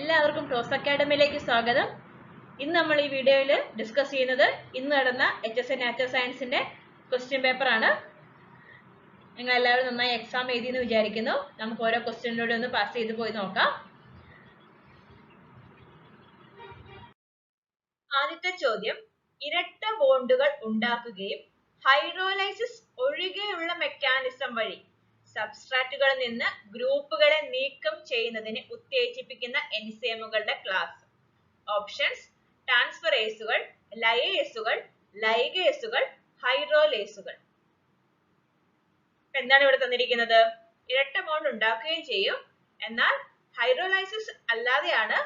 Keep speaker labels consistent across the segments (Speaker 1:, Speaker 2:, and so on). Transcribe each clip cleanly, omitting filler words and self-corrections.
Speaker 1: എല്ലാവർക്കും ടോസ് അക്കാഡമിയിലേക്ക് സ്വാഗതം. ഇന്ന് നമ്മൾ ഈ വീഡിയോയിൽ ഡിസ്കസ് ചെയ്യുന്നത് ഇന്ന് നടന്ന HSC നാച്ചുറൽ സയൻസിന്റെ ക്വസ്റ്റ്യൻ പേപ്പർ ആണ്. നിങ്ങൾ എല്ലാവരും നന്നായി എക്സാം എഴുതി എന്ന് വിചാരിക്കുന്നു. നമുക്ക് ഓരോ ക്വസ്റ്റ്യനിലൂടെ ഒന്ന് പാസ് ചെയ്ത് പോയി നോക്കാം. ആദ്യത്തെ ചോദ്യം, ഇരട്ട ബോണ്ടുകൾ ഉണ്ടാക്കുകയും ഹൈഡ്രോലൈസിസ് ഒഴികെയുള്ള മെക്കാനിസം വഴി സബ്സ്ട്രാറ്റുകളിൽ നിന്ന് ഗ്രൂപ്പുകളെ നീക്കം ചെയ്യുന്നതിന് ഉത്തേജിപ്പിക്കുന്ന എൻസൈമുകളുടെ ക്ലാസ്. ഓപ്ഷൻസ്: ട്രാൻസ്ഫറേസുകൾ, ലയേസുകൾ, ലൈഗേസുകൾ, ഹൈഡ്രോലേസുകൾ. എന്താണ് ഇവിടെ തന്നിരിക്കുന്നത്? ഇരട്ട ബോണ്ട് ഉണ്ടാക്കുകയും ചെയ്യും, എന്നാൽ ഹൈഡ്രോലൈസിസ് അല്ലാതെയാണ്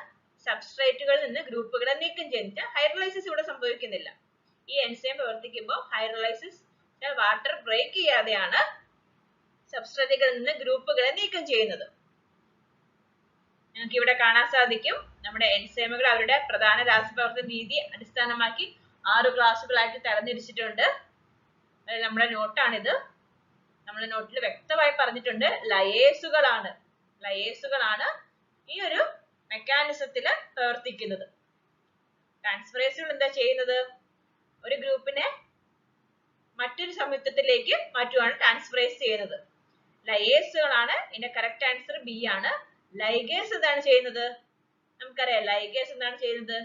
Speaker 1: സബ്സ്ട്രേറ്റുകളിൽ നിന്ന് ഗ്രൂപ്പുകളെ നീക്കം ചെയ്യുന്നത്. ഹൈഡ്രോലൈസിസ് ഇവിടെ സംഭവിക്കുന്നില്ല. ഈ എൻസൈം പ്രവർത്തിക്കുമ്പോൾ ഹൈഡ്രോലൈസിസ് വാട്ടർ ബ്രേക്ക് ചെയ്യാതെയാണ് സബ്സ്ട്രേറ്റുകളിൽ നിന്ന് ഗ്രൂപ്പുകളെ നീക്കം ചെയ്യുന്നത്. നിങ്ങൾക്ക് ഇവിടെ കാണാൻ സാധിക്കും, നമ്മുടെ എൻസൈമുകൾ അവരുടെ പ്രധാന രാസപ്രവർത്തന രീതി അടിസ്ഥാനമാക്കി 6 ക്ലാസുകളായിട്ട് തരംതിരിച്ചിട്ടുണ്ട്. നമ്മുടെ നോട്ടാണിത്. നമ്മുടെ നോട്ടിൽ വ്യക്തമായി പറഞ്ഞിട്ടുണ്ട് ലയേസുകളാണ് ഈ ഒരു മെക്കാനിസത്തിൽ പ്രവർത്തിക്കുന്നത്. ട്രാൻസ്ഫറേസുകൾ എന്താ ചെയ്യുന്നത്? ഒരു ഗ്രൂപ്പിനെ മറ്റൊരു സംയുക്തത്തിലേക്ക് മാറ്റുവാണ് ട്രാൻസ്ഫറേസ് ചെയ്യുന്നത്. ലയേസുകളാണ് ഇതിന്റെ കറക്റ്റ് ആൻസർ ബി ആണ്. ലൈഗേസ് എന്താണ് ചെയ്യുന്നത്? നമുക്കറിയാം ലൈഗേസ് എന്താണ് ചെയ്യുന്നത്?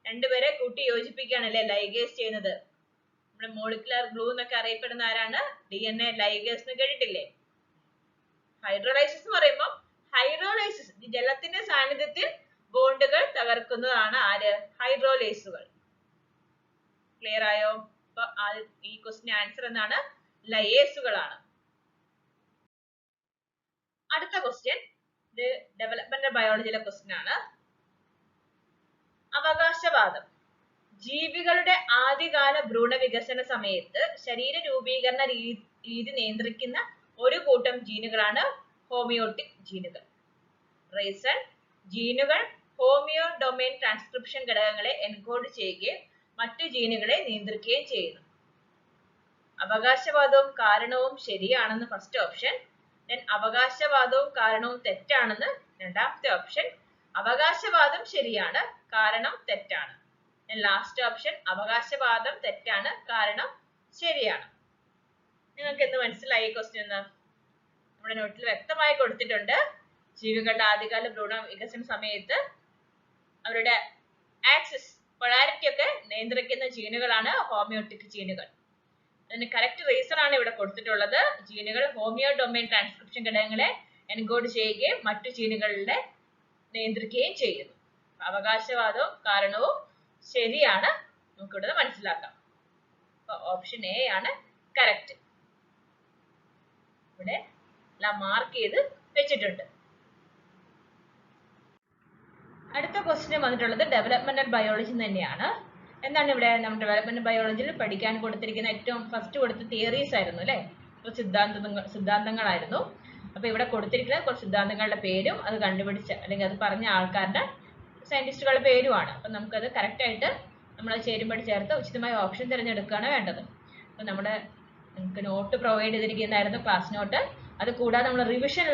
Speaker 1: രണ്ടുപേരെ കൂട്ടി യോജിപ്പിക്കുകയാണല്ലേ ലൈഗേസ് ചെയ്യുന്നത്. നമ്മുടെ മോളിക്കുലർ ഗ്ലൂ എന്നൊക്കെ അറിയപ്പെടുന്ന ആരാണ്? DNA ലൈഗേസ് എന്ന് കേട്ടിട്ടില്ലേ? ഹൈഡ്രോലൈസിസ് എന്ന് പറയുമ്പോൾ ഹൈഡ്രോലൈസിസ് ജലത്തിന്റെ സാന്നിധ്യത്തിൽ ബോണ്ടുകൾ തകർക്കുന്നതാണ് ആര്? ഹൈഡ്രോലേസുകൾ. ക്ലിയർ ആയോ? അപ്പൊ ഈ ക്വസ്റ്റിന് ആൻസർ എന്താണ്? ലയേസുകളാണ്. അടുത്ത ക്വസ്റ്റ്യൻ ഇത് ഡെവലപ്മെന്റൽ ബയോളജിയിലെ ക്വസ്റ്റ്യൻ ആണ്. അവകാശവാദം. ജീവികളുടെ ആദ്യകാല ഭ്രൂണ വികസന സമയത്ത് ശരീര രൂപീകരണ രീതി നിയന്ത്രിക്കുന്ന ഒരു കൂട്ടം ജീനുകളാണ് ഹോമിയോട്ടിക് ജീനുകൾ. റീസൺ: ജീനുകൾ ഹോമിയോ ഡൊമെയ്ൻ ട്രാൻസ്ക്രിപ്ഷൻ ഘടകങ്ങളെ എൻകോഡ് ചെയ്യുകയും മറ്റു ജീനുകളെ നിയന്ത്രിക്കുകയും ചെയ്യുന്നു. അവകാശവാദവും കാരണവും ശരിയാണെന്ന് ഫസ്റ്റ് ഓപ്ഷൻ. അവകാശവാദവും കാരണവും തെറ്റാണെന്ന് രണ്ടാമത്തെ ഓപ്ഷൻ. അവകാശവാദം ശരിയാണ്, കാരണം തെറ്റാണ്. ലാസ്റ്റ് ഓപ്ഷൻ അവകാശവാദം തെറ്റാണ്, കാരണം ശരിയാണ്. നിങ്ങൾക്ക് എന്ത് മനസ്സിലായി ഈ ക്വസ്റ്റ്യൻ എന്ന്? നമ്മുടെ നോട്ടിൽ വ്യക്തമായി കൊടുത്തിട്ടുണ്ട്. ജീവികളുടെ ആദ്യകാല ഭ്രൂണ വികസന സമയത്ത് അവരുടെ ആക്സിസ് പൊളാരിറ്റി ഒക്കെ നിയന്ത്രിക്കുന്ന ജീനുകളാണ് ഹോമിയോട്ടിക് ജീനുകൾ. അതിന് കറക്റ്റ് റീസൺ ആണ് ഇവിടെ കൊടുത്തിട്ടുള്ളത്. ജീനുകൾ ഹോമിയോ ഡൊമെയ്ൻ ട്രാൻസ്ക്രിപ്ഷൻ ഘടകങ്ങളെ എൻകോഡ് ചെയ്യുകയും മറ്റു ജീനുകളെ നിയന്ത്രിക്കുകയും ചെയ്യുന്നു. അവകാശവാദവും കാരണവും ശരിയാണ്, നമുക്കിവിടെ മനസ്സിലാക്കാം. അപ്പൊ ഓപ്ഷൻ എ ആണ് കറക്റ്റ്. ഇവിടെ എല്ലാം മാർക്ക് ചെയ്ത് വെച്ചിട്ടുണ്ട്. അടുത്ത ക്വസ്റ്റ്യൻ വന്നിട്ടുള്ളത് ഡെവലപ്മെന്റൽ ബയോളജി തന്നെയാണ്. എന്താണ് ഇവിടെ നമ്മുടെ ഡെവലപ്മെന്റൽ ബയോളജിയിൽ പഠിക്കാൻ കൊടുത്തിരിക്കുന്ന ഏറ്റവും ഫസ്റ്റ് കൊടുത്ത തിയറീസ് ആയിരുന്നു അല്ലെ? സിദ്ധാന്തങ്ങളായിരുന്നു. അപ്പൊ ഇവിടെ കൊടുത്തിരിക്കുന്ന കുറച്ച് സിദ്ധാന്തങ്ങളുടെ പേരും അത് കണ്ടുപിടിച്ച അല്ലെങ്കിൽ അത് പറഞ്ഞ ആൾക്കാരുടെ സയന്റിസ്റ്റുകളുടെ പേരുമാണ്. അപ്പൊ നമുക്കത് കറക്റ്റ് ആയിട്ട് നമ്മൾ ചേരുമ്പടി ചേർത്ത് ഉചിതമായ ഓപ്ഷൻ തിരഞ്ഞെടുക്കുകയാണ് വേണ്ടത്. അപ്പൊ നമുക്ക് നോട്ട് പ്രൊവൈഡ് ചെയ്തിരിക്കുന്നതായിരുന്നു, ക്ലാസ് നോട്ട്. അത് കൂടാതെ നമ്മൾ റിവിഷൻ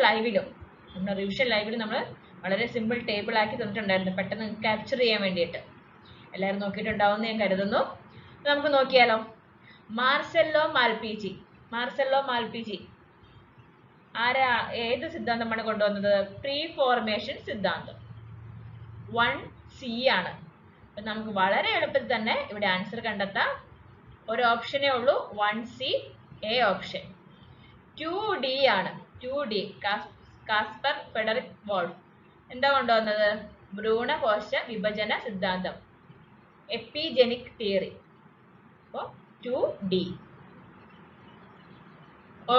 Speaker 1: ലൈവിലും നമ്മൾ വളരെ സിമ്പിൾ ടേബിൾ ആക്കി തന്നിട്ടുണ്ടായിരുന്നു, പെട്ടെന്ന് ക്യാപ്ചർ ചെയ്യാൻ വേണ്ടിയിട്ട്. എല്ലാവരും നോക്കിയിട്ടുണ്ടാവുമെന്ന് ഞാൻ കരുതുന്നു. നമുക്ക് നോക്കിയാലോ. മാർസെല്ലോ മാൽപിജി ഏത് സിദ്ധാന്തമാണ് കൊണ്ടുവന്നത്? പ്രീ ഫോർമേഷൻ സിദ്ധാന്തം. 1C ആണ്. അപ്പൊ നമുക്ക് വളരെ എളുപ്പത്തിൽ തന്നെ ഇവിടെ ആൻസർ കണ്ടെത്താം. ഒരു ഓപ്ഷനേ ഉള്ളൂ, 1C എ ഓപ്ഷൻ. 2D ആണ്. 2D കാസ്പർ ഫെഡറിക് വോൾഫ് എന്താ കൊണ്ടുവന്നത്? ഭ്രൂണകോശ വിഭജന സിദ്ധാന്തം, എപ്പിജെനിക് തിയറി. അപ്പോ 2D.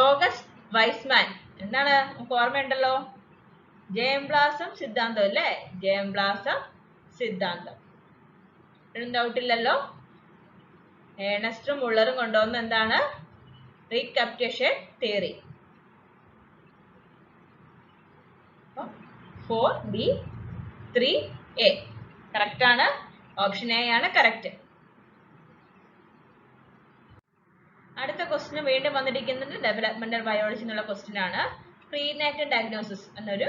Speaker 1: ഓഗസ്റ്റ് വൈസ്മാൻ എന്താണ്? ഓർമ്മയുണ്ടല്ലോ, ജേംബ്ലാസം സിദ്ധാന്തം അല്ലേ? ജേംബ്ലാസം സിദ്ധാന്തം. ഡൗട്ട് ഇല്ലല്ലോ. ഏണസ്റ്റും മുള്ളറും കൊണ്ടുവന്ന എന്താണ്? റീകാപ്റ്റുലേഷൻ തിയറി. 4B 3A കറക്റ്റ് ആണ്. ഓപ്ഷൻ എ ആണ് കറക്റ്റ്. അടുത്ത ക്വസ്റ്റ്യൻ വീണ്ടും വന്നിരിക്കുന്നത് ഡെവലപ്മെന്റൽ ബയോളജി എന്നുള്ള ക്വസ്റ്റ്യൻ ആണ്. പ്രീനാറ്റൽ ഡയഗ്നോസിസ് എന്നൊരു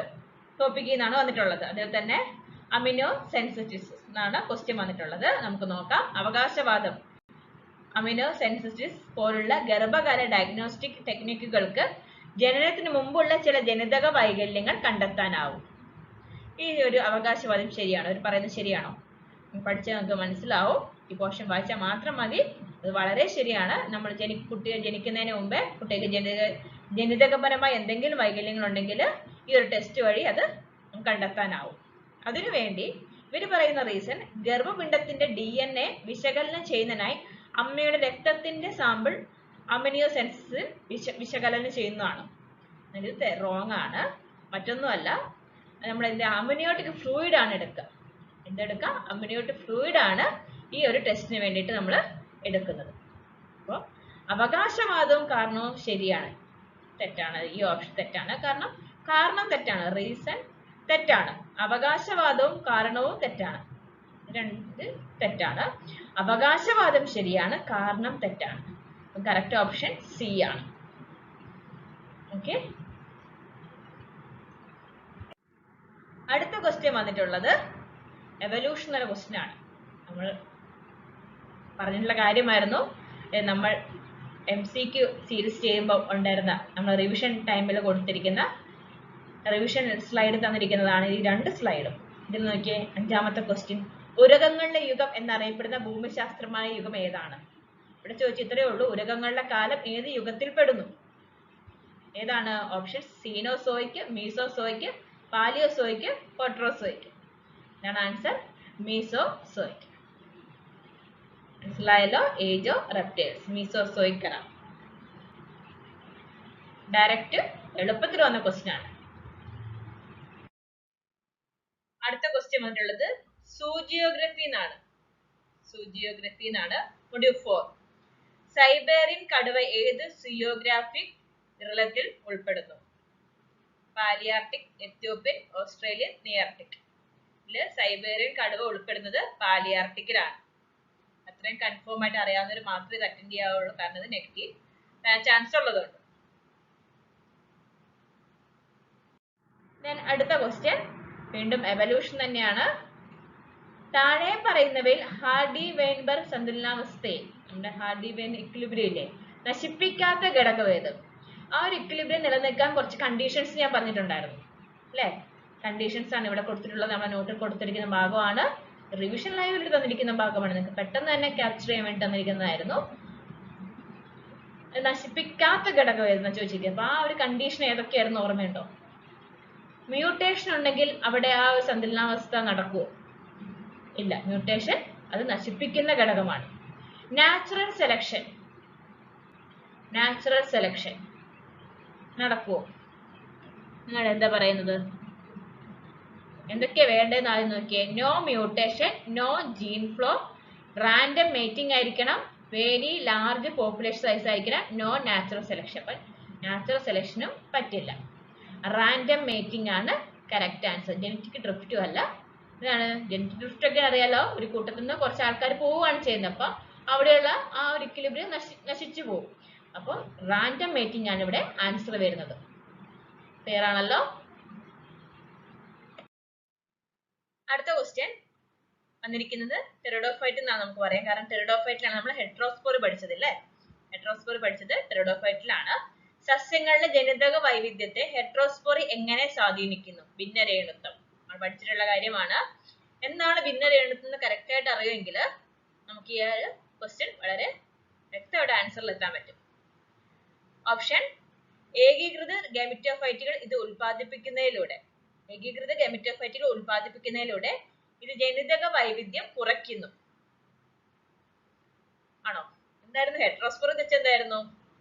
Speaker 1: ടോപ്പിക്കിൽ നിന്നാണ് വന്നിട്ടുള്ളത്. അതിൽ തന്നെ അമിനോ സെൻസിറ്റിസ് എന്നാണ് ക്വസ്റ്റ്യൻ വന്നിട്ടുള്ളത്. നമുക്ക് നോക്കാം. അവകാശവാദം അമിനോ സെൻസിറ്റിസ് പോലുള്ള ഗർഭകാല ഡയഗ്നോസ്റ്റിക് ടെക്നിക്കുകൾക്ക് ജനനത്തിന് മുമ്പുള്ള ചില ജനിതക വൈകല്യങ്ങൾ കണ്ടെത്താനാവും. ഈ ഒരു അവകാശവാദം ശരിയാണോ? അവർ പറയുന്നത് ശരിയാണോ? പഠിച്ചാൽ നമുക്ക് മനസ്സിലാവും. ഈ പോർഷൻ വായിച്ചാൽ മാത്രം മതി. അത് വളരെ ശരിയാണ്. നമ്മൾ കുട്ടികൾ ജനിക്കുന്നതിന് മുമ്പേ കുട്ടിക്ക് ജനിതകപരമായ എന്തെങ്കിലും വൈകല്യങ്ങൾ ഉണ്ടെങ്കിൽ ഈ ഒരു ടെസ്റ്റ് വഴി അത് കണ്ടെത്താനാവും. അതിനുവേണ്ടി ഇവർ പറയുന്ന റീസൺ ഗർഭപിണ്ഡത്തിന്റെ DNA വിശകലനം ചെയ്യുന്നതിനായി അമ്മയുടെ രക്തത്തിന്റെ സാമ്പിൾ അമിനിയോ സെൻസിസ് വിശകലനം ചെയ്യുന്നതാണ്. ഇത് റോങ് ആണ്. മറ്റൊന്നുമല്ല, നമ്മൾ ഇതിന്റെ അമിനിയോട്ടിക് ഫ്ലൂയിഡ് ആണ് എടുക്കുക. എന്തെടുക്കുക? അമിനിയോട്ടിക് ഫ്ലൂയിഡ് ആണ് ഈ ഒരു ടെസ്റ്റിന് വേണ്ടിയിട്ട് നമ്മൾ എടുക്കുന്നത്. അപ്പോൾ അവകാശവാദവും കാരണവും ശരിയാണ്. തെറ്റാണ്. ഈ ഓപ്ഷൻ തെറ്റാണ്. കാരണം തെറ്റാണ്. റീസൺ തെറ്റാണ്. അവകാശവാദവും കാരണവും തെറ്റാണ്. രണ്ട് തെറ്റാണ്. അവകാശവാദം ശരിയാണ്, കാരണം തെറ്റാണ്. കറക്റ്റ് ഓപ്ഷൻ സി ആണ്. ഓക്കെ. അടുത്ത ക്വസ്റ്റ്യൻ വന്നിട്ടുള്ളത് എവല്യൂഷണറി ക്വസ്റ്റ്യൻ ആണ്. നമ്മൾ പറഞ്ഞിട്ടുള്ള കാര്യമായിരുന്നു. നമ്മൾ MCQ സീരീസ് ചെയ്യുമ്പോൾ ഉണ്ടായിരുന്ന നമ്മൾ റിവിഷൻ ടൈമിൽ കൊടുത്തിരിക്കുന്ന റിവിഷൻ സ്ലൈഡ് തന്നിരിക്കുന്നതാണ് ഈ രണ്ട് സ്ലൈഡും. ഇതിൽ നോക്കിയേ, അഞ്ചാമത്തെ ക്വസ്റ്റ്യൻ, ഉരകങ്ങളുടെ യുഗം എന്നറിയപ്പെടുന്ന ഭൂമിശാസ്ത്രമായ യുഗം ഏതാണ്? ഇവിടെ ചോദിച്ചു ഇത്രയേ ഉള്ളൂ. ഉരകങ്ങളുടെ കാലം ഏത് യുഗത്തിൽ പെടുന്നു? ഏതാണ്? ഓപ്ഷൻ സീനോസോയിക്ക്, മീസോസോയിക്ക്, പാലിയോസോയിക്ക്, പോട്രോസോയിക്ക്. ഇതാണ് ആൻസർ. മീസോസോയിക്ക്. മനസ്സിലായല്ലോ? ഏജ് ഓഫ് റെപ്റ്റൈൽസ് മീസോസോയിക് ആണ്. ഡയറക്റ്റ് എളുപ്പത്തിൽ വന്ന ക്വസ്റ്റ്യൻ ആണ്. അടുത്ത ക്വസ്റ്റ്യൻ വന്നിട്ടുള്ളത് സൂജിയോഗ്രഫി എന്നാണ്. സൂജിയോഗ്രഫി എന്നാണ്. മൊഡ്യൂൾ 4. സൈബേറിയൻ കടുവ ഏത് സിയോഗ്രാഫിക് വിരളത്തിൽ ഉൾപ്പെടുന്നു? പാലിയാർട്ടിക്, എത്യോപ്യൻ, ഓസ്ട്രേലിയൻ, നിയാർട്ടിക്. ഇതില് സൈബേറിയൻ കടുവ ഉൾപ്പെടുന്നത് പാലിയാർട്ടിക്കിലാണ്. അത്രയും കൺഫേം ആയിട്ട് അറിയാവുന്നവർ മാത്രമേ ഇത് അറ്റൻഡ് ചെയ്യാവുള്ളൂ. കാരണം ഇത് നെഗറ്റീവ് ചാൻസ് ഉള്ളതുകൊണ്ട്. അടുത്ത ക്വസ്റ്റ്യൻ വീണ്ടും എവല്യൂഷൻ തന്നെയാണ്. താഴെ പറയുന്നവയിൽ ഹാർഡി വെയിൻബർഗ് സന്തുലനാവസ്ഥയെ, നമ്മുടെ ഹാർഡി വെയിൻ ഇക്വിലിബ്രിയം ഇല്ലേ, നശിപ്പിക്കാത്ത ഘടകം ഏത്? ആ ഒരു ഇക്വിലിബ്രിയം നിലനിൽക്കാൻ കുറച്ച് കണ്ടീഷൻസ് ഞാൻ പറഞ്ഞിട്ടുണ്ടായിരുന്നു അല്ലേ? കണ്ടീഷൻസ് ആണ് ഇവിടെ കൊടുത്തിട്ടുള്ളത്. നമ്മുടെ നോട്ടിൽ കൊടുത്തിരിക്കുന്ന ഭാഗമാണ്. റിവിഷൻ ലൈവിൽ തന്നിരിക്കുന്ന ഭാഗമാണ്. നിങ്ങൾക്ക് പെട്ടെന്ന് തന്നെ ക്യാപ്ചർ ചെയ്യാൻ വേണ്ടി തന്നിരിക്കുന്നതായിരുന്നു. നശിപ്പിക്കാത്ത ഘടകം ഏതെന്ന് ചോദിച്ചിരിക്കുക. അപ്പൊ ആ ഒരു കണ്ടീഷൻ ഏതൊക്കെയായിരുന്നു ഓർമ്മയുണ്ടോ? മ്യൂട്ടേഷൻ ഉണ്ടെങ്കിൽ അവിടെ ആ ഒരു സന്തുലനാവസ്ഥ നടക്കുമോ? ഇല്ല. മ്യൂട്ടേഷൻ അത് നശിപ്പിക്കുന്ന ഘടകമാണ്. നാച്ചുറൽ സെലക്ഷൻ നടക്കുമോ? നിങ്ങൾ എന്താ പറയുന്നത്? എന്തൊക്കെയാ വേണ്ടതെന്ന് ആദ്യം നോക്കിയേ. No mutation, no gene flow, random mating ആയിരിക്കണം, വെരി ലാർജ് പോപ്പുലേഷൻ സൈസ് ആയിരിക്കണം, നോ നാച്ചുറൽ സെലക്ഷൻ. അപ്പം നാച്ചുറൽ സെലക്ഷനും പറ്റില്ല. റാൻഡം മേറ്റിംഗ് ആണ് കറക്റ്റ് ആൻസർ. ജനറ്റിക് ഡ്രിഫ്റ്റും അല്ല. ഇതാണ് ജനറ്റിക് ഡ്രിഫ്റ്റ് ഒക്കെ അറിയാലോ. ഒരു കൂട്ടത്തിൽ നിന്ന് കുറച്ച് ആൾക്കാർ പോവുകയാണ് ചെയ്യുന്നത്. അപ്പം അവിടെയുള്ള ആ ഒരു ഇക്വിലിബ്രിയം നശിച്ചു പോകും. അപ്പോൾ റാൻഡം മേറ്റിംഗ് ആണ് ഇവിടെ ആൻസർ വരുന്നത്. ക്ലിയർ ആണല്ലോ? അടുത്ത ക്വസ്റ്റ്യൻ വന്നിരിക്കുന്നത് ടെറിഡോഫൈറ്റ് എന്നാണ് നമുക്ക് പറയാം. കാരണം ടെറിഡോഫൈറ്റിലാണ് നമ്മൾ ഹെട്രോസ്പോർ പഠിച്ചത് അല്ലേ? ഹെട്രോസ്പോർ പഠിച്ചത് ടെറിഡോഫൈറ്റിലാണ്. സസ്യങ്ങളുടെ ജനിതക വൈവിധ്യത്തെ ഹെട്രോസ്പോറി എങ്ങനെ സ്വാധീനിക്കുന്നു? ഭിന്നരേണുത്വം നമ്മൾ പഠിച്ചിട്ടുള്ള കാര്യമാണ്. എന്താണ് ഭിന്നരേണുത്വം എന്ന് കറക്റ്റ് ആയിട്ട് അറിയുമെങ്കിൽ നമുക്ക് ഈ ഒരു ക്വസ്റ്റ്യൻ വളരെ വ്യക്തമായിട്ട് ആൻസറിൽ എത്താൻ പറ്റും. ഓപ്ഷൻ ഏകീകൃത ഗാമിറ്റോഫൈറ്റുകൾ ഇത് ഉൽപ്പാദിപ്പിക്കുന്നതിലൂടെ ഇത് ജനിതക വൈവിധ്യം കുറയ്ക്കുന്നു. ആണോ? എന്തായിരുന്നു ഹെട്രോസ്പോർ എന്ന് വെച്ചാൽ? എന്തായിരുന്നു?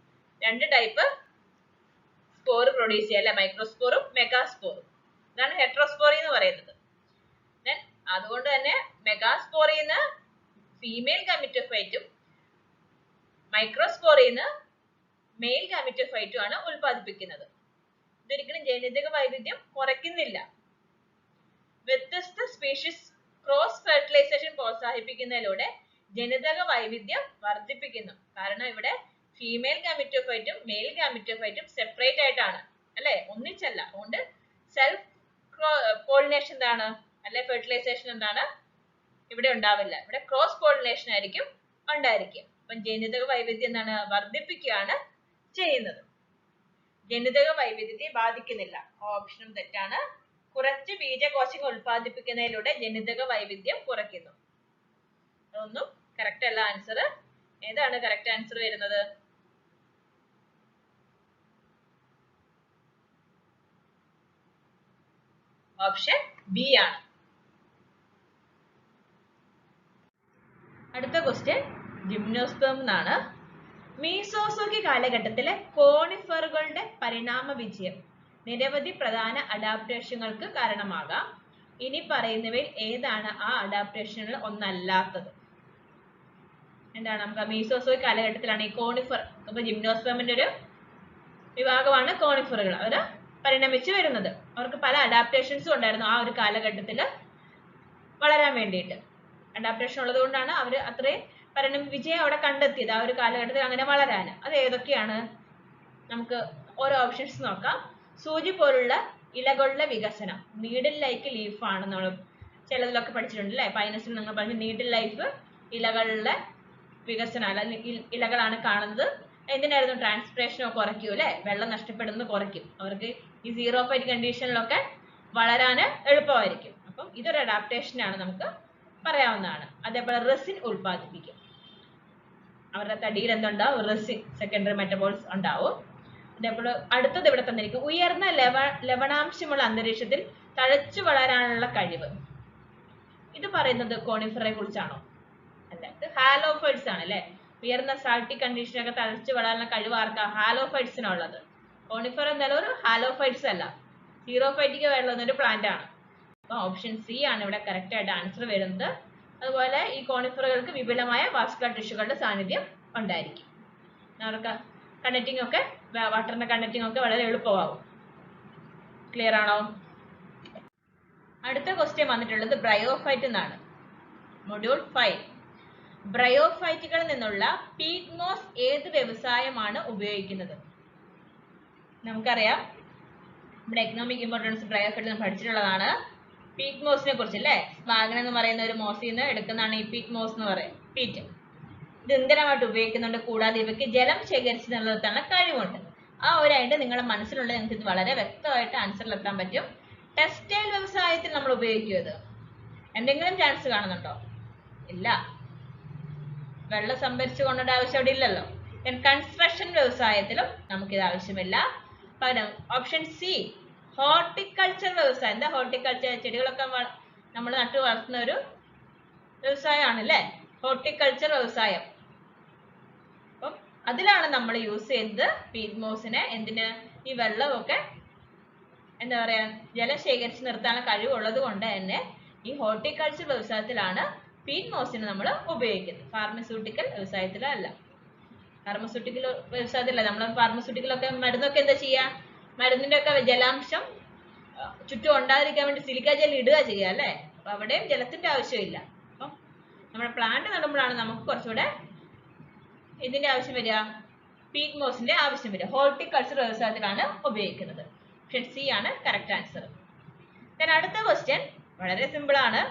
Speaker 1: രണ്ട് ടൈപ്പ് സ്പോർ പ്രൊഡ്യൂസ് ചെയ്യുക അല്ലെ? മൈക്രോസ്പോറും മെഗാസ്പോറും. ഇതാണ് ഹെട്രോസ്പോറി എന്ന് പറയുന്നത്. അതുകൊണ്ട് തന്നെ മെഗാസ്പോറിന്ന് ഫീമെയിൽ ഗാമിറ്റോഫൈറ്റും മൈക്രോസ്പോറിന്ന് മെയിൽ ഗാമിറ്റോഫൈറ്റും ആണ് ഉൽപ്പാദിപ്പിക്കുന്നത്. ഇതൊരിക്കലും ജനിതക വൈവിധ്യം കുറയ്ക്കുന്നില്ല. വ്യത്യസ്ത സ്പീഷീസ് ക്രോസ് ഫെർട്ടിലൈസേഷൻ പ്രോത്സാഹിപ്പിക്കുന്നതിലൂടെ ജനിതക വൈവിധ്യം വർദ്ധിപ്പിക്കുന്നു. കാരണം ഇവിടെ ഫീമെയിൽ ഗാമിറ്റോഫൈറ്റും മെയിൽ ഗാമിറ്റോഫൈറ്റും സെപ്പറേറ്റ് ആയിട്ടാണ് അല്ലെ? ഒന്നിച്ചല്ല. അതുകൊണ്ട് സെൽഫ് പോളിനേഷൻ എന്താണ്? അല്ലെ ഫെർട്ടിലൈസേഷൻ എന്താണ് ഇവിടെ ഉണ്ടാവില്ല. ഇവിടെ ക്രോസ് പോളിനേഷൻ ആയിരിക്കും ഉണ്ടായിരിക്കുക. അപ്പം ജനിതക വൈവിധ്യം എന്താണ് വർദ്ധിപ്പിക്കുകയാണ് ചെയ്യുന്നത്. ജനിതക വൈവിധ്യത്തെ ബാധിക്കുന്നില്ല. ഓപ്ഷനും തെറ്റാണ്. കുറച്ച് ബീജകോശങ്ങൾ ഉൽപ്പാദിപ്പിക്കുന്നതിലൂടെ ജനിതക വൈവിധ്യം കുറയ്ക്കുന്നു. അതൊന്നും കറക്റ്റ് അല്ല ആൻസർ. ഏതാണ് കറക്റ്റ് ആൻസർ വരുന്നത്? ഓപ്ഷൻ ബി ആണ്. അടുത്ത ക്വസ്റ്റ്യൻ ജിംനോസ്പേം എന്നാണ്. മീസോസോയിക് കാലഘട്ടത്തിലെ കോണിഫറുകളുടെ പരിണാമ വിജയം നിരവധി പ്രധാന അഡാപ്റ്റേഷനുകൾക്ക് കാരണമാകാം. ഇനി പറയുന്നവയിൽ ഏതാണ് ആ അഡാപ്റ്റേഷനുകൾ ഒന്നല്ലാത്തത്? എന്താണ്? നമുക്ക് മീസോസോയിക് കാലഘട്ടത്തിലാണ് ഈ കോണിഫർ, അപ്പൊ ജിംനോസ്പേമിന്റെ ഒരു വിഭാഗമാണ് കോണിഫറുകൾ. അവര് പരിണമിച്ചു വരുന്നത്. അവർക്ക് പല അഡാപ്റ്റേഷൻസും ഉണ്ടായിരുന്നു ആ ഒരു കാലഘട്ടത്തിൽ വളരാൻ വേണ്ടിയിട്ട്. അഡാപ്റ്റേഷൻ ഉള്ളത് കൊണ്ടാണ് അവർ അത്രയും വിജയം അവിടെ കണ്ടെത്തിയത് ആ ഒരു കാലഘട്ടത്തിൽ അങ്ങനെ വളരാൻ. അത് ഏതൊക്കെയാണ്? നമുക്ക് ഓരോ ഓപ്ഷൻസ് നോക്കാം. സൂചി പോലുള്ള ഇലകളുടെ വികസനം, നീഡിൽ ലൈക്ക് ലീഫ് ആണ്. നമ്മൾ ചിലതിലൊക്കെ പഠിച്ചിട്ടുണ്ട് അല്ലെ, പൈനസിൽ നിങ്ങൾ പറഞ്ഞു നീഡിൽ ലൈഫ് ഇലകളുടെ വികസനം അല്ല, ഇലകളാണ് കാണുന്നത്. എന്തിനായിരുന്നു? ട്രാൻസ്പിറേഷനോ കുറയ്ക്കും അല്ലെ, വെള്ളം നഷ്ടപ്പെടുന്നത് കുറയ്ക്കും. അവർക്ക് ഈ സീറോ ഫൈറ്റ് കണ്ടീഷനിലൊക്കെ വളരാൻ എളുപ്പമായിരിക്കും. അപ്പം ഇതൊരു അഡാപ്റ്റേഷൻ ആണ്, നമുക്ക് പറയാവുന്നതാണ്. അതേപോലെ റെസിൻ ഉൽപ്പാദിപ്പിക്കും. അവരുടെ തടിയിൽ എന്തുണ്ടാവും? റെസിൻ, സെക്കൻഡറി മെറ്റബോൾസ് ഉണ്ടാവും. അതേപോലെ അടുത്തത് ഇവിടെ തന്നിരിക്കും. ഉയർന്ന ലവണാംശമുള്ള അന്തരീക്ഷത്തിൽ തഴച്ചു വളരാനുള്ള കഴിവ്. ഇത് പറയുന്നത് കോണിഫറെ കുറിച്ചാണോ? അല്ല, ഇത് ഹാലോഫൈറ്റ്സ് ആണ് അല്ലെ. ഉയർന്ന സാൾട്ടി കണ്ടീഷനൊക്കെ തഴച്ചു വളരാനുള്ള കഴിവ് ആർക്കാ? ഹാലോഫൈറ്റ്സിനുള്ളത്. കോണിഫർ എന്തായാലും ഒരു ഹാലോഫൈറ്റ്സ് അല്ല, സീറോഫൈറ്റിക്ക് വരുന്ന ഒരു പ്ലാന്റ് ആണ്. അപ്പൊ ഓപ്ഷൻ സി ആണ് ഇവിടെ കറക്റ്റ് ആയിട്ട് ആൻസർ വരുന്നത്. അതുപോലെ ഈ കോണിഫറുകൾക്ക് വിപുലമായ വാസ്കുലർ ടിഷ്യൂകളുടെ സാന്നിധ്യം ഉണ്ടായിരിക്കും. അവർക്ക് കണ്ടക്റ്റിംഗ് ഒക്കെ, വാട്ടറിന്റെ കണ്ടക്റ്റിംഗ് ഒക്കെ വളരെ എളുപ്പമാകും. ക്ലിയർ ആണോ? അടുത്ത ക്വസ്റ്റ്യൻ വന്നിട്ടുള്ളത് ബ്രയോഫൈറ്റ് എന്നാണ്. മൊഡ്യൂൾ 5. ബ്രയോഫൈറ്റുകളിൽ നിന്നുള്ള പീക്ക് മോസ് ഏത് വ്യവസായമാണ് ഉപയോഗിക്കുന്നത്? നമുക്കറിയാം, നമ്മുടെ എക്കണോമിക് ഇമ്പോർട്ടൻസ് ബ്രയോഫൈറ്റ് നമ്മൾ പഠിച്ചിട്ടുള്ളതാണ്. പീക്ക് മോസിനെ കുറിച്ച് അല്ലേ. സ്പാഗൻ എന്ന് പറയുന്ന ഒരു മോസിൽ നിന്ന് എടുക്കുന്നതാണ് ഈ പീക്ക് മോസ് എന്ന് പറയും, പീറ്റ്. ഇത് ഇന്ധനമായിട്ട് ഉപയോഗിക്കുന്നുണ്ട്. കൂടാതെ ഇവയ്ക്ക് ജലം ശേഖരിച്ച് നിലനിർത്താനുള്ള കഴിവുണ്ട്. ആ ഒരു ഐഡിയ നിങ്ങളുടെ മനസ്സിലുള്ള നിങ്ങൾക്ക് ഇത് വളരെ വ്യക്തമായിട്ട് ആൻസറിലെത്താൻ പറ്റും. ടെക്സ്റ്റൈൽ വ്യവസായത്തിൽ നമ്മൾ ഉപയോഗിക്കുന്നത് എന്തെങ്കിലും ചാൻസ് കാണുന്നുണ്ടോ? ഇല്ല. വെള്ളം സംഭരിച്ചു കൊണ്ടേണ്ട ആവശ്യം അവിടെ ഇല്ലല്ലോ. കൺസ്ട്രക്ഷൻ വ്യവസായത്തിലും നമുക്കിത് ആവശ്യമില്ല. പകരം ഓപ്ഷൻ സി ഹോർട്ടിക്കൾച്ചർ വ്യവസായം. എന്താ ഹോർട്ടിക്കൾച്ചർ? ചെടികളൊക്കെ നമ്മൾ നട്ടു വളർത്തുന്ന ഒരു വ്യവസായമാണ് അല്ലേ ഹോർട്ടിക്കൾച്ചർ വ്യവസായം. അപ്പം അതിലാണ് നമ്മൾ യൂസ് ചെയ്യുന്നത് പീക്ക് മോസിനെ. എന്തിന്? ഈ വെള്ളമൊക്കെ എന്താ പറയാ, ജലം ശേഖരിച്ച് നിർത്താനുള്ള കഴിവുള്ളത് കൊണ്ട് തന്നെ ഈ ഹോർട്ടിക്കൾച്ചർ വ്യവസായത്തിലാണ് പീക്ക് മോസിനെ നമ്മൾ ഉപയോഗിക്കുന്നത്. ഫാർമസ്യൂട്ടിക്കൽ വ്യവസായത്തിലല്ല. ഫാർമസ്യൂട്ടിക്കൽ വ്യവസായത്തിലല്ല. നമ്മൾ ഫാർമസ്യൂട്ടിക്കലൊക്കെ മരുന്നൊക്കെ എന്താ ചെയ്യാ? മരുന്നിന്റെ ഒക്കെ ജലാംശം ചുറ്റും ഉണ്ടാതിരിക്കാൻ വേണ്ടി സിലിക്ക ജെൽ ഇടുക ചെയ്യുക അല്ലേ. അപ്പൊ അവിടെയും ജലത്തിന്റെ ആവശ്യമില്ല. അപ്പം നമ്മുടെ പ്ലാന്റ് നടുമ്പോഴാണ് നമുക്ക് കുറച്ചുകൂടെ ഇതിന്റെ ആവശ്യം വരിക, പീക്ക് മോസിന്റെ ആവശ്യം വരിക. ഹോർട്ടിക്കൾച്ചർ വ്യവസായത്തിലാണ് ഉപയോഗിക്കുന്നത്. ഓപ്ഷൻ സി ആണ് കറക്റ്റ് ആൻസർ. അടുത്ത ക്വസ്റ്റ്യൻ വളരെ സിമ്പിൾ ആണ്.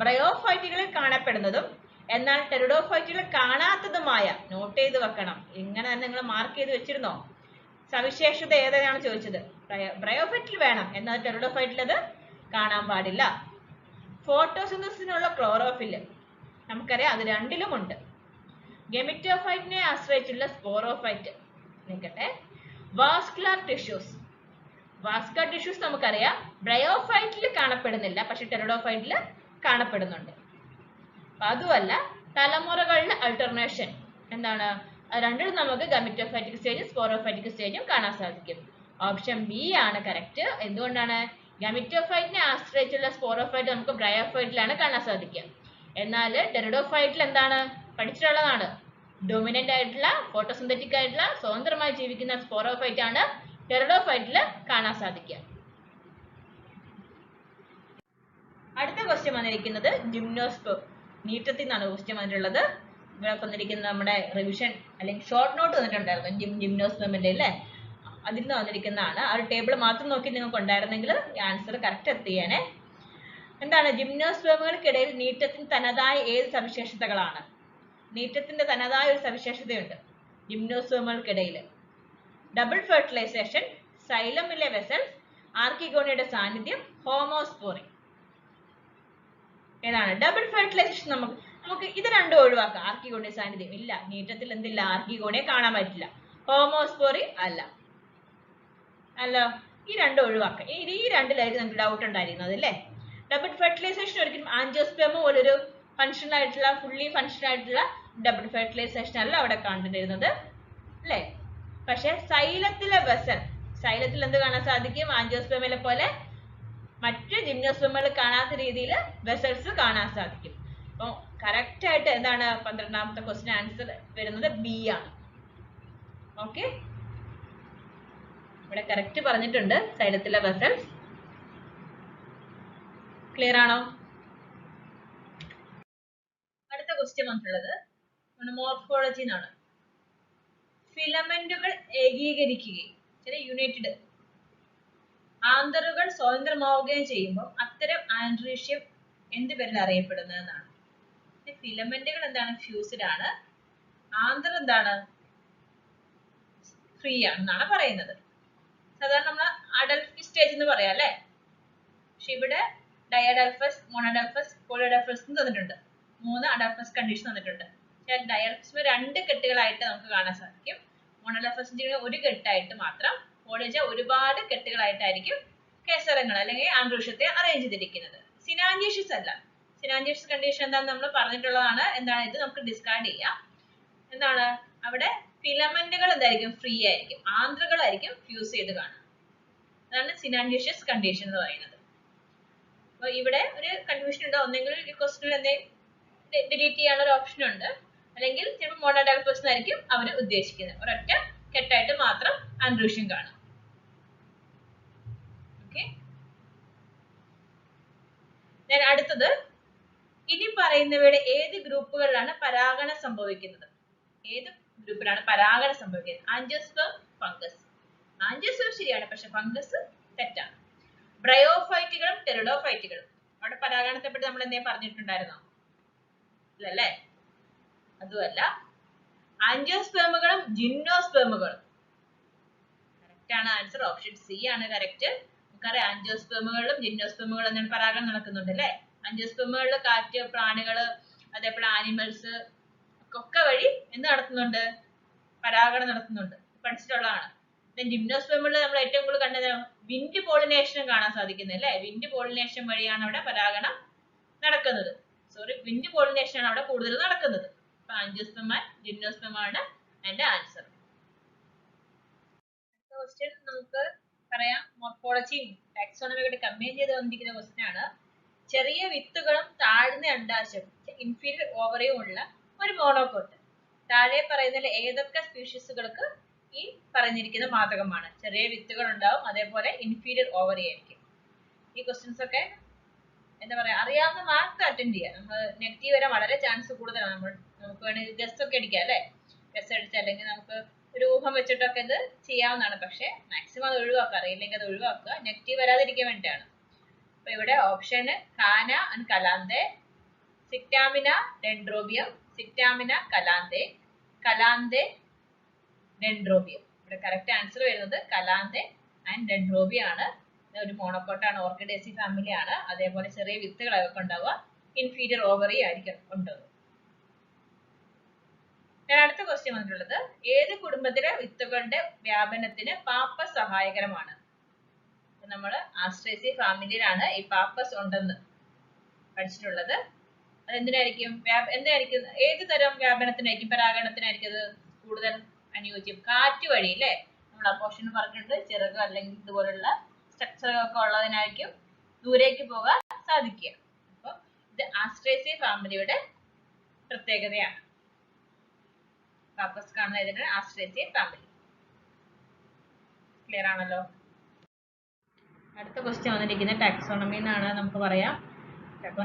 Speaker 1: ബ്രയോഫൈറ്റുകളിൽ കാണപ്പെടുന്നതും എന്നാൽ ടെറിഡോഫൈറ്റുകളിൽ കാണാത്തതുമായ, നോട്ട് ചെയ്ത് വെക്കണം, ഇങ്ങനെ തന്നെ നിങ്ങൾ മാർക്ക് ചെയ്ത് വെച്ചിരുന്നോ, സവിശേഷത ഏതാണ് ചോദിച്ചത്. ബ്രയോഫൈറ്റിൽ വേണം, എന്നാൽ ടെറിഡോഫൈറ്റിൽ അത് കാണാൻ പാടില്ല. ഫോട്ടോസിന്തസിനുള്ള ക്ലോറോഫില് നമുക്കറിയാം, അത് രണ്ടിലും ഉണ്ട്. ഗെമിറ്റോഫൈറ്റിനെ ആശ്രയിച്ചുള്ള സ്പോറോഫൈറ്റ് നിൽക്കട്ടെ. വാസ്കുലർ ടിഷ്യൂസ്, വാസ്കുലർ ടിഷ്യൂസ് നമുക്കറിയാം ബ്രയോഫൈറ്റിൽ കാണപ്പെടുന്നില്ല, പക്ഷെ ടെറിഡോഫൈറ്റിൽ കാണപ്പെടുന്നുണ്ട്. അതുമല്ല, തലമുറകളുടെ അൾട്ടർനേഷൻ എന്താണ്? രണ്ടിലും നമുക്ക് ഗെമിറ്റോഫൈറ്റിക് സ്റ്റേജും സ്പോറോഫൈറ്റിക് സ്റ്റേജും കാണാൻ സാധിക്കും. ഓപ്ഷൻ ബി ആണ് കറക്റ്റ്. എന്തുകൊണ്ടാണ്? ഗെമിറ്റോഫൈറ്റിനെ ആശ്രയിച്ചുള്ള സ്പോറോഫൈറ്റ് നമുക്ക് ബ്രയോഫൈറ്റിലാണ് കാണാൻ സാധിക്കുക. എന്നാൽ ടെറിഡോഫൈറ്റിൽ എന്താണ് പഠിച്ചിട്ടുള്ളതാണ്, ഡൊമിനന്റ് ആയിട്ടുള്ള ഫോട്ടോസിന്തറ്റിക് ആയിട്ടുള്ള സ്വതന്ത്രമായി ജീവിക്കുന്ന സ്പോറോഫൈറ്റ് ആണ് ടെറിഡോഫൈറ്റിൽ കാണാൻ സാധിക്കുക. അടുത്ത ക്വസ്റ്റ്യൻ വന്നിരിക്കുന്നത് ജിംനോസ്പേം. നീട്ടത്തിൽ നിന്നാണ് ക്വസ്റ്റ്യൻ വന്നിട്ടുള്ളത്. ഇവിടെ വന്നിരിക്കുന്ന നമ്മുടെ റിവിഷൻ അല്ലെങ്കിൽ ഷോർട്ട് നോട്ട് വന്നിട്ടുണ്ടായിരുന്നു ജിംനോസ്പേമിന്റെ അല്ലേ, അതിൽ നിന്ന് വന്നിരിക്കുന്നതാണ്. ആ ഒരു ടേബിൾ മാത്രം നോക്കി നിങ്ങൾക്ക് ഉണ്ടായിരുന്നെങ്കിൽ ആൻസർ കറക്റ്റ് എത്തിയാനെ. എന്താണ് ജിംനോസ്പേമുകൾക്കിടയിൽ നീട്ടത്തിന് തനതായ ഏത് സവിശേഷതകളാണ്? നീട്ടത്തിന്റെ തനതായ ഒരു സവിശേഷതയുണ്ട് ജിംനോസ്പേമുകൾക്കിടയിൽ. ഡബിൾ ഫെർട്ടിലൈസേഷൻ, സൈലമിലെ വെസൽസ്, ആർക്കിഗോണിയുടെ സാന്നിധ്യം, ഹോമോസ്പോറി. ഏതാണ്? Double fertilisation. നമുക്ക് ഇത് രണ്ടും ഒഴിവാക്കാം. ആർക്കിഗോണിയ സാന്നിധ്യം ഇല്ല, നീട്ടത്തിൽ എന്തില്ല, ആർക്കിഗോണിയെ കാണാൻ പറ്റില്ല. ഹോമോസ്പോറി അല്ല. അല്ലോ, ഈ രണ്ടും ഒഴിവാക്കാം. ഈ രണ്ടിലായിരിക്കും നമുക്ക് ഡൗട്ട് ഉണ്ടായിരുന്നത് അല്ലേ? ഡബിൾ ഫെർട്ടിലൈസേഷൻ ഒരിക്കലും ആൻജിയോസ്പേമ പോലൊരു ഫങ്ഷൻ ആയിട്ടുള്ള ഫുള്ളി ഫങ്ഷൻ ആയിട്ടുള്ള ഡബിൾ ഫെർട്ടിലൈസേഷൻ അല്ല അവിടെ കണ്ടിരുന്നത് അല്ലേ? പക്ഷെ സൈലത്തിലെ വെസൽ, സൈലത്തിൽ എന്ത് കാണാൻ സാധിക്കും? ആൻജിയോസ്പേമയിലെ പോലെ മറ്റ് ജിംനോസ്പേമകളിൽ കാണാത്ത രീതിയിൽ വെസൽസ് കാണാൻ സാധിക്കും. അപ്പോൾ കറക്റ്റ് ആയിട്ട് എന്താണ് 12ാമത്തെ ക്വസ്റ്റ്യൻ ആൻസർ വരുന്നത് ബി ആണ്. ഓക്കെ, ഇവിടെ കറക്റ്റ് പറഞ്ഞിട്ടുണ്ട് സൈലത്തിലെ വെസൽസ്. ക്ലിയർ ആണോ? അടുത്ത ക്വസ്റ്റ്യൻ വന്നിട്ടുള്ളത് മോർഫോളജി എന്നാണ്. ഫിലമെന്റുകൾ ഏകീകരിക്കുകയും ചില യൂണിറ്റഡ് ആന്തറുകൾ സ്വതന്ത്രമാവുകയും ചെയ്യുമ്പോൾ അത്തരം ആൻഡ്രീഷ്യം എന്ത് പേരിൽ അറിയപ്പെടുന്നതെന്നാണ്. ഫിലമെന്റുകൾ എന്താണ്? ഫ്യൂസ്ഡ് ആണ്. ആന്തർ എന്താണ്? ഫ്രീ ആണെന്നാണ് പറയുന്നത്. സാധാരണ നമ്മൾ അഡൽഫി സ്റ്റേജ് എന്ന് പറയാം അല്ലെ? പക്ഷെ ഇവിടെ ഡയഡൽഫസ്, മോണോഡൽഫസ്, പോളിഡൽഫസ് തന്നിട്ടുണ്ട്. 3 അഡൽഫസ് കണ്ടീഷൻ തന്നിട്ടുണ്ട്. ഡയഡൽഫസ് 2 കെട്ടുകളായിട്ട് നമുക്ക് കാണാൻ സാധിക്കും. മോണോഡൽഫസിന്റെ ഒരു കെട്ടായിട്ട് മാത്രം. പോളിജ ഒരുപാട് കെട്ടുകളായിട്ടായിരിക്കും കേസരങ്ങൾ അല്ലെങ്കിൽ ആൻഡ്രോഷ്യത്തെ അറേഞ്ച് ചെയ്തിരിക്കുന്നത്. സിനാൻജിയസ് അല്ല. സിനാൻജിയസ് കണ്ടീഷൻ എന്താണെന്ന് നമ്മൾ പറഞ്ഞിട്ടുള്ളതാണ്. എന്താണ് ഇത്? നമുക്ക് ഡിസ്കാർഡ് ചെയ്യാം. എന്താണ്? അവിടെ ഫിലമെന്റുകൾ എന്തായിരിക്കും? ഫ്രീ ആയിരിക്കും. ആന്ത്രകളായിരിക്കും ഫ്യൂസ് ചെയ്ത് കാണുക. അതാണ് സിനാൻജിയസ് കണ്ടീഷൻ എന്ന് പറയുന്നത്. അപ്പൊ ഇവിടെ ഒരു കൺഫ്യൂഷൻ ഉണ്ട്. ഒന്നെങ്കിൽ ഈ ക്വസ്റ്റ്യൻ എന്തെങ്കിലും ഡിലീറ്റ് ചെയ്യാനുള്ള ഒരു ഓപ്ഷൻ ഉണ്ട്, അല്ലെങ്കിൽ ചിലപ്പോൾ മോണോഡൽഫസ് ആയിരിക്കും അവർ ഉദ്ദേശിക്കുന്നത്. ഒരൊറ്റ കെട്ടായിട്ട് മാത്രം ആൻഡ്രോഷ്യം കാണും. ഓക്കെ, അടുത്തത് ഇനി പറയുന്നവയുടെ ഏത് ഗ്രൂപ്പുകളിലാണ് പരാഗണം സംഭവിക്കുന്നത്? ഏത് ഗ്രൂപ്പിലാണ് പരാഗണം സംഭവിക്കുന്നത്? Angiosperm, fungus. ആൻജിയോസ്പേം ശരിയാണ്, പക്ഷെ ഫംഗസ് തെറ്റാണ്. ബ്രയോഫൈറ്റുകളും ടെറിഡോഫൈറ്റുകളും. അവിടെ പരാഗണത്തെ പറ്റി നമ്മൾ എന്തേ പറഞ്ഞിട്ടുണ്ടായിരുന്നോ? ഇല്ലല്ലേ? അതുമല്ല. ആൻജിയോസ്പേമുകളും ജിംനോസ്പേമുകളും. കറക്റ്റ് ആണ് ആൻസർ. ഓപ്ഷൻ സി ആണ് കറക്റ്റ്. നമുക്കറിയാം ആൻജിയോസ്പേമുകളിലും ജിംനോസ്പേമുകളും എന്താണ് പരാഗണം നടക്കുന്നുണ്ട് അല്ലെ? ആൻജിയോസ്പേമുകളിൽ കാറ്റ്, പ്രാണികള്, അതേപോലെ ആനിമൽസ് ഒക്കെ വഴി എന്ത് നടത്തുന്നുണ്ട്? പരാഗണം നടത്തുന്നുണ്ട്. പഠിച്ചിട്ടുള്ളതാണ്. ജിംനോസ്പേമുകളിൽ നമ്മൾ ഏറ്റവും കൂടുതൽ കണ്ടത് വിൻഡ് പോളിനേഷനും കാണാൻ സാധിക്കുന്നത് അല്ലെ? വിൻഡ് പോളിനേഷൻ വഴിയാണ് അവിടെ പരാഗണം നടക്കുന്നത്. വിൻഡ് പോളിനേഷൻ ആണ് അവിടെ കൂടുതൽ നടക്കുന്നത്. അപ്പൊ ആൻജിയോസ്പേം, ജിംനോസ്പേം ആണ് അതിന്റെ ആൻസർ. ക്വസ്റ്റ്യൻ നമുക്ക് പറയാം. മോർഫോളജിയും ടാക്സോണമിയും കമ്പൈൻ ചെയ്ത് വന്നിരിക്കുന്ന ക്വസ്റ്റ്യൻ ആണ്. ചെറിയ വിത്തുകളും താഴ്ന്ന അണ്ഡാശയവും ഇൻഫീരിയർ ഓവറിയും ഉള്ള ഒരു മോണോകോട്ട് താഴെ പറയുന്നതിൽ ഏതൊക്കെ സ്പീഷീസുകൾക്ക് ഈ പറഞ്ഞിരിക്കുന്ന മാതകമാണ്? ചെറിയ വിത്തുകൾ ഉണ്ടാവും, അതേപോലെ ഇൻഫീരിയർ ഓവറി ആയിരിക്കും. ഈ ക്വസ്റ്റ്യൻസ് ഒക്കെ എന്താ പറയാ, അറിയാവുന്ന മാർക്ക് അറ്റൻഡ് ചെയ്യാം. നമ്മൾ നെഗറ്റീവ് വരാൻ വളരെ ചാൻസ് കൂടുതലാണ്. നമുക്ക് വേണമെങ്കിൽ ഗസ് ഒക്കെ അടിക്കാം അല്ലെ? ഗസ് അടിച്ച് അല്ലെങ്കിൽ നമുക്ക് ഒരു ഊഹം വെച്ചിട്ടൊക്കെ ഇത് ചെയ്യാവുന്നതാണ്. പക്ഷെ മാക്സിമം അത് ഒഴിവാക്കുക. അറിയില്ലെങ്കിൽ അത് ഒഴിവാക്കുക. നെഗറ്റീവ് വരാതിരിക്കാൻ വേണ്ടിയിട്ടാണ്. അപ്പൊ ഇവിടെ ഓപ്ഷന് കാന ആൻഡ് കലാന്തേ, സിക്ടാമിന ഡെൻഡ്രോബിയം, സിക്ടാമിന കലാന്തേ, കലാന്തേ ഡെൻഡ്രോബിയം. ഇവിടെ കറക്റ്റ് ആൻസർ വരുന്നത് കലാന്തേ ആൻഡ് ഡെൻഡ്രോബിയം ആണ്. ഒരു മോണോക്കോട്ടാണ്, ഓർക്കിഡേസി ഫാമിലി ആണ്. അതേപോലെ ചെറിയ വിത്തുകളൊക്കെ ഉണ്ടാവുക. ഇൻഫീരിയർ ഓവറി ആയിരിക്കും ഉണ്ടാവുക. അടുത്ത ക്വസ്റ്റ്യൻ വന്നിട്ടുള്ളത് ഏത് കുടുംബത്തിലെ വിത്തുകളുടെ വ്യാപനത്തിന് പാപ്പസ് സഹായകരമാണ്? നമ്മൾ ആസ്ട്രേസി ഫാമിലിയിലാണ് ഈ പാപ്പസ് ഉണ്ടെന്ന് പഠിച്ചിട്ടുള്ളത്. അതെന്തിനായിരിക്കും? ഏത് തരം വ്യാപനത്തിനായിരിക്കും, പരാഗണത്തിനായിരിക്കും അത് കൂടുതൽ അനുയോജ്യം? കാറ്റ് വഴി അല്ലേ? നമ്മൾ ആ പോർഷൻ പറഞ്ഞിട്ടുണ്ട്. ചിറക് അല്ലെങ്കിൽ ഇതുപോലുള്ള സ്ട്രക്ചറൊക്കെ ഉള്ളതിനായിരിക്കും ദൂരേക്ക് പോകാൻ സാധിക്കുക. അപ്പൊ ഇത് ആസ്ട്രേസി ഫാമിലിയുടെ പ്രത്യേകതയാണ്. പാപ്പസ് കാണുന്ന ഇതിന് ആസ്ട്രേസി ഫാമിലി. ക്ലിയർ ആണല്ലോ? അടുത്ത ക്വസ്റ്റ്യൻ വന്നിരിക്കുന്ന ടാക്സോണമി എന്നാണ്. നമുക്ക് പറയാം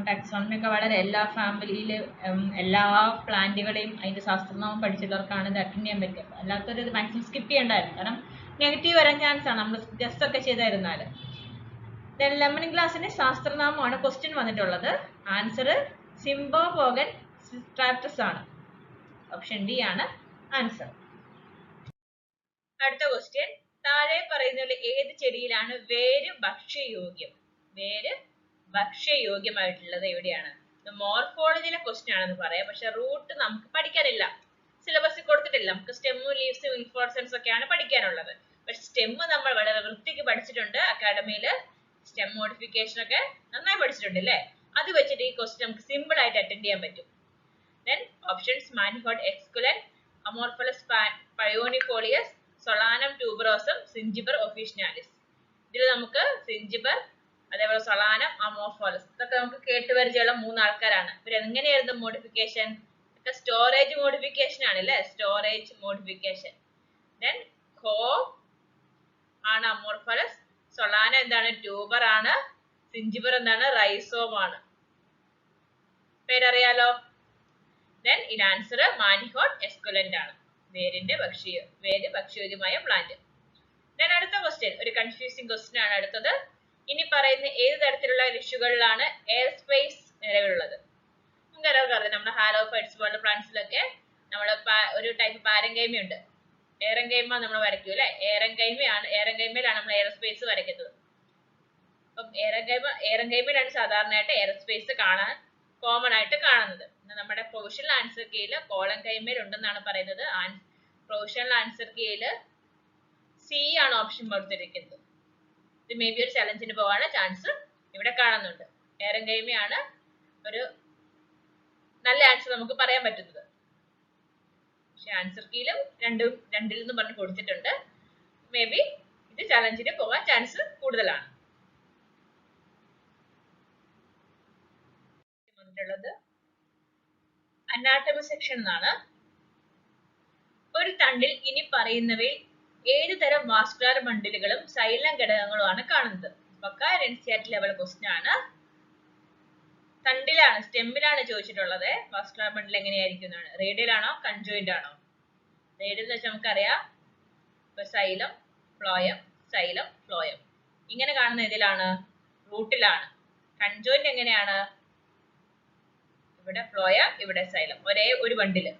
Speaker 1: ടാക്സോണമി ഒക്കെ വളരെ എല്ലാ ഫാമിലിയിലും എല്ലാ പ്ലാന്റുകളെയും അതിന്റെ ശാസ്ത്രനാമം പഠിച്ചിട്ടുള്ളവർക്കാണ് ഇത് അറ്റൻഡ് ചെയ്യാൻ പറ്റുക. അല്ലാത്തൊരു ഇത് മാക്സിമം സ്കിപ്പ് ചെയ്യേണ്ടായിരുന്നു. കാരണം നെഗറ്റീവ് വരാൻ ചാൻസ് ആണ് നമ്മൾ ജസ്റ്റ് ഒക്കെ ചെയ്തായിരുന്നാൽ. ലെമൺ ഗ്ലാസിന്റെ ശാസ്ത്രനാമമാണ് ക്വസ്റ്റ്യൻ വന്നിട്ടുള്ളത്. ആൻസർ സിംബോപോഗൻ സിസ്ട്രാറ്റസ് ആണ്. ഓപ്ഷൻ ഡി ആണ് ആൻസർ. അടുത്ത ക്വസ്റ്റ്യൻ, താഴെ പറയുന്നതിൽ ഏത് ചെടിയിലാണ് വേര് ഭക്ഷ്യയോഗ്യം? വേര് ഭക്ഷ്യയോഗ്യമായിട്ടുള്ളത് എവിടെയാണ്? മോർഫോളജിയിലെ ക്വസ്റ്റ്യൻ ആണെന്ന് പറയാം, പക്ഷെ റൂട്ട് നമുക്ക് പഠിക്കാനില്ല, സിലബസിൽ കൊടുത്തിട്ടില്ല. നമുക്ക് സ്റ്റെമ്മും ലീവ്സും ഇൻഫ്ലോറസൻസ് ഒക്കെയാണ് പഠിക്കാനുള്ളത്. പക്ഷെ സ്റ്റെമ്മ് നമ്മൾ വളരെ വൃത്തിക്ക് പഠിച്ചിട്ടുണ്ട് അക്കാഡമിയിൽ. സ്റ്റെം മോഡിഫിക്കേഷൻ ഒക്കെ നന്നായി പഠിച്ചിട്ടുണ്ട് അല്ലേ? അത് വെച്ചിട്ട് ഈ ക്വസ്റ്റ്യൻ നമുക്ക് സിമ്പിൾ ആയിട്ട് അറ്റൻഡ് ചെയ്യാൻ പറ്റും. Then options: Manifold esculent, Amorphous Paioniifolius, Solanum tuberosum, Zingiber officinalis. ഇതിൽ നമുക്ക് സിഞ്ചിബർ, അതേപോലെ സൊളാനം, അമോർഫോളസ് ഇതൊക്കെ നമുക്ക് കേട്ടുപരിചയമുള്ള 3 ആൾക്കാരാണ്. ഇവർ എങ്ങനെയായിരുന്നു മോഡിഫിക്കേഷൻ? ഒക്കെ സ്റ്റോറേജ് മോഡിഫിക്കേഷൻ ആണ് അല്ലേ? Storage modification. ദെൻ കോ ആണ് അമോർഫോളസ്, സൊളാനം എന്താണ്? ട്യൂബർ ആണ്. സിഞ്ചിബർ എന്താണ്? റൈസോം ആണ്. പേരറിയാലോ? Then in answer manifold esculent ആണ്. വേര് ഭക്ഷ്യയോഗ്യമായ പ്ലാന്റ്. Then അടുത്ത ക്വസ്റ്റ്യൻ ഒരു കൺഫ്യൂസിംഗ് ക്വസ്റ്റ്യൻ ആണ് അടുത്തത്. ഇനി പറയുന്ന ഏത് തരത്തിലുള്ള ലിഷ്യുകളിലാണ് എയർ സ്പേസ് നിലവിലുള്ളത്? നമുക്കറിയാം, നമ്മുടെ ഹാലോഫൈറ്റ്സ് പോലുള്ള പ്ലാന്റ്സിലൊക്കെ നമ്മൾ ഒരു ടൈപ്പ് പാരങ്കൈമ ഉണ്ട്. എയറൻകൈമ നമ്മൾ വരയ്ക്കും അല്ലെ? എയറൻകൈമയിലാണ് നമ്മൾ എയർ സ്പേസ് വരയ്ക്കുന്നത്. അപ്പം എയറൻകൈമയിലാണ് സാധാരണയായിട്ട് എയർ സ്പേസ് കാണാൻ കോമൺ ആയിട്ട് കാണുന്നത്. നമ്മുടെ പ്രൊവിഷണൽ ആൻസർ കീയിൽ കോളം കൈമേൽ ഉണ്ടെന്നാണ് പറയുന്നത്. പ്രൊവിഷണൽ ആൻസർ കീയിൽ സി ആണ് ഓപ്ഷൻ കൊടുത്തിരിക്കുന്നത്. ഇത് മേ ബി ഒരു ചലഞ്ചിന് പോകാനുള്ള ചാൻസ് ഇവിടെ കാണുന്നുണ്ട്. എയറൻകൈമയാണ് ഒരു നല്ല ആൻസർ നമുക്ക് പറയാൻ പറ്റുന്നത്. പക്ഷെ ആൻസർ കീയിലും രണ്ടിൽ നിന്ന് പറഞ്ഞ് കൊടുത്തിട്ടുണ്ട്. മേ ബി ഇത് ചലഞ്ചിന് പോകാൻ ചാൻസ് കൂടുതലാണ്. അനാട്ടമി സെക്ഷൻ എന്നാണ്. ഒരു തണ്ടിൽ ഇനി പറയുന്നവയിൽ ഏത് തരം വാസ്കുലർ ബണ്ടിലുകളും സൈലം ഘടകങ്ങളുമാണ് കാണുന്നത്? പക്കാ എൻസിആർടി ലെവൽ ക്വസ്റ്റ്യൻ ആണ്. തണ്ടിലാണ്, സ്റ്റെമ്മിലാണ് ചോദിച്ചിട്ടുള്ളത്. വാസ്കുലർ ബണ്ടിൽ എങ്ങനെയായിരിക്കും എന്നാണ്. റേഡിയൽ ആണോ കൺജോയിന്റ് ആണോ? റേഡിയൽ എന്ന് വെച്ചാൽ നമുക്കറിയാം സൈലം ഫ്ലോയം, സൈലം ഫ്ലോയം. ഇങ്ങനെ കാണുന്ന ഇതിലാണ് റൂട്ടിലാണ്. കൺജോയിന്റ് എങ്ങനെയാണ്? ഇവിടെ ഫ്ലോയം, ഇവിടെ സൈലം, ഒരേ ഒരു ബണ്ടില്.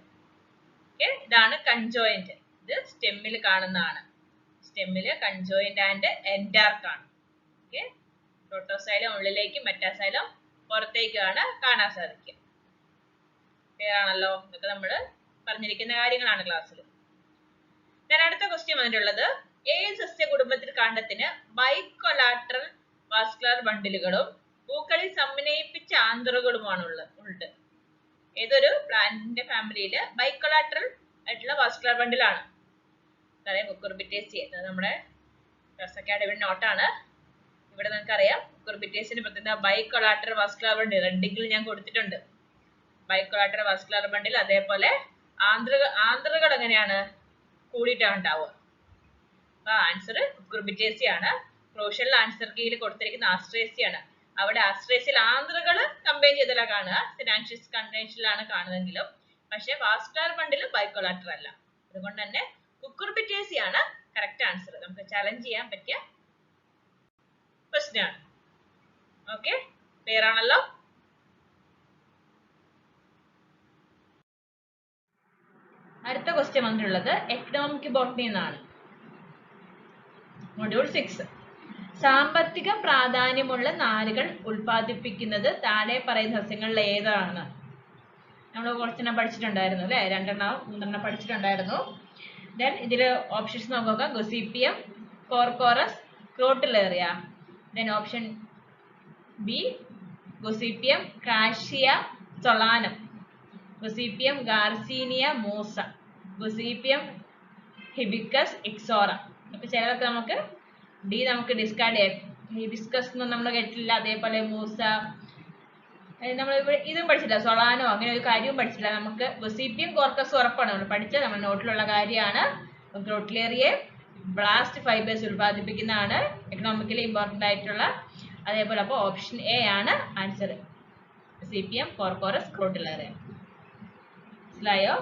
Speaker 1: ഓക്കെ, ഇതാണ് കൺജോയിന്റ്. ഇത് സ്റ്റെമ്മിൽ കാണുന്നതാണ്. സ്റ്റെമ്മില് കൺജോയിന്റ് ആൻഡ് എൻഡാർക്ക് ആണ്. ഓക്കെ, പ്രോട്ടോസൈലം ഉള്ളിലേക്ക്, മെറ്റാസൈലം പുറത്തേക്കാണ് കാണാൻ സാധിക്കുക. ക്ലിയർ ആണല്ലോ? ഇതൊക്കെ നമ്മൾ പറഞ്ഞിരിക്കുന്ന കാര്യങ്ങളാണ് ക്ലാസ്സിൽ. ഞാൻ അടുത്ത ക്വസ്റ്റ്യൻ വന്നിട്ടുള്ളത്, ഏത് സസ്യ കുടുംബത്തിൽ കാണ്ഡത്തിന് ബൈക്കൊലാട്രൽ വാസ്കുലർ ബണ്ടിലുകളും പൂക്കളിൽ സമന്വയിപ്പിച്ച ആന്തറുകളുമാണ് ഉള്ളത്? ഏതൊരു പ്ലാന്റിന്റെ ഫാമിലിയിൽ ബൈക്കൊലാട്രൽ ആയിട്ടുള്ള വാസ്കുലർ ബണ്ടിലാണ്? കുക്കുർബിറ്റേസി. നമ്മുടെ അക്കാഡമി നോട്ടാണ്. ഇവിടെ നമുക്കറിയാം കുക്കുർബിറ്റേസിന് പ്രത്യേകത ബൈക്കൊലാട്രൽ വാസ്കുലർ ബണ്ടിൽ റെഡിങ്ങിൽ ഞാൻ കൊടുത്തിട്ടുണ്ട്. ബൈക്കൊലാട്രൽ വാസ്കുലർ ബണ്ടിൽ. അതേപോലെ ആന്തറുകൾ എങ്ങനെയാണ്? കൂടിയിട്ടാണ് ഉണ്ടാവുക. അപ്പൊ ആൻസർ കുക്കുർബിറ്റേസി ആണ്. പ്രൊവിഷണൽ ആൻസർ കീയിൽ കൊടുത്തിരിക്കുന്ന ആസ്ട്രേസി ആണ്. അവിടെ ആസ്ട്രേസിൽ ആന്തറുകൾ കമ്പൈൻ ചെയ്തല്ല കാണുക, സിനാൻഷ്യസ് കൺവെൻഷനിലാണ് കാണുന്നതെങ്കിലും പക്ഷെ വാസ്കുലർ ബണ്ടിൽ ബൈക്കൊലാട്രൽ അല്ല. അതുകൊണ്ട് തന്നെ കുക്കുർബിറ്റേസി ആണ് കറക്റ്റ് ആൻസർ. നമുക്ക് ചലഞ്ച് ചെയ്യാൻ പറ്റിയ ക്വസ്റ്റ്യൻ ആണ്. ഓക്കെ, ക്ലിയർ ആണല്ലോ? അടുത്ത ക്വസ്റ്റ്യൻ വന്നിട്ടുള്ളത് എക്കണോമിക് ബോട്ടണി എന്നാണ്. മൊഡ്യൂൾ 6. സാമ്പത്തിക പ്രാധാന്യമുള്ള നാരുകൾ ഉൽപ്പാദിപ്പിക്കുന്നത് താഴെ പറയുന്ന സസ്യങ്ങളിൽ ഏതാണ്? നമ്മൾ കുറച്ചെണ്ണം പഠിച്ചിട്ടുണ്ടായിരുന്നു അല്ലെ? 2-3 പഠിച്ചിട്ടുണ്ടായിരുന്നു. ദെൻ ഇതില് ഓപ്ഷൻസ് നോക്കുക. Gossypium, Corchorus, Crotalaria. Then option B Gossypium, Cassia, Solanum. Gossypium Garcinia Musa, Gossypium Hibiscus Ixora. അപ്പൊ ചിലതൊക്കെ നമുക്ക് ഡി നമുക്ക് ഡിസ്കാർഡ് ചെയ്യാം. ഹിബിസ്കസ് ഒന്നും നമ്മൾ കേട്ടിട്ടില്ല. അതേപോലെ മൂസ നമ്മൾ ഇതും പഠിച്ചില്ല. സൊളാനോ അങ്ങനെ ഒരു കാര്യവും പഠിച്ചില്ല. നമുക്ക് ഗോസിപ്പിയം കോർക്കസ് ഉറപ്പാണ് നമ്മൾ പഠിച്ചത്, നമ്മുടെ നോട്ടിലുള്ള കാര്യമാണ്. ക്രോട്ടിലേറിയ ബ്ലാസ്റ്റ് ഫൈബേഴ്സ് ഉൽപ്പാദിപ്പിക്കുന്നതാണ്, എക്കണോമിക്കലി ഇമ്പോർട്ടൻ്റ് ആയിട്ടുള്ള. അതേപോലെ അപ്പോൾ ഓപ്ഷൻ എ ആണ് ആൻസർ. ഗോസിപ്പിയം കോർക്കോറസ് ക്രോട്ടിലേറിയ. മനസ്സിലായോ?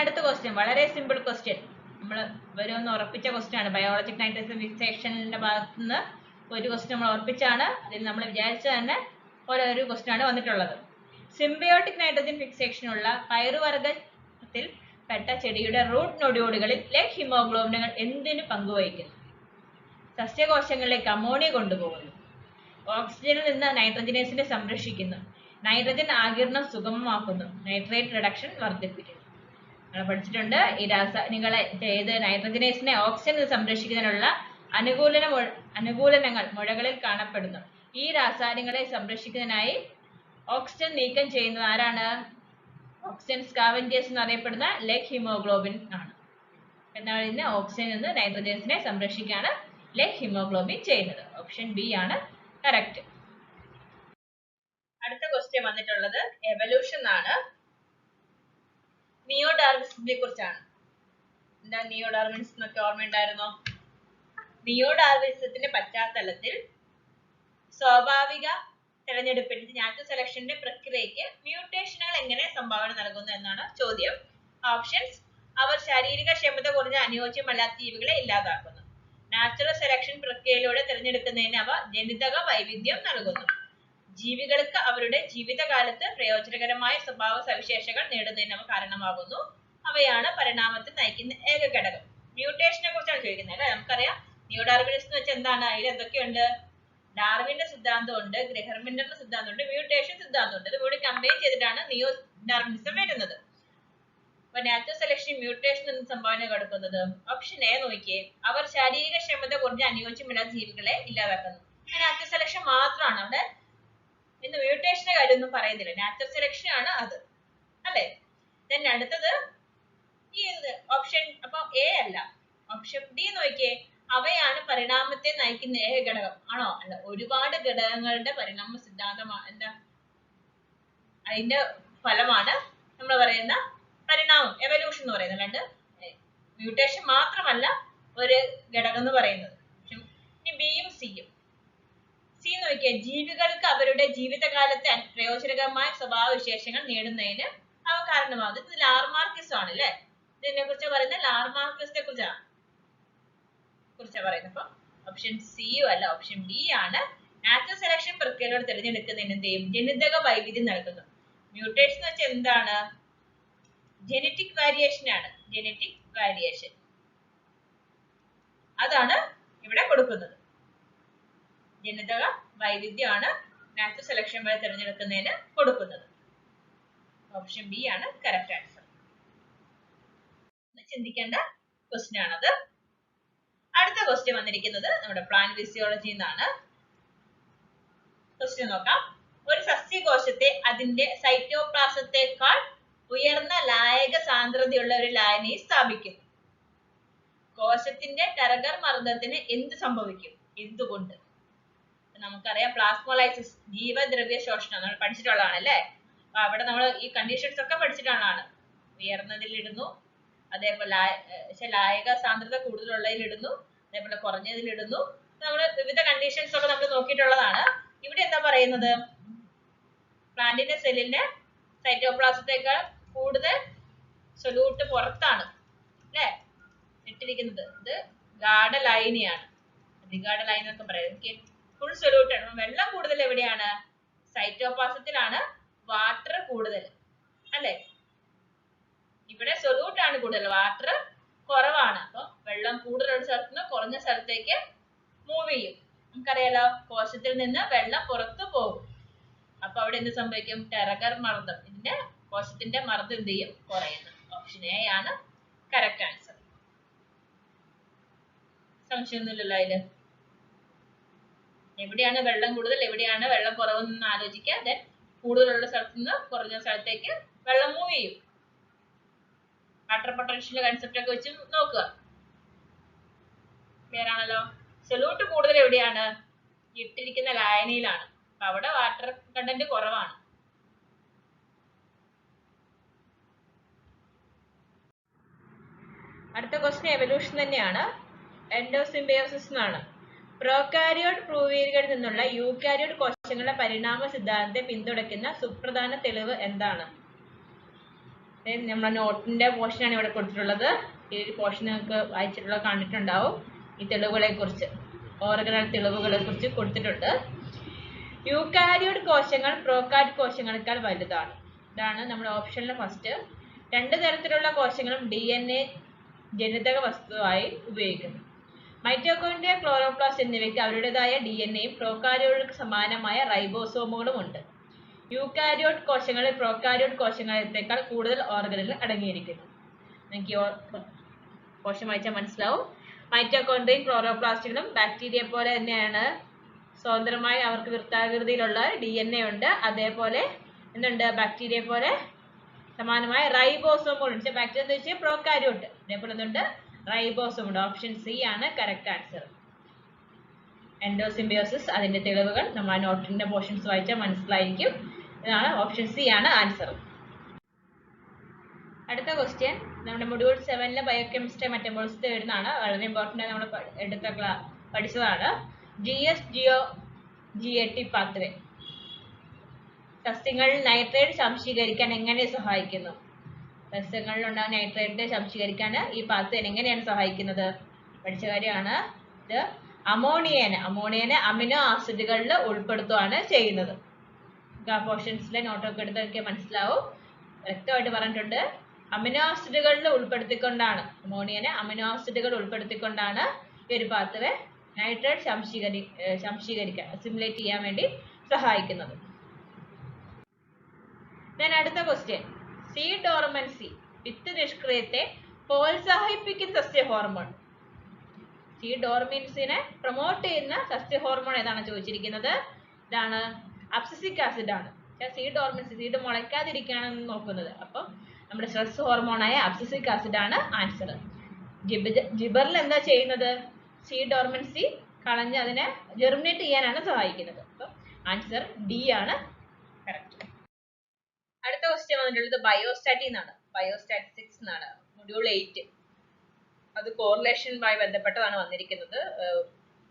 Speaker 1: അടുത്ത ക്വസ്റ്റ്യൻ വളരെ സിമ്പിൾ ക്വസ്റ്റ്യൻ. നമ്മൾ ഇവരൊന്ന് ഉറപ്പിച്ച ക്വസ്റ്റ്യൻ ആണ്. ബയോളജിക് നൈട്രജൻ ഫിക്സേഷന്റെ ഭാഗത്ത് നിന്ന് ഒരു ക്വസ്റ്റ്യൻ നമ്മൾ ഉറപ്പിച്ചാണ്. അതിൽ നമ്മൾ വിചാരിച്ച തന്നെ ഒരു ക്വസ്റ്റ്യൻ ആണ് വന്നിട്ടുള്ളത്. സിംബയോട്ടിക് നൈട്രജൻ ഫിക്സേഷനുള്ള പയറുവർഗത്തിൽ പെട്ട ചെടിയുടെ റൂട്ട് നൊഡ്യൂളുകളിൽ ലെഗ് ഹിമോഗ്ലോബിനുകൾ എന്തിനു പങ്കുവഹിക്കുന്നു? സസ്യകോശങ്ങളിലേക്ക് അമോണിയ കൊണ്ടുപോകുന്നു, ഓക്സിജനിൽ നിന്ന് നൈട്രജനേസിനെ സംരക്ഷിക്കുന്നു, നൈട്രജൻ ആഗിരണം സുഗമമാക്കുന്നു, നൈട്രേറ്റ് റിഡക്ഷൻ വർദ്ധിപ്പിക്കുന്നു. നമ്മൾ പഠിച്ചിട്ടുണ്ട് ഈ രാസായനികളെ ചെയ്ത് നൈട്രജനേസിനെ ഓക്സിജൻ സംരക്ഷിക്കുന്നതിനുള്ള അനുകൂലനങ്ങൾ മുഴകളിൽ കാണപ്പെടുന്നു. ഈ രാസായനികളെ സംരക്ഷിക്കുന്നതിനായി ഓക്സിജൻ നീക്കം ചെയ്യുന്നത് ആരാണ്? ഓക്സിജൻ സ്കാവഞ്ചേഴ്സ് എന്നറിയപ്പെടുന്ന ലെഗ് ഹിമോഗ്ലോബിൻ ആണ്. എന്നാൽ ഇതിന് ഓക്സിജനിൽ നിന്ന് നൈട്രജൻസിനെ സംരക്ഷിക്കാണ് ലെഗ് ഹിമോഗ്ലോബിൻ ചെയ്യുന്നത്. ഓപ്ഷൻ ബി ആണ് കറക്റ്റ്. അടുത്ത ക്വസ്റ്റ്യൻ വന്നിട്ടുള്ളത് എവല്യൂഷൻ ആണ്. നിയോഡാർവിസത്തെ കുറിച്ചാണ്. എന്താ നിയോഡാർവിനിസം എന്നൊക്കെ ഓർമ്മയുണ്ടായിരുന്നോ? നിയോഡാർവിസത്തിന്റെ പശ്ചാത്തലത്തിൽ സ്വാഭാവിക തെരഞ്ഞെടുപ്പിന്റെ നാച്ചുറൽ സെലക്ഷന്റെ പ്രക്രിയയ്ക്ക് മ്യൂട്ടേഷനുകൾ എങ്ങനെ സംഭാവന നൽകുന്നു എന്നാണ് ചോദ്യം. ഓപ്ഷൻസ്: അവർ ശാരീരിക ക്ഷമത കുറഞ്ഞ അനുയോജ്യമല്ലാത്ത ജീവികളെ ഇല്ലാതാക്കുന്നു. നാച്ചുറൽ സെലക്ഷൻ പ്രക്രിയയിലൂടെ തിരഞ്ഞെടുക്കുന്നതിന് അവ ജനിതക വൈവിധ്യം നൽകുന്നു. ജീവികൾക്ക് അവരുടെ ജീവിതകാലത്ത് പ്രയോജനകരമായ സ്വഭാവ സവിശേഷതകൾ നേടുന്നതിന് അവ കാരണമാകുന്നു. അവയാണ് പരിണാമത്തെ നയിക്കുന്ന ഏക ഘടകം. മ്യൂട്ടേഷനെ കുറിച്ചാണ് ചോദിക്കുന്നത് അല്ലെ. നമുക്കറിയാം നിയോഡാർവിനിസം എന്ന് വെച്ചാൽ എന്താണ്? അതിൽ എന്തൊക്കെയുണ്ട്? ഡാർവിന്റെ സിദ്ധാന്തം ഉണ്ട്, ഗ്രഹർ മില്ലറിന്റെ സിദ്ധാന്തം ഉണ്ട്, മ്യൂട്ടേഷൻ സിദ്ധാന്തം ഉണ്ട്. ഇത് കൂടി കമ്പൈൻ ചെയ്തിട്ടാണ് നിയോ ഡാർവിനിസം വരുന്നത്. അപ്പൊ നാച്ചുറൽ സെലക്ഷൻ മ്യൂട്ടേഷൻ എന്ന് സംഭാവന കൊടുക്കുന്നത് ഓപ്ഷൻ എ നോക്കിയേ. അവർ ശാരീരിക ക്ഷമത കുറഞ്ഞ അനുയോജ്യമില്ലാത്ത ജീവികളെ ഇല്ലാതാക്കുന്നു. നാച്ചുറൽ സെലക്ഷൻ മാത്രമാണ് അവിടെ. ഇന്ന് മ്യൂട്ടേഷന്റെ കാര്യമൊന്നും പറയുന്നില്ല. നാച്ചുറൽ സെലക്ഷൻ ആണ് അത് അല്ലെ. ദെൻ അടുത്തത് ഈ ഓപ്ഷൻ അപ്പൊ എ അല്ല, ഓപ്ഷൻ ഡി നോക്കിയേ. അവയാണ് പരിണാമത്തെ നയിക്കുന്ന ഏക ഘടകം ആണോ? അല്ല, ഒരുപാട് ഘടകങ്ങളുടെ പരിണാമ സിദ്ധാന്തമാണ്. എന്താ അതിന്റെ ഫലമാണ് നമ്മൾ പറയുന്ന പരിണാമം, എവല്യൂഷൻ എന്ന് പറയുന്നത്. അല്ലാണ്ട് മ്യൂട്ടേഷൻ മാത്രമല്ല ഒരു ഘടകം എന്ന് പറയുന്നത്. ഇനി ബിയും സിയും. സി നോക്കിയാൽ ജീവികൾക്ക് അവരുടെ ജീവിതകാലത്തെ പ്രയോജനകരമായ സ്വഭാവ വിശേഷങ്ങൾ നേടുന്നതിന് അവ കാരണമാകും. ഇത് ലാർമാർക്കിസം ആണ് അല്ലെ. ഇതിനെ കുറിച്ച് പറയുന്ന ലാർമാർക്കിസത്തെ കുറിച്ചാണ് പറയുന്നത്. അപ്പൊ ഓപ്ഷൻ സിയും അല്ല, ഓപ്ഷൻ ബി ആണ്. നാച്ചുറൽ സെലക്ഷൻ പ്രക്രിയയിലൂടെ തിരഞ്ഞെടുക്കുന്നതിന് എന്ത് ചെയ്യും? ജനിതക വൈവിധ്യം നൽകുന്നു. മ്യൂട്ടേഷൻ എന്ന് വെച്ചാൽ എന്താണ്? ജനറ്റിക് വാരിയേഷൻ ആണ്. ജനറ്റിക് വാരിയേഷൻ അതാണ് ഇവിടെ കൊടുക്കുന്നത്. ജനിതക വൈവിധ്യമാണ് നാച്ചുറൽ സെലക്ഷൻ വഴി തിരഞ്ഞെടുക്കുന്നതിന് കൊടുക്കുന്നത്. ഓപ്ഷൻ ബി ആണ് കറക്റ്റ് ആൻസർ. ചിന്തിക്കേണ്ട ക്വസ്റ്റ്യൻ ആണത്. അടുത്ത ക്വസ്റ്റ്യൻ വന്നിരിക്കുന്നത് നമ്മുടെ പ്ലാന്റ് ഫിസിയോളജിയിൽ നിന്നാണ്. ക്വസ്റ്റ്യൻ നോക്കാം. ഒരു സസ്യകോശത്തെ അതിന്റെ സൈറ്റോപ്ലാസത്തെക്കാൾ ഉയർന്ന ലായക സാന്ദ്രതയുള്ള ഒരു ലായനിയിൽ സ്ഥാപിക്കുന്നു. കോശത്തിന്റെ ടർഗർ മർദ്ദത്തിന് എന്ത് സംഭവിക്കും? എന്തുകൊണ്ട്? നമുക്കറിയാം പ്ലാസ്മോലൈസിസ്, ജീവദ്രവ്യ ശോഷണം നമ്മൾ പഠിച്ചിട്ടുള്ളതാണ് അല്ലെ. അപ്പൊ അവിടെ നമ്മൾ ഈ കണ്ടീഷൻസ് ഒക്കെ പഠിച്ചിട്ടുള്ളതാണ്. ഉയർന്നതിൽ ഇടുന്നു, അതേപോലെ ലായക സാന്ദ്രത കൂടുതലുള്ളതിൽ ഇടുന്നു, അതേപോലെ കുറഞ്ഞതിൽ ഇടുന്നു. നമ്മൾ വിവിധ കണ്ടീഷൻസ് ഒക്കെ നമ്മൾ നോക്കിയിട്ടുള്ളതാണ്. ഇവിടെ എന്താ പറയുന്നത്? പ്ലാന്റിന്റെ സെല്ലിന്റെ സൈറ്റോപ്ലാസത്തേക്കാൾ കൂടുതൽ സൊല്യൂട്ട് പുറത്താണ് അല്ലെ ഇട്ടിരിക്കുന്നത്. ഇത് ഗാഢലായനിയാണ്, അതിഗാഢലായനി എന്നൊക്കെ പറയുന്നത്. ഫുൾ സൊല്യൂട്ട് ആണ്. വെള്ളം കൂടുതൽ എവിടെയാണ്? സൈറ്റോപ്ലാസത്തിലാണ് വാട്ടർ കൂടുതൽ അല്ലെ. ഇവിടെ സൊല്യൂട്ട് ആണ് കൂടുതൽ, വാട്ടർ കുറവാണ്. അപ്പൊ വെള്ളം കൂടുതലുള്ള സ്ഥലത്ത് നിന്ന് കുറഞ്ഞ സ്ഥലത്തേക്ക് മൂവ് ചെയ്യും. നമുക്കറിയാലോ കോശത്തിൽ നിന്ന് വെള്ളം പുറത്തു പോകും. അപ്പൊ അവിടെ എന്ത് സംഭവിക്കും? ടർഗർ മർദ്ദം, ഇതിന്റെ കോശത്തിന്റെ മർദ്ദം എന്ത് ചെയ്യും? കുറയുന്നു. ഓപ്ഷൻ എ ആണ് കറക്റ്റ് ആൻസർ. സംശയമൊന്നുമില്ലല്ലോ അതില്. എവിടെയാണ് വെള്ളം കൂടുതൽ, എവിടെയാണ് വെള്ളം കുറവെന്ന് ആലോചിക്കുക. ദെൻ കൂടുതലുള്ള സ്ഥലത്ത് നിന്ന് കുറഞ്ഞ സ്ഥലത്തേക്ക് വെള്ളം മൂവ് ചെയ്യും. വാട്ടർ പൊട്ടൻഷ്യൽ കൺസെപ്റ്റ് ഒക്കെ വെച്ച് നോക്കുക. ക്ലിയർ ആണല്ലോ. സൊല്യൂട്ട് കൂടുതൽ എവിടെയാണ്? ഇട്ടിരിക്കുന്ന ലായനിയിലാണ്. അപ്പൊ അവിടെ വാട്ടർ കണ്ടന്റ് കുറവാണ്. അടുത്ത ക്വസ്റ്റ്യൻ എവല്യൂഷൻ തന്നെയാണ്. എൻഡോസിംബയോസിസ് എന്നാണ്. പ്രോകാരിയോട്ട് പ്രൂവീലുകളിൽ നിന്നുള്ള യൂകാരിയോട്ട് കോശങ്ങളുടെ പരിണാമ സിദ്ധാന്തത്തെ പിന്തുണയ്ക്കുന്ന സുപ്രധാന തെളിവ് എന്താണ്? നമ്മുടെ നോട്ടിന്റെ പോർഷനാണ് ഇവിടെ കൊടുത്തിട്ടുള്ളത്. ഈ ഒരു പോർഷൻ നിങ്ങൾക്ക് വായിച്ചിട്ടുള്ള കണ്ടിട്ടുണ്ടാവും. ഈ തെളിവുകളെ കുറിച്ച്, ഓർഗനൽ തെളിവുകളെ കുറിച്ച് കൊടുത്തിട്ടുണ്ട്. യൂക്കാരിയോട്ട് കോശങ്ങൾ പ്രോകാരിയോട്ട് കോശങ്ങളെക്കാൾ വലുതാണ്. ഇതാണ് നമ്മുടെ ഓപ്ഷനിലെ ഫസ്റ്റ്. 2 തരത്തിലുള്ള കോശങ്ങളും DNA ജനിതക വസ്തുവായി ഉപയോഗിക്കുന്നു. മൈറ്റോകോൺഡ്രിയ, ക്ലോറോപ്ലാസ്റ്റ് എന്നിവയ്ക്ക് അവരുടേതായ DNAയും പ്രോകാരിയോട്ടുകൾക്ക് സമാനമായ റൈബോസോമുകളും ഉണ്ട്. യൂക്കാരിയോട്ട് കോശങ്ങളിൽ പ്രോകാരിയോട്ട് കോശങ്ങളെക്കാൾ കൂടുതൽ ഓർഗനലുകൾ അടങ്ങിയിരിക്കുന്നു. നിങ്ങൾക്ക് കോശം വായിച്ചാൽ മനസ്സിലാവും. മൈറ്റോകോൺഡ്രിയയും ക്ലോറോപ്ലാസ്റ്റുകളും ബാക്ടീരിയ പോലെ തന്നെയാണ്. സ്വതന്ത്രമായി അവർക്ക് വൃത്താകൃതിയിലുള്ള DNA ഉണ്ട്. അതേപോലെ എന്തുണ്ട്, ബാക്ടീരിയ പോലെ സമാനമായ റൈബോസോമുകളുണ്ട്. ബാക്ടീരിയ എന്ന് വെച്ചാൽ പ്രോകാരിയോട്ട്, അതേപോലെ എന്തുണ്ട്, റൈബോസോം ഉണ്ട്. ഓപ്ഷൻ സി ആണ് കറക്റ്റ് ആൻസർ. എൻഡോസിംബിയോസിസ്, അതിന്റെ തെളിവുകൾ നമ്മൾ നോട്ടിന്റെ പോർഷൻസ് വായിച്ചാൽ മനസ്സിലായിരിക്കും. ഇതാണ് ഓപ്ഷൻ സി ആണ് ആൻസർ. അടുത്ത ക്വസ്റ്റ്യൻ നമ്മുടെ മൊഡ്യൂൾ 7 ബയോകെമിസ്ട്രി മെറ്റബോളിസത്തെ വരുന്നതാണ്. വളരെ ഇമ്പോർട്ടൻ്റ് നമ്മൾ പഠിച്ചതാണ്. GS-GO-GAT പാത്വേ സസ്യങ്ങളിൽ നൈട്രേറ്റ് സംശീകരിക്കാൻ എങ്ങനെ സഹായിക്കുന്നു? സസ്യങ്ങളിൽ ഉണ്ടാകുന്ന നൈട്രേറ്റ് സംശീകരിക്കാൻ ഈ പാത്വേ എങ്ങനെയാണ് സഹായിക്കുന്നത്? പഠിച്ച കാര്യമാണ് ഇത്. അമോണിയനെ അമിനോ ആസിഡുകളിൽ ഉൾപ്പെടുത്തുകയാണ് ചെയ്യുന്നത്. പോർഷൻസിലെ നോട്ടൊക്കെ എടുത്തൊക്കെ മനസ്സിലാവും. വ്യക്തമായിട്ട് പറഞ്ഞിട്ടുണ്ട്. അമിനോ ആസിഡുകളിൽ ഉൾപ്പെടുത്തിക്കൊണ്ടാണ്, അമോണിയനെ അമിനോ ആസിഡുകൾ ഉൾപ്പെടുത്തിക്കൊണ്ടാണ് ഈ ഒരു പാത്വേ നൈട്രേറ്റ് സംശീകരിക്കാൻ, അസിമുലേറ്റ് ചെയ്യാൻ വേണ്ടി സഹായിക്കുന്നത്. അടുത്ത ക്വസ്റ്റ്യൻ, സീഡ് ഡോർമൻസി, വിത്ത് നിഷ്ക്രിയത്തെ പ്രോത്സാഹിപ്പിക്കുന്ന സസ്യ ഹോർമോൺ. സീഡ് ഡോർമൻസിനെ പ്രൊമോട്ട് ചെയ്യുന്ന സസ്യ ഹോർമോൺ ഏതാണ് ചോദിച്ചിരിക്കുന്നത്? ഇതാണ് അബ്സിസിക് ആസിഡ് ആണ്. സീഡ് ഡോർമൻസി, സീഡ് മുളയ്ക്കാതിരിക്കുകയാണെന്ന് നോക്കുന്നത്. അപ്പം നമ്മുടെ സ്ട്രെസ് ഹോർമോണായ അബ്സിസിക് ആസിഡ് ആണ് ആൻസർ. ജിബറിൽ എന്താ ചെയ്യുന്നത്? സീഡ് ഡോർമൻസി കളഞ്ഞ് അതിനെ ജെർമിനേറ്റ് ചെയ്യാനാണ് സഹായിക്കുന്നത്. അപ്പം ആൻസർ ഡി ആണ് കറക്റ്റ്. അടുത്ത ക്വസ്റ്റ്യൻ വന്നിട്ടുള്ളത് ബയോസ്റ്റാറ്റി എന്നാണ്, ബയോസ്റ്റാറ്റിസ്റ്റിക്സ് എന്നാണ്, മൊഡ്യൂൾ 8. അത് കോറിലേഷനുമായി ബന്ധപ്പെട്ടതാണ് വന്നിരിക്കുന്നത്.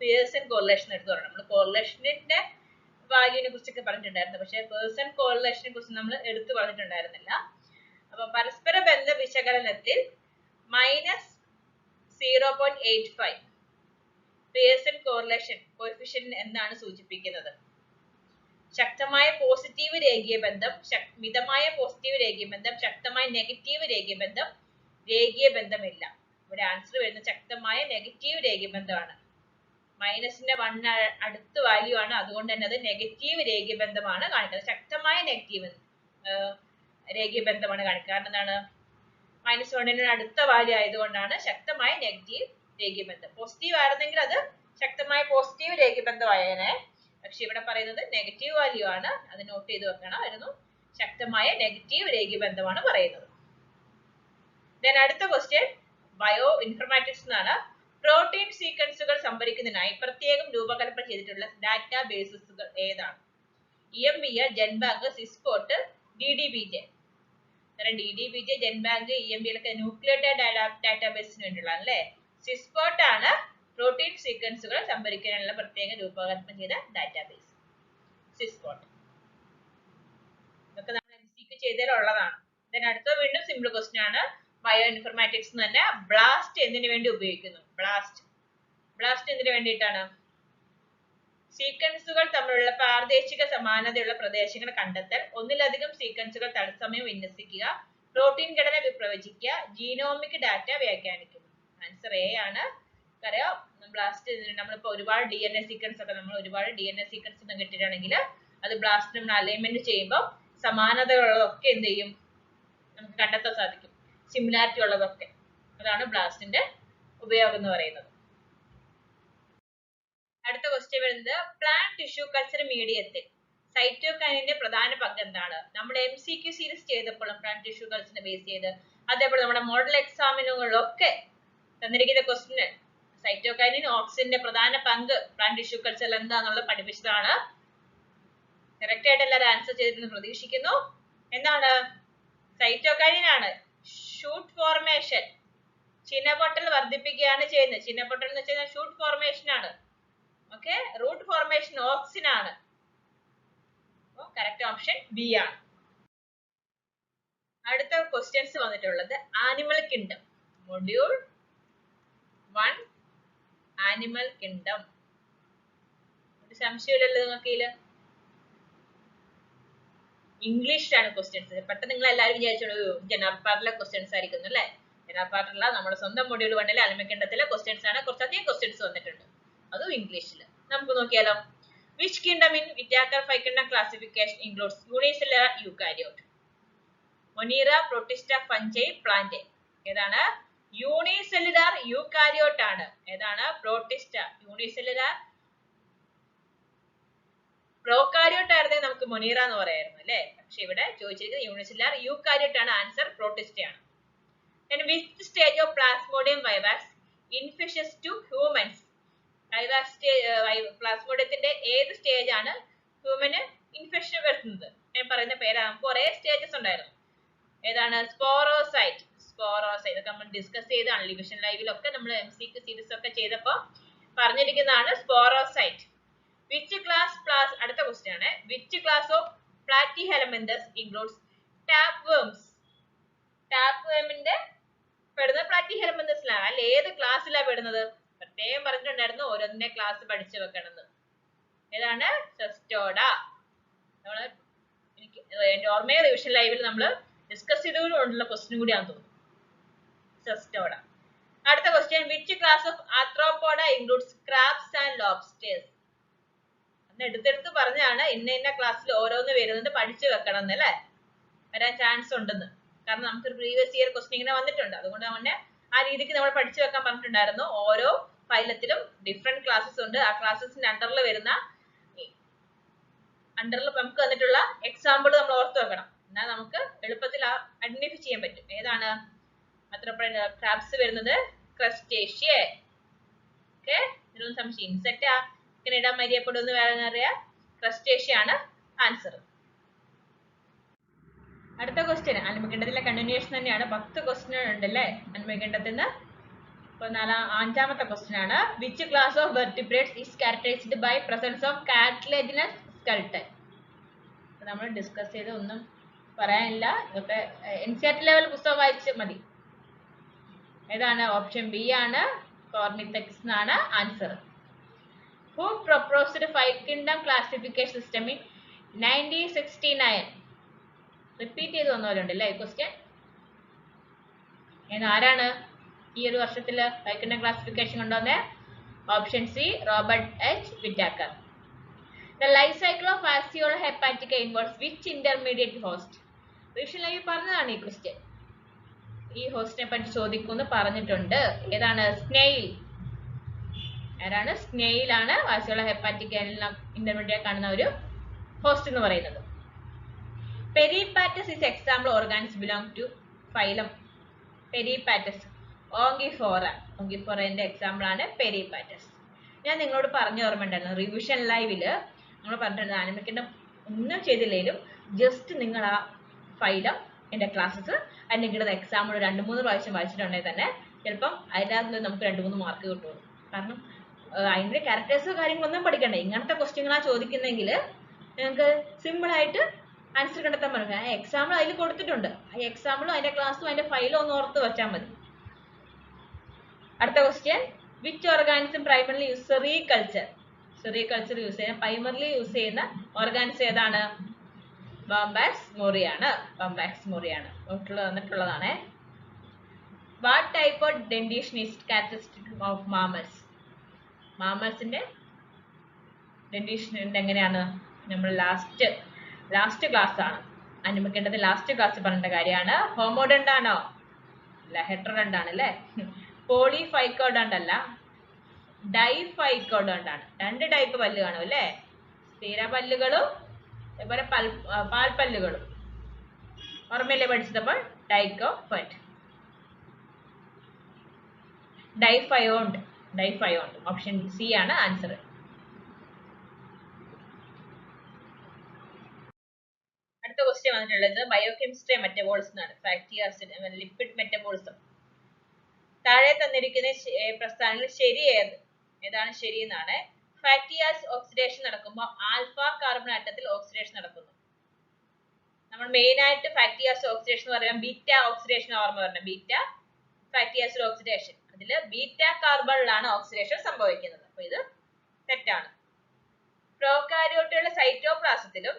Speaker 1: പിയേഴ്സൺ കോറിലേഷൻ എടുത്തു പറയണം. നമ്മൾ കോറിലേഷന്റെ വാല്യൂവിനെ കുറിച്ചൊക്കെ പറഞ്ഞിട്ടുണ്ടായിരുന്നു, പക്ഷെ പേഴ്സൺ കോറിലേഷനെ കുറിച്ച് നമ്മൾ എടുത്തു പറഞ്ഞിട്ടുണ്ടായിരുന്നില്ല. അപ്പൊ പരസ്പര ബന്ധ വിശകലനത്തിൽ -0.85 പിയേഴ്സൺ കോറിലേഷൻ കോഎഫിഷ്യന്റ് എന്താണ് സൂചിപ്പിക്കുന്നത്? ശക്തമായ പോസിറ്റീവ് രേഖീയ ബന്ധം, മിതമായ പോസിറ്റീവ് രേഖീയ ബന്ധം, ശക്തമായ നെഗറ്റീവ് രേഖീയ ബന്ധം, രേഖീയ ബന്ധമില്ല. ഇവിടെ ആൻസർ വരുന്നത് ശക്തമായ നെഗറ്റീവ് രേഖീയ ബന്ധമാണ്. മൈനസിന്റെ 1 അടുത്ത വാല്യൂ ആണ്, അതുകൊണ്ട് തന്നെ അത് നെഗറ്റീവ് രേഖീയ ബന്ധമാണ് കാണിക്കുന്നത്. ശക്തമായ നെഗറ്റീവ് രേഖീയ ബന്ധമാണ് കാണിക്കുക. കാരണം എന്താണ്? -1 അടുത്ത വാല്യൂ ആയതുകൊണ്ടാണ് ശക്തമായ നെഗറ്റീവ് രേഖീയ ബന്ധം. പോസിറ്റീവ് ആയിരുന്നെങ്കിൽ അത് ശക്തമായ പോസിറ്റീവ് രേഖീയ ബന്ധമായേനെ. പക്ഷെ ഇവിടെ പറയുന്നത് നെഗറ്റീവ് വാല്യൂ ആണ്, അത് നോട്ട് ചെയ്ത് വെക്കണം. ആയിരുന്നു ശക്തമായ നെഗറ്റീവ് രേഖീയ ബന്ധമാണ് പറയുന്നത്. അടുത്ത ക്വസ്റ്റ്യൻ ബയോ ഇൻഫർമാറ്റിക്സ് എന്നാണ്. പ്രോട്ടീൻ സീക്വൻസുകൾ സംഭരിക്കുന്നതിനായി പ്രത്യേകം രൂപകൽപ്പന ചെയ്തിട്ടുള്ള ഡാറ്റാ ബേസുകൾ ഏതാണ്? EMBL, ജെൻബാങ്ക്, സിസ്പോട്ട്, DDBJ. DDBJ, ജെൻബാങ്ക്, EMBL ഒക്കെ ന്യൂക്ലിയോടൈഡ് ഡാറ്റാബേസിന് വേണ്ടിയുള്ള അല്ലേ. സിസ്പോട്ട് ആണ് പ്രോട്ടീൻ സീക്വൻസുകൾ സംഭരിക്കാനുള്ള പ്രത്യേക രൂപകൽപ്പന ചെയ്ത ഡാറ്റാബേസ്. സിസ്പോട്ട് ഇതൊക്കെ നമ്മൾ MCQ ചെയ്തതിലുള്ളതാണ്. അടുത്ത വീണ്ടും സിമ്പിൾ ക്വസ്റ്റ്യൻ ആണ്. ബയോ ഇൻഫർമാറ്റിക്സ് തന്നെ. ബ്ലാസ്റ്റ് എന്തിനു വേണ്ടി ഉപയോഗിക്കുന്നു? ബ്ലാസ്റ്റ് എന്തിനു വേണ്ടിയിട്ടാണ്? സീക്വൻസുകൾ തമ്മിലുള്ള പ്രാദേശിക സമാനതയുള്ള പ്രദേശങ്ങൾ കണ്ടെത്തൽ, ഒന്നിലധികം സീക്വൻസുകൾ തത്സമയം വിന്യസിക്കുക, പ്രോട്ടീൻ ഘടന പ്രവചിക്കുക, ജീനോമിക് ഡാറ്റ വ്യാഖ്യാനിക്കുന്നു. ആൻസർ എ ആണ്. അറിയാം, ബ്ലാസ്റ്റ് നമ്മളിപ്പോ ഒരുപാട് DNA സീക്വൻസ് ഒന്നും കിട്ടിയിട്ടാണെങ്കിൽ അത് ബ്ലാസ്റ്റ് നമ്മൾ അലൈൻമെന്റ് ചെയ്യുമ്പോൾ സമാനതകളുള്ളതൊക്കെ എന്ത് ചെയ്യും? നമുക്ക് കണ്ടെത്താൻ സാധിക്കും. സിമിലാരിറ്റി ഉള്ളതൊക്കെ. അതാണ് ബ്ലാസ്റ്റിന്റെ ഉപയോഗം എന്ന് പറയുന്നത്. അടുത്ത ക്വസ്റ്റ്യൻ വരുന്നത് പ്ലാന്റ് ടിഷ്യൂ കൾച്ചർ മീഡിയത്തിൽ സൈറ്റോകൈനിന്റെ പ്രധാന പങ്ക് എന്താണ്? നമ്മൾ MCQ സീരീസ് ചെയ്തപ്പോഴും പ്ലാന്റ് ടിഷ്യൂ കൾച്ചറിനെ ബേസ് ചെയ്ത്, അതേപോലെ നമ്മുടെ മോഡൽ എക്സാമിനുകളിലൊക്കെ തന്നിരിക്കുന്ന ക്വസ്റ്റ്യൻ സൈറ്റോകൈനിൻ ഓക്സിന്റെ പ്രധാന പങ്ക് പ്ലാന്റ് ടിഷ്യൂ കൾച്ചറിൽ എന്താണെന്നുള്ളത് പഠിപ്പിച്ചതാണ്. കറക്റ്റ് ആയിട്ട് എല്ലാവരും ആൻസർ ചെയ്തിട്ടുണ്ടെന്ന് പ്രതീക്ഷിക്കുന്നു. എന്താണ്? സൈറ്റോകൈനിൻ ആണ്. ഷൂട്ട് ഫോർമേഷൻ, ചിനപൊട്ടൽ വർദ്ധിപ്പിക്കുകയാണ് ചെയ്യുന്നത്. ചിനപൊട്ടൽ എന്ന് വെച്ചാൽ ഷൂട്ട് ഫോർമേഷൻ ആണ്. ഓക്കെ, റൂട്ട് ഫോർമേഷൻ ഓക്സിൻ ആണ്. കറക്റ്റ് ഓപ്ഷൻ ബി ആണ്. അടുത്ത ക്വസ്റ്റ്യൻസ് വന്നിട്ടുള്ളത് animal kingdom, module 1 animal kingdom. ഒരു സംശയമില്ലല്ലോ നിങ്ങൾക്ക് ഇതില്? ഇംഗ്ലീഷിലാണ് ക്വസ്റ്റ്യൻസ്. പെട്ടെന്ന് നിങ്ങൾ എല്ലാവരും വിചാരിച്ചോളൂ ജനറൽ പാർട്ടിലെ ക്വസ്റ്റ്യൻസ് ആയിരിക്കും അല്ലേ? ജനറൽ പാർട്ടിലുള്ള നമ്മുടെ സ്വന്തം മൊഡ്യൂൾ 1 ആനിമൽ കിങ്ഡത്തിലെ ക്വസ്റ്റ്യൻസ് ആണ്. കുറച്ചധികം ക്വസ്റ്റ്യൻസ് വന്നിട്ടുണ്ട്, അതും ഇംഗ്ലീഷിൽ. നമുക്ക് നോക്കിയാലോ. Which kingdom in Whittaker 5 kingdom classification includes unicellular eukaryote? Monera, Protista, Fungi, Plantae. ഏതാണ്? യൂണിസെല്ലുലാർ യൂകാരിയോട്ട് ആണ്. ഏതാണ്? പ്രോട്ടിസ്റ്റ. യൂണിസെല്ലുലാർ പ്രോകാരിയോട്ട് ആയിരുന്നേ നമുക്ക് മൊനീറ എന്ന് പറയായിരുന്നു അല്ലേ? പക്ഷെ ഇവിടെ ചോദിച്ചിരിക്കുന്നത് യൂണിസെല്ലുലാർ യൂകാരിയോട്ട് ആണ്. ആൻസർ പ്രോട്ടിസ്റ്റ ആണ്. Then which stage of Plasmodium vivax infectious to humans? പ്ലാസ്മോഡിയത്തിന്റെ ഏത് സ്റ്റേജ് ആണ് ഹ്യൂമന് ഇൻഫെക്ഷൻ വരുന്നത്? ഞാൻ പറയുന്ന പേരാണ്. കുറെ സ്റ്റേജസ് ഉണ്ടായിരുന്നു. ഏതാണ്? സ്പോറോസൈറ്റ്. സ്പോറോസൈറ്റ് ഇതൊക്കെ നമ്മൾ ഡിസ്കസ് ചെയ്താണ് ലിവിഷൻ ലൈവിലൊക്കെ നമ്മൾ MCQ സീരീസ് ഒക്കെ ചെയ്തപ്പോൾ പറഞ്ഞിരിക്കുന്നതാണ് സ്പോറോസൈറ്റ്. വിച്ച് ക്ലാസ് അടുത്ത ക്വസ്റ്റ്യൻ ആണ്. Which class of Platyhelminthes includes tapeworms? ടാപ്പ് വേമിന്റെ പെടുന്നത് പ്ലാറ്റിഹെലമെന്തസിലാണ്. അല്ല, ഏത് ക്ലാസ്സിലാണ് പെടുന്നത്? പ്രത്യേകം പറഞ്ഞിട്ടുണ്ടായിരുന്നു ഓരോന്നിന്റെ ക്ലാസ് പഠിച്ചു വെക്കണമെന്ന്. ഏതാണ്? സെസ്റ്റോഡ. നമ്മള് എന്റെ ഓർമ്മയെ റിവിഷൻ ലൈവിൽ നമ്മൾ ഡിസ്കസ് ചെയ്തുകൊണ്ടുള്ള ക്വസ്റ്റ്യൻ കൂടിയാണെന്ന് തോന്നുന്നു. സെസ്റ്റോഡ. അടുത്ത question. Which class of Arthropoda includes crabs and lobsters? അന്ന് എടുത്തെടുത്ത് പറഞ്ഞാണ് ഇന്ന ക്ലാസ്സിൽ ഓരോന്ന് വരുന്നത് പഠിച്ചു വെക്കണം എന്നല്ലേ, വരാൻ ചാൻസ് ഉണ്ടെന്ന്. കാരണം നമുക്ക് പ്രീവിയസ് ഇയർ ക്വസ്റ്റ്യൻ ഇങ്ങനെ വന്നിട്ടുണ്ട്. അതുകൊണ്ട് തന്നെ ആ രീതിക്ക് നമ്മൾ പഠിച്ചു വെക്കാൻ പറഞ്ഞിട്ടുണ്ടായിരുന്നു. ഓരോ ഫൈലത്തിലും ഡിഫറെന്റ് ക്ലാസ്സസ് ഉണ്ട്. ആ ക്ലാസ്സസിന്റെ അണ്ടറിൽ നമുക്ക് വന്നിട്ടുള്ള എക്സാമ്പിൾ നമ്മൾ ഓർത്ത് വെക്കണം. എന്നാൽ നമുക്ക് എളുപ്പത്തിൽ ഐഡന്റിഫൈ ചെയ്യാൻ പറ്റും. ഏതാണ് ക്രാബ്സ് വരുന്നത്? ക്രസ്റ്റേഷ്യ. ഓക്കെ, ഇതിലൊന്നും സംശയം. ഇൻസെക്ട് ഇങ്ങനെ ഇടാൻ മരിയപ്പെടുമെന്ന് വേറെ അറിയാം. ക്രസ്റ്റേഷ്യ ആണ് ആൻസർ. അടുത്ത ക്വസ്റ്റ്യൻ ആനിമൽ കിങ്ഡത്തിലെ കണ്ടിന്യൂഷൻ തന്നെയാണ്. 10 ക്വസ്റ്റ്യൻ ഉണ്ടല്ലേ ആനിമൽ കിങ്ഡത്തിൽ നിന്ന്. ഇപ്പൊ അഞ്ചാമത്തെ ക്വസ്റ്റ്യൻ ആണ്. Which class of vertebrates is characterised by presence of cartilaginous skeleton? നമ്മൾ ഡിസ്കസ് ചെയ്ത് ഒന്നും പറയാനില്ല. ഇതൊക്കെ NCERT ലെവൽ പുസ്തകം വായിച്ച് മതി. ഏതാണ്? ഓപ്ഷൻ ബി ആണ്, കോർണിതെക്സ് എന്നാണ് answer. Who proposed 5 kingdom classification system in 1969? Repeat ചെയ്ത് വന്നവരുണ്ടല്ലേ ഈ ക്വസ്റ്റ്യൻ. ആരാണ് ഈ ഒരു വർഷത്തിൽ 5 kingdom ക്ലാസിഫിക്കേഷൻ കൊണ്ടുവന്നേ? Option C, Robert H Whittaker. The life cycle of Fasciola hepatica involves which intermediate host? Revision live പറഞ്ഞതാണ് ഈ ക്വസ്റ്റ്യൻ. ഈ ഹോസ്റ്റിനെ പറ്റി ചോദിക്കുമെന്ന് പറഞ്ഞിട്ടുണ്ട്. ഏതാണ്? സ്നെയിൽ. ആരാണ്? സ്നെയിൽ ആണ് ഫാസിയോള ഹെപ്പാറ്റിക്കയിൽ ഇന്റർമീഡിയറ്റ് കാണുന്ന ഒരു ഹോസ്റ്റ് എന്ന് പറയുന്നത്. Peripatus is example organs belong to phylum Peripatus. ഓങ്കിഫോറന്റെ എക്സാമ്പിൾ ആണ് പെരിപാറ്റസ്. ഞാൻ നിങ്ങളോട് പറഞ്ഞു ഓർമ്മയുണ്ടായിരുന്നു റിവിഷൻ ലൈവില് നമ്മൾ പറഞ്ഞിട്ടുണ്ട് ആനിമൽ കിങ്ഡം ഒന്നും ചെയ്തില്ലെങ്കിലും ജസ്റ്റ് നിങ്ങൾ ആ ഫൈലം എന്റെ ക്ലാസ്സസ് അല്ലെങ്കിൽ എക്സാമ്പിൾ 2-3 പ്രാവശ്യം വായിച്ചിട്ടുണ്ടെങ്കിൽ തന്നെ ചിലപ്പം അതിനകത്ത് നമുക്ക് 2-3 മാർക്ക് കിട്ടുള്ളൂ. കാരണം അതിന്റെ ക്യാരക്ടേഴ്സോ കാര്യങ്ങളൊന്നും പഠിക്കണ്ടേ. ഇങ്ങനത്തെ ക്വസ്റ്റ്യങ്ങളാണ് ചോദിക്കുന്നെങ്കിൽ നിങ്ങൾക്ക് സിമ്പിൾ ആയിട്ട് ആൻസർ കണ്ടെത്താൻ പറ്റും. ആ എക്സാമ്പിൾ അതിൽ കൊടുത്തിട്ടുണ്ട്. ആ എക്സാമ്പിളും അതിന്റെ ക്ലാസ്സും അതിന്റെ ഫയലും ഒന്ന് ഓർത്ത് വെച്ചാൽ മതി. അടുത്ത question. Which organism primarily use sericulture? Sericulture use ചെയ്യുന്ന പ്രൈമറിലി യൂസ് ചെയ്യുന്ന ഓർഗാനിസം ഏതാണ്? ബോംബാക്സ് മോറിയാണ്. വന്നിട്ടുള്ളതാണ്. What type of dentition is characteristic of mammals? മാമൽസിന്റെ ഡെന്റേഷൻ എങ്ങനെയാണ്? നമ്മൾ ലാസ്റ്റ് ക്ലാസ് ആണ് ആനിമൽ കിങ്ഡത്തിൽ ലാസ്റ്റ് ക്ലാസ് പറഞ്ഞ കാര്യമാണ്. ഹോമോഡണ്ട് ആണോ? അല്ല, ഹെട്രോഡണ്ട് ആണ് അല്ലേ. പോളിഫൈക്കോഡണ്ട് അല്ല, ഡൈഫൈക്കോഡണ്ട് ആണ്. 2 ടൈപ്പ് പല്ല് കാണും അല്ലേ. സ്ഥിര പല്ലുകളും അതുപോലെ പാൽപ്പല്ലുകളും. ഓർമ്മയില്ലേ പഠിച്ചപ്പോൾ? ഡൈക്കോഫൈറ്റ്. ഡൈഫയോണ്ട്. ഓപ്ഷൻ സി ആണ് ആൻസർ. അടുത്ത ക്വസ്റ്റ്യൻ വന്നിട്ടുള്ളത് ബയോകെമിസ്ട്രി മെറ്റബോളിസം ആണ്. Fatty acid, lipid metabolism. താഴെ തന്നിരിക്കുന്ന പ്രസ്ഥാനങ്ങളിൽ ശരി ഏതാണ് ശരി എന്നാണ്. ഫാറ്റി ആസിഡ് ഓക്സിഡേഷൻ നടക്കുമ്പോൾ ആൽഫ കാർബൺ ആറ്റത്തിൽ ഓക്സിഡേഷൻ നടക്കുന്നു. നമ്മൾ മെയിൻ ആയിട്ട് ഫാറ്റി ആസിഡ് ഓക്സിഡേഷൻ എന്ന് പറയുമ്പോൾ ബീറ്റ ഓക്സിഡേഷൻ ഓർമ്മ വരണം. Beta fatty acid oxidation. അതിൽ ബീറ്റ കാർബണിലാണ് ഓക്സിഡേഷൻ സംഭവിക്കുന്നത്. അപ്പൊ ഇത് തെറ്റാണ്. പ്രോകാരിയോട്ടുകളുടെ സൈറ്റോപ്ലാസത്തിലും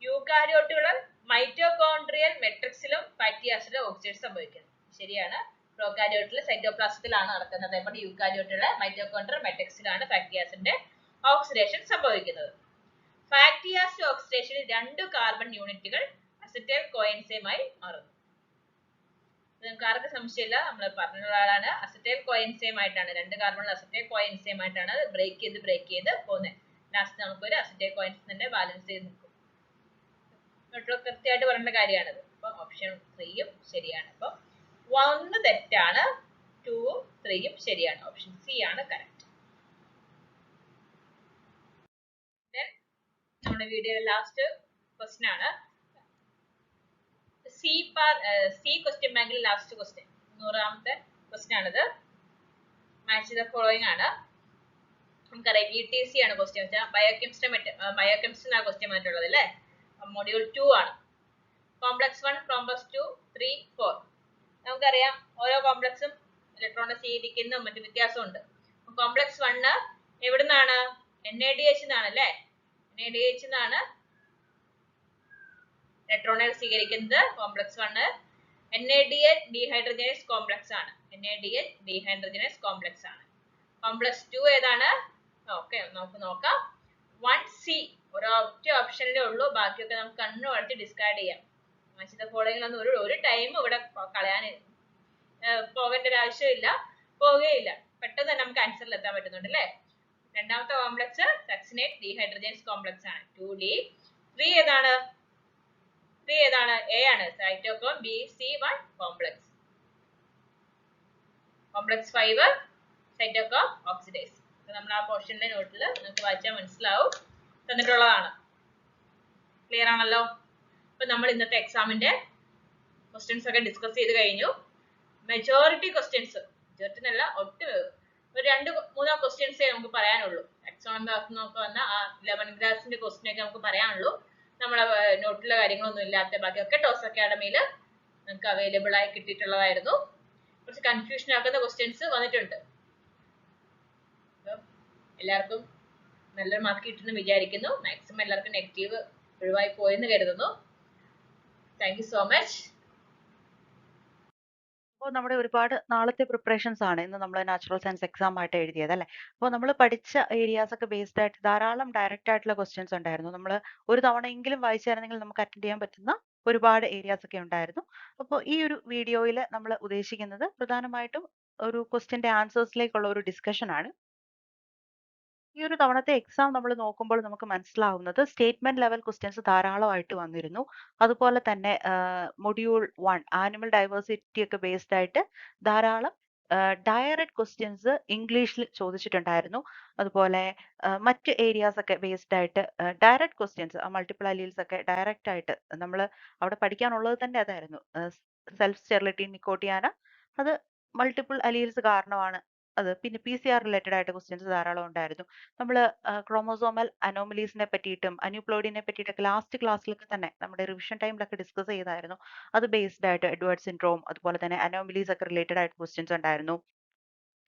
Speaker 1: യൂകാരിയോട്ടുകളുടെ മൈറ്റോകോൺഡ്രിയൽ മെട്രിക്സിലും ഫാറ്റി ആസിഡ് ഓക്സിഡേഷൻ സംഭവിക്കുന്നത്. ശരിയാണ്. പ്രോകാരിയോട്ടിലെ സൈറ്റോപ്ലാസത്തിലാണ് നടക്കുന്നത്. നമ്മുടെ യൂകാരിയോട്ടുള്ള മൈറ്റോകോൺഡ്രിയൽ മെട്രിക്സിലാണ് ഫാറ്റി ആസിഡിന്റെ ഓക്സിഡേഷൻ സംഭവിക്കുന്നത്. ഫാറ്റി ആസിഡ് ഓക്സിഡേഷനിൽ 2 കാർബൺ യൂണിറ്റുകൾ അസറ്റൈൽ കോഎൻസൈമായി മാറുന്നു. നിങ്ങൾക്ക് ആർക്കും സംശയമില്ല, നമ്മൾ പറഞ്ഞുള്ള ആളാണ്. അസറ്റൈൽ കോഎൻസൈം ആയിട്ടാണ്, 2 കാർബൺ അസറ്റൈൽ കോഎൻസൈം ആയിട്ടാണ് ബ്രേക്ക് ചെയ്ത് പോകുന്നത്. ലാസ്റ്റ് നമുക്കൊരു അസറ്റൈൽ കോഎൻസൈം തന്നെ ബാലൻസ് ചെയ്ത് നിൽക്കും. കൃത്യമായിട്ട് പറയേണ്ട കാര്യമാണത്. അപ്പൊ ഓപ്ഷൻ 3യും ശരിയാണ്. അപ്പൊ 1 തെറ്റാണ്, 2ഉം 3യും ശരിയാണ്. ഓപ്ഷൻ സി ആണ് കറക്റ്റ്. നമ്മുടെ വീഡിയോയിലെ ലാസ്റ്റ് ക്വസ്റ്റ്യൻ ആണ്. സി ക്വസ്റ്റ്യൻ ബാങ്കിൽ ലാസ്റ്റ് ക്വസ്റ്റ്യൻ, 100ാമത്തെ ക്വസ്റ്റ്യൻ ആണിത്. മാച്ച് ദ ഫോളോയിങ് ആണ്. നമുക്കറിയാം ETC ആണ് ക്വസ്റ്റ്യൻ വെച്ചാൽ ബയോകെമിസ്ട്രി ആണ് ക്വസ്റ്റ്യൻ വന്നിട്ടുള്ളത് അല്ലേ. മൊഡ്യൂൾ 2 ആണ്. Complex 1, complex 2, 3, 4. നമുക്കറിയാം ഓരോ കോംപ്ലക്സും ഇലക്ട്രോണിനെ സ്വീകരിക്കുന്നതും മറ്റു വ്യത്യാസമുണ്ട്. കോംപ്ലക്സ് 1 എവിടുന്നാണ്? NADH എന്നാണ് അല്ലേ. NADH എന്നാണ് ഇലക്ട്രോണുകൾ സ്വീകരിക്കുന്നത്. കോംപ്ലക്സ് 1 NADH ഡീഹൈഡ്രജനേസ് കോംപ്ലക്സ് ആണ്. NADH ഡീഹൈഡ്രജനേസ് കോംപ്ലക്സ് ആണ്. കോംപ്ലക്സ് 2 ഏതാണ്? ഓക്കെ, നമുക്ക് നോക്കാം. 1C ഒരൊറ്റ ഓപ്ഷനിലേ ഉള്ളൂ, ബാക്കിയൊക്കെ നമുക്ക് കണ്ണു അടച്ച് ഡിസ്കാർഡ് ചെയ്യാം. ഫോളോയിങ്ങിലൊന്നും ഒരു ടൈം ഇവിടെ കളയാൻ പോകേണ്ട ഒരു ആവശ്യമില്ല, പോവുകയില്ല. പെട്ടെന്ന് തന്നെ നമുക്ക് ആൻസറിൽ എത്താൻ പറ്റുന്നുണ്ട് അല്ലേ. രണ്ടാമത്തെ കോംപ്ലക്സ് സക്സിനേറ്റ് ഡീഹൈഡ്രജനേസ് കോംപ്ലക്സ് ആണ്, 2D. 3 ഏതാണ്? A ആണ്, cytochrome BC1 complex. Complex 5 cytochrome oxidase. നമ്മൾ ആ പോർഷനിലെ നോട്ടിൽ നിങ്ങൾക്ക് വായിച്ചാൽ മനസ്സിലാവും, തന്നിട്ടുള്ളതാണ്. ക്ലിയർ ആണല്ലോ. അപ്പൊ നമ്മൾ ഇന്നത്തെ എക്സാമിന്റെ ക്വസ്റ്റ്യൻസ് ഒക്കെ ഡിസ്കസ് ചെയ്ത് കഴിഞ്ഞു. മെജോറിറ്റി ക്വസ്റ്റ്യൻസ്, മെജോറിറ്റി എന്നല്ല, ഒരു 2-3 ക്വസ്റ്റ്യൻസേ നമുക്ക് പറയാനുള്ളൂ. എക്സാം നോക്കി വന്ന ആ 11th ക്ലാസിന്റെ ക്വസ്റ്റ്യൻ ഒക്കെ നമുക്ക് പറയാനുള്ളൂ. നമ്മളെ നോട്ടിലെ കാര്യങ്ങളൊന്നും ഇല്ലാത്ത ബാക്കിയൊക്കെ ടോസ് അക്കാഡമിയിൽ നമുക്ക് അവൈലബിൾ ആയി കിട്ടിയിട്ടുള്ളതായിരുന്നു. കുറച്ച് കൺഫ്യൂഷൻ ആക്കുന്ന ക്വസ്റ്റ്യൻസ് വന്നിട്ടുണ്ട്. എല്ലാവർക്കും നല്ലൊരു മാർക്ക് കിട്ടുമെന്ന് വിചാരിക്കുന്നു. മാക്സിമം എല്ലാവർക്കും നെഗറ്റീവ് ഒഴിവായി പോയെന്ന് കരുതുന്നു. Thank you so much.
Speaker 2: അപ്പോൾ നമ്മുടെ ഒരുപാട് നാളത്തെ പ്രിപ്പറേഷൻസ് ആണ് ഇന്ന് നമ്മൾ നാച്ചുറൽ സയൻസ് എക്സാം ആയിട്ട് എഴുതിയത് അല്ലേ. അപ്പോൾ നമ്മൾ പഠിച്ച ഏരിയാസ് ഒക്കെ ബേസ്ഡ് ആയിട്ട് ധാരാളം ഡയറക്റ്റ് ആയിട്ടുള്ള ക്വസ്റ്റ്യൻസ് ഉണ്ടായിരുന്നു. നമ്മൾ ഒരു തവണയെങ്കിലും വായിച്ചായിരുന്നെങ്കിൽ നമുക്ക് അറ്റൻഡ് ചെയ്യാൻ പറ്റുന്ന ഒരുപാട് ഏരിയാസ് ഒക്കെ ഉണ്ടായിരുന്നു. അപ്പോൾ ഈ ഒരു വീഡിയോയിൽ നമ്മൾ ഉദ്ദേശിക്കുന്നത് പ്രധാനമായിട്ടും ഒരു ക്വസ്റ്റ്യന്റെ ആൻസേഴ്സിലേക്കുള്ള ഒരു ഡിസ്കഷൻ ആണ്. ഈ ഒരു തവണത്തെ എക്സാം നമ്മൾ നോക്കുമ്പോൾ നമുക്ക് മനസ്സിലാവുന്നത് സ്റ്റേറ്റ്മെന്റ് ലെവൽ ക്വസ്റ്റ്യൻസ് ധാരാളമായിട്ട് വന്നിരുന്നു. അതുപോലെ തന്നെ മൊഡ്യൂൾ 1 ആനിമൽ ഡൈവേഴ്സിറ്റി ഒക്കെ ബേസ്ഡ് ആയിട്ട് ധാരാളം ഡയറക്റ്റ് ക്വസ്റ്റ്യൻസ് ഇംഗ്ലീഷിൽ ചോദിച്ചിട്ടുണ്ടായിരുന്നു. അതുപോലെ മറ്റ് ഏരിയാസ് ഒക്കെ ബേസ്ഡ് ആയിട്ട് ഡയറക്റ്റ് ക്വസ്റ്റ്യൻസ് മൾട്ടിപ്പിൾ അലീൽസ് ഒക്കെ ഡയറക്റ്റ് ആയിട്ട് നമ്മൾ അവിടെ പഠിക്കാനുള്ളത് തന്നെ അതായിരുന്നു. സെൽഫ് സ്റ്റെറിലിറ്റി നിക്കോട്ടിയാന അത് മൾട്ടിപ്പിൾ അലീൽസ് കാരണമാണ് അത്. പിന്നെ PCR റിലേറ്റഡ് ആയിട്ട് ക്വസ്റ്റ്യൻസ് ധാരാളം ഉണ്ടായിരുന്നു. നമ്മൾ ക്രോമോസോമൽ അനോമലീസിനെ പറ്റിയിട്ടും അന്യൂപ്ലോയിഡിനെ പറ്റിയിട്ടൊക്കെ ലാസ്റ്റ് ക്ലാസ്സിലൊക്കെ തന്നെ നമ്മുടെ റിവിഷൻ ടൈമിലൊക്കെ ഡിസ്കസ് ചെയ്തായിരുന്നു. അത് ബേസ്ഡ് ആയിട്ട് എഡ്വേർഡ് സിൻഡ്രോം അതുപോലെ തന്നെ അനോമലീസ് ഒക്കെ റിലേറ്റഡ് ആയിട്ട് ക്വസ്റ്റ്യൻസ് ഉണ്ടായിരുന്നു.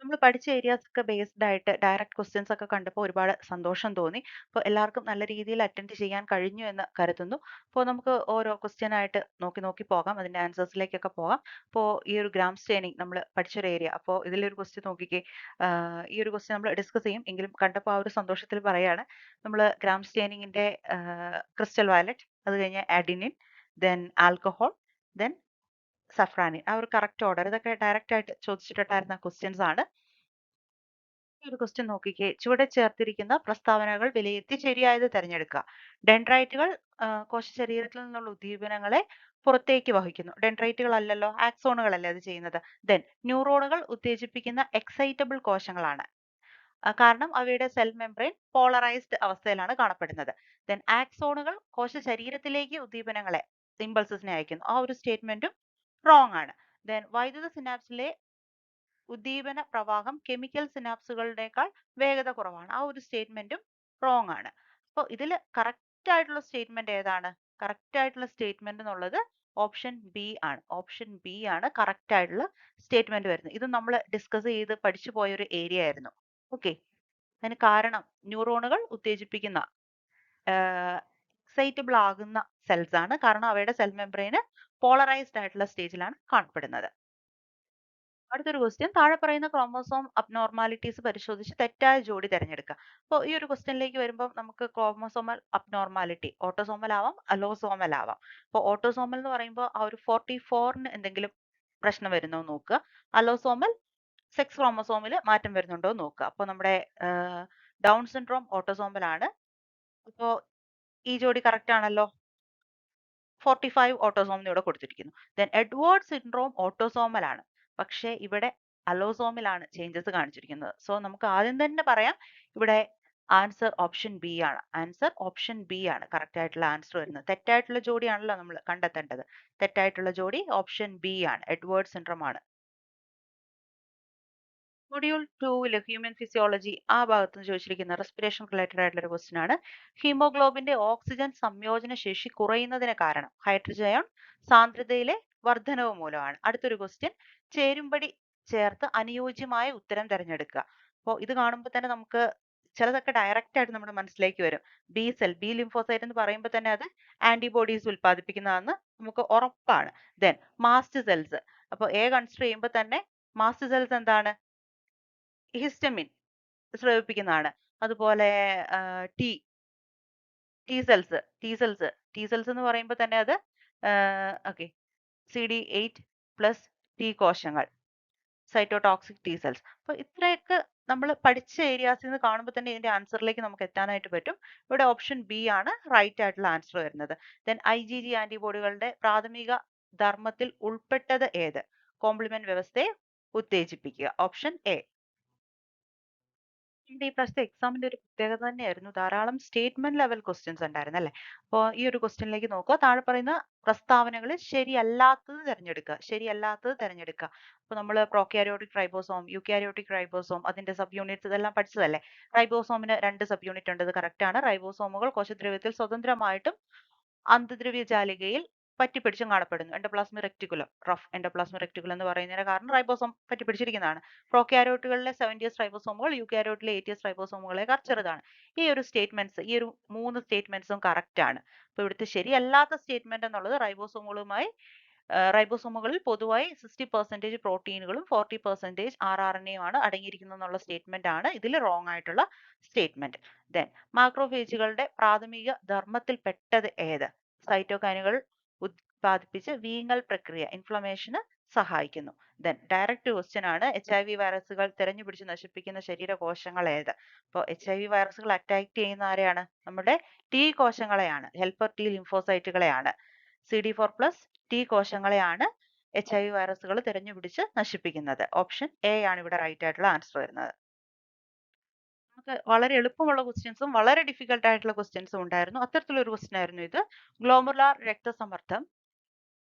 Speaker 2: നമ്മൾ പഠിച്ച ഏരിയാസ് ഒക്കെ ബേസ്ഡ് ആയിട്ട് ഡയറക്റ്റ് ക്വസ്റ്റ്യൻസ് ഒക്കെ കണ്ടപ്പോൾ ഒരുപാട് സന്തോഷം തോന്നി. അപ്പോൾ എല്ലാവർക്കും നല്ല രീതിയിൽ അറ്റൻഡ് ചെയ്യാൻ കഴിഞ്ഞു എന്ന് കരുതുന്നു. അപ്പോൾ നമുക്ക് ഓരോ ക്വസ്റ്റ്യൻ ആയിട്ട് നോക്കി പോകാം, അതിന്റെ ആൻസേഴ്സിലേക്കൊക്കെ പോകാം. അപ്പോൾ ഈ ഒരു ഗ്രാം സ്റ്റെയിനിങ് നമ്മൾ പഠിച്ചൊരു ഏരിയ. അപ്പോൾ ഇതിലൊരു ക്വസ്റ്റ്യൻ നോക്കിക്കേ. ഈ ഒരു ക്വസ്റ്റ്യൻ നമ്മൾ ഡിസ്കസ് ചെയ്യും, എങ്കിലും കണ്ടപ്പോൾ ആ ഒരു സന്തോഷത്തിൽ പറയാണ്. നമ്മൾ ഗ്രാം സ്റ്റെയിനിങ്ങിന്റെ ക്രിസ്റ്റൽ വയലറ്റ്, അത് കഴിഞ്ഞ് അഡിനിൻ, ദെൻ ആൽക്കഹോൾ, ദെൻ സഫ്രാനിൻ, ആ ഒരു കറക്റ്റ് ഓർഡർ ഇതൊക്കെ ഡയറക്റ്റ് ആയിട്ട് ചോദിച്ചിട്ടുണ്ടായിരുന്ന ക്വസ്റ്റ്യൻസ് ആണ്. ഈ ഒരു ക്വസ്റ്റ്യൻ നോക്കിക്കേ. ചുവടെ ചേർത്തിരിക്കുന്ന പ്രസ്താവനകൾ വിലയിരുത്തി ശരിയായത് തിരഞ്ഞെടുക്കുക. ഡെൻഡ്രൈറ്റുകൾ കോശ ശരീരത്തിൽ നിന്നുള്ള ഉദ്ദീപനങ്ങളെ പുറത്തേക്ക് വഹിക്കുന്നു. ഡെൻഡ്രൈറ്റുകൾ അല്ലല്ലോ, ആക്സോണുകളല്ലേ അത് ചെയ്യുന്നത്. ദെൻ ന്യൂറോണുകൾ ഉത്തേജിപ്പിക്കുന്ന എക്സൈറ്റബിൾ കോശങ്ങളാണ്. കാരണം അവയുടെ സെൽ മെംബ്രെയിൻ പോളറൈസ്ഡ് അവസ്ഥയിലാണ് കാണപ്പെടുന്നത്. ദെൻ ആക്സോണുകൾ കോശ ശരീരത്തിലേക്ക് ഉദ്ദീപനങ്ങളെ ഇമ്പൾസസിനെ അയക്കുന്നു. ആ ഒരു സ്റ്റേറ്റ്മെന്റും റോങ് ആണ്. ദെൻ വൈദ്യുത സിനാപ്സിലെ ഉദ്ദീപന പ്രവാഹം കെമിക്കൽ സിനാപ്സുകളുടേക്കാൾ വേഗത കുറവാണ്. ആ ഒരു സ്റ്റേറ്റ്മെന്റും റോങ് ആണ്. അപ്പോൾ ഇതിൽ കറക്റ്റ് ആയിട്ടുള്ള സ്റ്റേറ്റ്മെന്റ് ഏതാണ്? കറക്റ്റ് ആയിട്ടുള്ള സ്റ്റേറ്റ്മെന്റ് എന്നുള്ളത് ഓപ്ഷൻ ബി ആണ്. ഓപ്ഷൻ ബി ആണ് കറക്റ്റ് ആയിട്ടുള്ള സ്റ്റേറ്റ്മെന്റ് വരുന്നത്. ഇത് നമ്മൾ ഡിസ്കസ് ചെയ്ത് പഠിച്ചു പോയ ഒരു ഏരിയ ആയിരുന്നു. ഓക്കെ. അതിന് കാരണം ന്യൂറോണുകൾ ഉത്തേജിപ്പിക്കുന്ന എക്സൈറ്റബിൾ ആകുന്ന സെൽസ് ആണ്. കാരണം അവയുടെ സെൽ മെംബ്രെയിൻ പോളറൈസ്ഡ് ആയിട്ടുള്ള സ്റ്റേജിലാണ് കാണപ്പെടുന്നത്. അടുത്തൊരു ക്വസ്റ്റ്യൻ താഴെ പറയുന്ന ക്രോമോസോം അബ്നോർമാലിറ്റീസ് പരിശോധിച്ച് തെറ്റായ ജോഡി തിരഞ്ഞെടുക്കുക. അപ്പോൾ ഈ ഒരു ക്വസ്റ്റ്യനിലേക്ക് വരുമ്പോൾ നമുക്ക് ക്രോമോസോമൽ അബ്നോർമാലിറ്റി ഓട്ടോസോമൽ ആവാം അലോസോമൽ ആവാം. അപ്പോൾ ഓട്ടോസോമൽ എന്ന് പറയുമ്പോൾ ആ ഒരു 44ന് എന്തെങ്കിലും പ്രശ്നം വരുന്നോ എന്ന് നോക്കുക. അലോസോമൽ സെക്സ് ക്രോമോസോമിൽ മാറ്റം വരുന്നുണ്ടോ എന്ന് നോക്കുക. അപ്പോൾ നമ്മുടെ ഡൗൺ സിൻഡ്രോം ഓട്ടോസോമൽ ആണ്. അപ്പോൾ ഈ ജോഡി കറക്റ്റ് ആണല്ലോ. 45 ഓട്ടോസോമിന് ഇവിടെ കൊടുത്തിരിക്കുന്നു. ദെൻ എഡ്വേർഡ് സിൻഡ്രോം ഓട്ടോസോമൽ ആണ്. പക്ഷേ ഇവിടെ അലോസോമിലാണ് ചേഞ്ചസ് കാണിച്ചിരിക്കുന്നത്. സോ നമുക്ക് ആദ്യം തന്നെ പറയാം ഇവിടെ ആൻസർ ഓപ്ഷൻ ബി ആണ്. ആൻസർ ഓപ്ഷൻ ബി ആണ് കറക്റ്റ് ആയിട്ടുള്ള ആൻസർ വരുന്നത്. തെറ്റായിട്ടുള്ള ജോഡിയാണല്ലോ നമ്മൾ കണ്ടെത്തേണ്ടത്. തെറ്റായിട്ടുള്ള ജോഡി ഓപ്ഷൻ ബി ആണ്. എഡ്വേർഡ് സിൻഡ്രോം ആണ്. മൊഡ്യൂൾ 2 ഹ്യൂമൻ ഫിസിയോളജി ആ ഭാഗത്ത് നിന്ന് ചോദിച്ചിരിക്കുന്ന റെസ്പിറേഷൻ റിലേറ്റഡ് ആയിട്ടുള്ള ഒരു ക്വസ്റ്റ്യൻ ആണ്. ഹീമോഗ്ലോബിന്റെ ഓക്സിജൻ സംയോജന ശേഷി കുറയുന്നതിന് കാരണം ഹൈഡ്രജൻ അയോൺ സാന്ദ്രതയിലെ വർധനവ് മൂലമാണ്. അടുത്തൊരു ക്വസ്റ്റ്യൻ ചേരുംപടി ചേർത്ത് അനുയോജ്യമായ ഉത്തരം തിരഞ്ഞെടുക്കുക. അപ്പോൾ ഇത് കാണുമ്പോൾ തന്നെ നമുക്ക് ചിലതൊക്കെ ഡയറക്റ്റ് ആയിട്ട് നമ്മുടെ മനസ്സിലേക്ക് വരും. ബി സെൽ ബി ലിംഫോസൈറ്റ് എന്ന് പറയുമ്പോൾ തന്നെ അത് ആന്റിബോഡീസ് ഉൽപ്പാദിപ്പിക്കുന്നതാണെന്ന് നമുക്ക് ഉറപ്പാണ്. Then mast cells. അപ്പോൾ എ കൺസിഡർ ചെയ്യുമ്പോൾ തന്നെ മാസ്റ്റ് സെൽസ് എന്താണ്? ഹിസ്റ്റമിൻ സ്രവിപ്പിക്കുന്നതാണ്. അതുപോലെ ടി സെൽസ് എന്ന് പറയുമ്പോൾ തന്നെ അത് ഓക്കെ CD8 പ്ലസ് ടി കോശങ്ങൾ സൈറ്റോടോക്സിക് ടി സെൽസ്. അപ്പൊ ഇത്രയൊക്കെ നമ്മൾ പഠിച്ച ഏരിയാസിൽ നിന്ന് കാണുമ്പോൾ തന്നെ ഇതിന്റെ ആൻസറിലേക്ക് നമുക്ക് എത്താനായിട്ട് പറ്റും. ഇവിടെ ഓപ്ഷൻ ബി ആണ് റൈറ്റ് ആയിട്ടുള്ള ആൻസർ വരുന്നത്. ദെൻ IgG ആന്റിബോഡികളുടെ പ്രാഥമിക ധർമ്മത്തിൽ ഉൾപ്പെട്ടത് ഏത്? കോംപ്ലിമെന്റ് വ്യവസ്ഥയെ ഉത്തേജിപ്പിക്കുക. Option A. ഈ പ്രാവശ്യത്തെ എക്സാമിന്റെ ഒരു പ്രത്യേകത തന്നെയായിരുന്നു. ധാരാളം സ്റ്റേറ്റ്മെന്റ് ലെവൽ ക്വസ്റ്റ്യൻസ് ഉണ്ടായിരുന്നു അല്ലേ? അപ്പോൾ ഈ ഒരു ക്വസ്റ്റ്യനിലേക്ക് നോക്കുക. താഴെ പറയുന്ന പ്രസ്താവനകളിൽ ശരിയല്ലാത്തത് തിരഞ്ഞെടുക്കുക. അപ്പോൾ നമ്മൾ പ്രോക്യാരിയോട്ടിക് റൈബോസോം, യൂക്യാരിയോട്ടിക് റൈബോസോം, അതിന്റെ സബ് യൂണിറ്റ്സ് ഇതെല്ലാം പഠിച്ചതല്ലേ? റൈബോസോമിന് 2 സബ് യൂണിറ്റ് ഉണ്ട്. ഇത് കറക്റ്റ് ആണ്. റൈബോസോമുകൾ കോശദ്രവ്യത്തിൽ സ്വതന്ത്രമായിട്ടും അന്തദ്രവ്യ ജാലികയിൽ പറ്റിപ്പിടിച്ചും കാണപ്പെടുന്നു. Endoplasmic reticulum rough endoplasmic reticulum എന്ന് പറയുന്നതിന് കാരണം റൈബോസോം പറ്റിപ്പിടിച്ചിരിക്കുന്നതാണ്. പ്രോക്യാരിയോട്ടുകളിലെ 70s റൈബോസോമുകൾ യൂക്യാരിയോട്ടിലെ 80s റൈബോസോമുകളെക്കാൾ ചെറുതാണ്. ഈ ഒരു 3 സ്റ്റേറ്റ്മെന്റ്സും കറക്റ്റ് ആണ്. അപ്പോൾ ഇവിടുത്തെ ശരിയല്ലാത്ത സ്റ്റേറ്റ്മെന്റ് എന്നുള്ളത് റൈബോസോമുകളിൽ പൊതുവായി 60% പ്രോട്ടീനുകളും 40% rRNA ആണ് അടങ്ങിയിരിക്കുന്നത് എന്നുള്ള സ്റ്റേറ്റ്മെന്റ് ആണ് ഇതിൽ റോങ് ആയിട്ടുള്ള സ്റ്റേറ്റ്മെന്റ്. ദെൻ മാക്രോഫേജുകളുടെ പ്രാഥമിക ധർമ്മത്തിൽ പെട്ടത് ഏത്? സൈറ്റോകൈനുകൾ ഉത്പാദിപ്പിച്ച് വീങ്ങൽ പ്രക്രിയ ഇൻഫ്ലമേഷന് സഹായിക്കുന്നു. ദെൻ ഡയറക്റ്റ് ക്വസ്റ്റ്യൻ ആണ്. HIV വൈറസുകൾ തെരഞ്ഞുപിടിച്ച് നശിപ്പിക്കുന്ന ശരീരകോശങ്ങൾ ഏത്? അപ്പോൾ HIV വൈറസുകൾ അറ്റാക്ക് ചെയ്യുന്ന ആരെയാണ്? നമ്മുടെ T കോശങ്ങളെയാണ്. ഹെൽപ്പർ T ലിംഫോസൈറ്റുകളെയാണ്. CD4+ T കോശങ്ങളെയാണ് HIV വൈറസുകൾ തെരഞ്ഞുപിടിച്ച് നശിപ്പിക്കുന്നത്. ഓപ്ഷൻ എ ആണ് ഇവിടെ റൈറ്റ് ആയിട്ടുള്ള ആൻസർ വരുന്നത്. നമുക്ക് വളരെ എളുപ്പമുള്ള ക്വസ്റ്റ്യൻസും വളരെ ഡിഫിക്കൽട്ട് ആയിട്ടുള്ള ക്വസ്റ്റ്യൻസും ഉണ്ടായിരുന്നു. അത്തരത്തിലൊരു ക്വസ്റ്റ്യൻ ആയിരുന്നു ഇത്. ഗ്ലോമുലാർ രക്തസമ്മർദ്ദം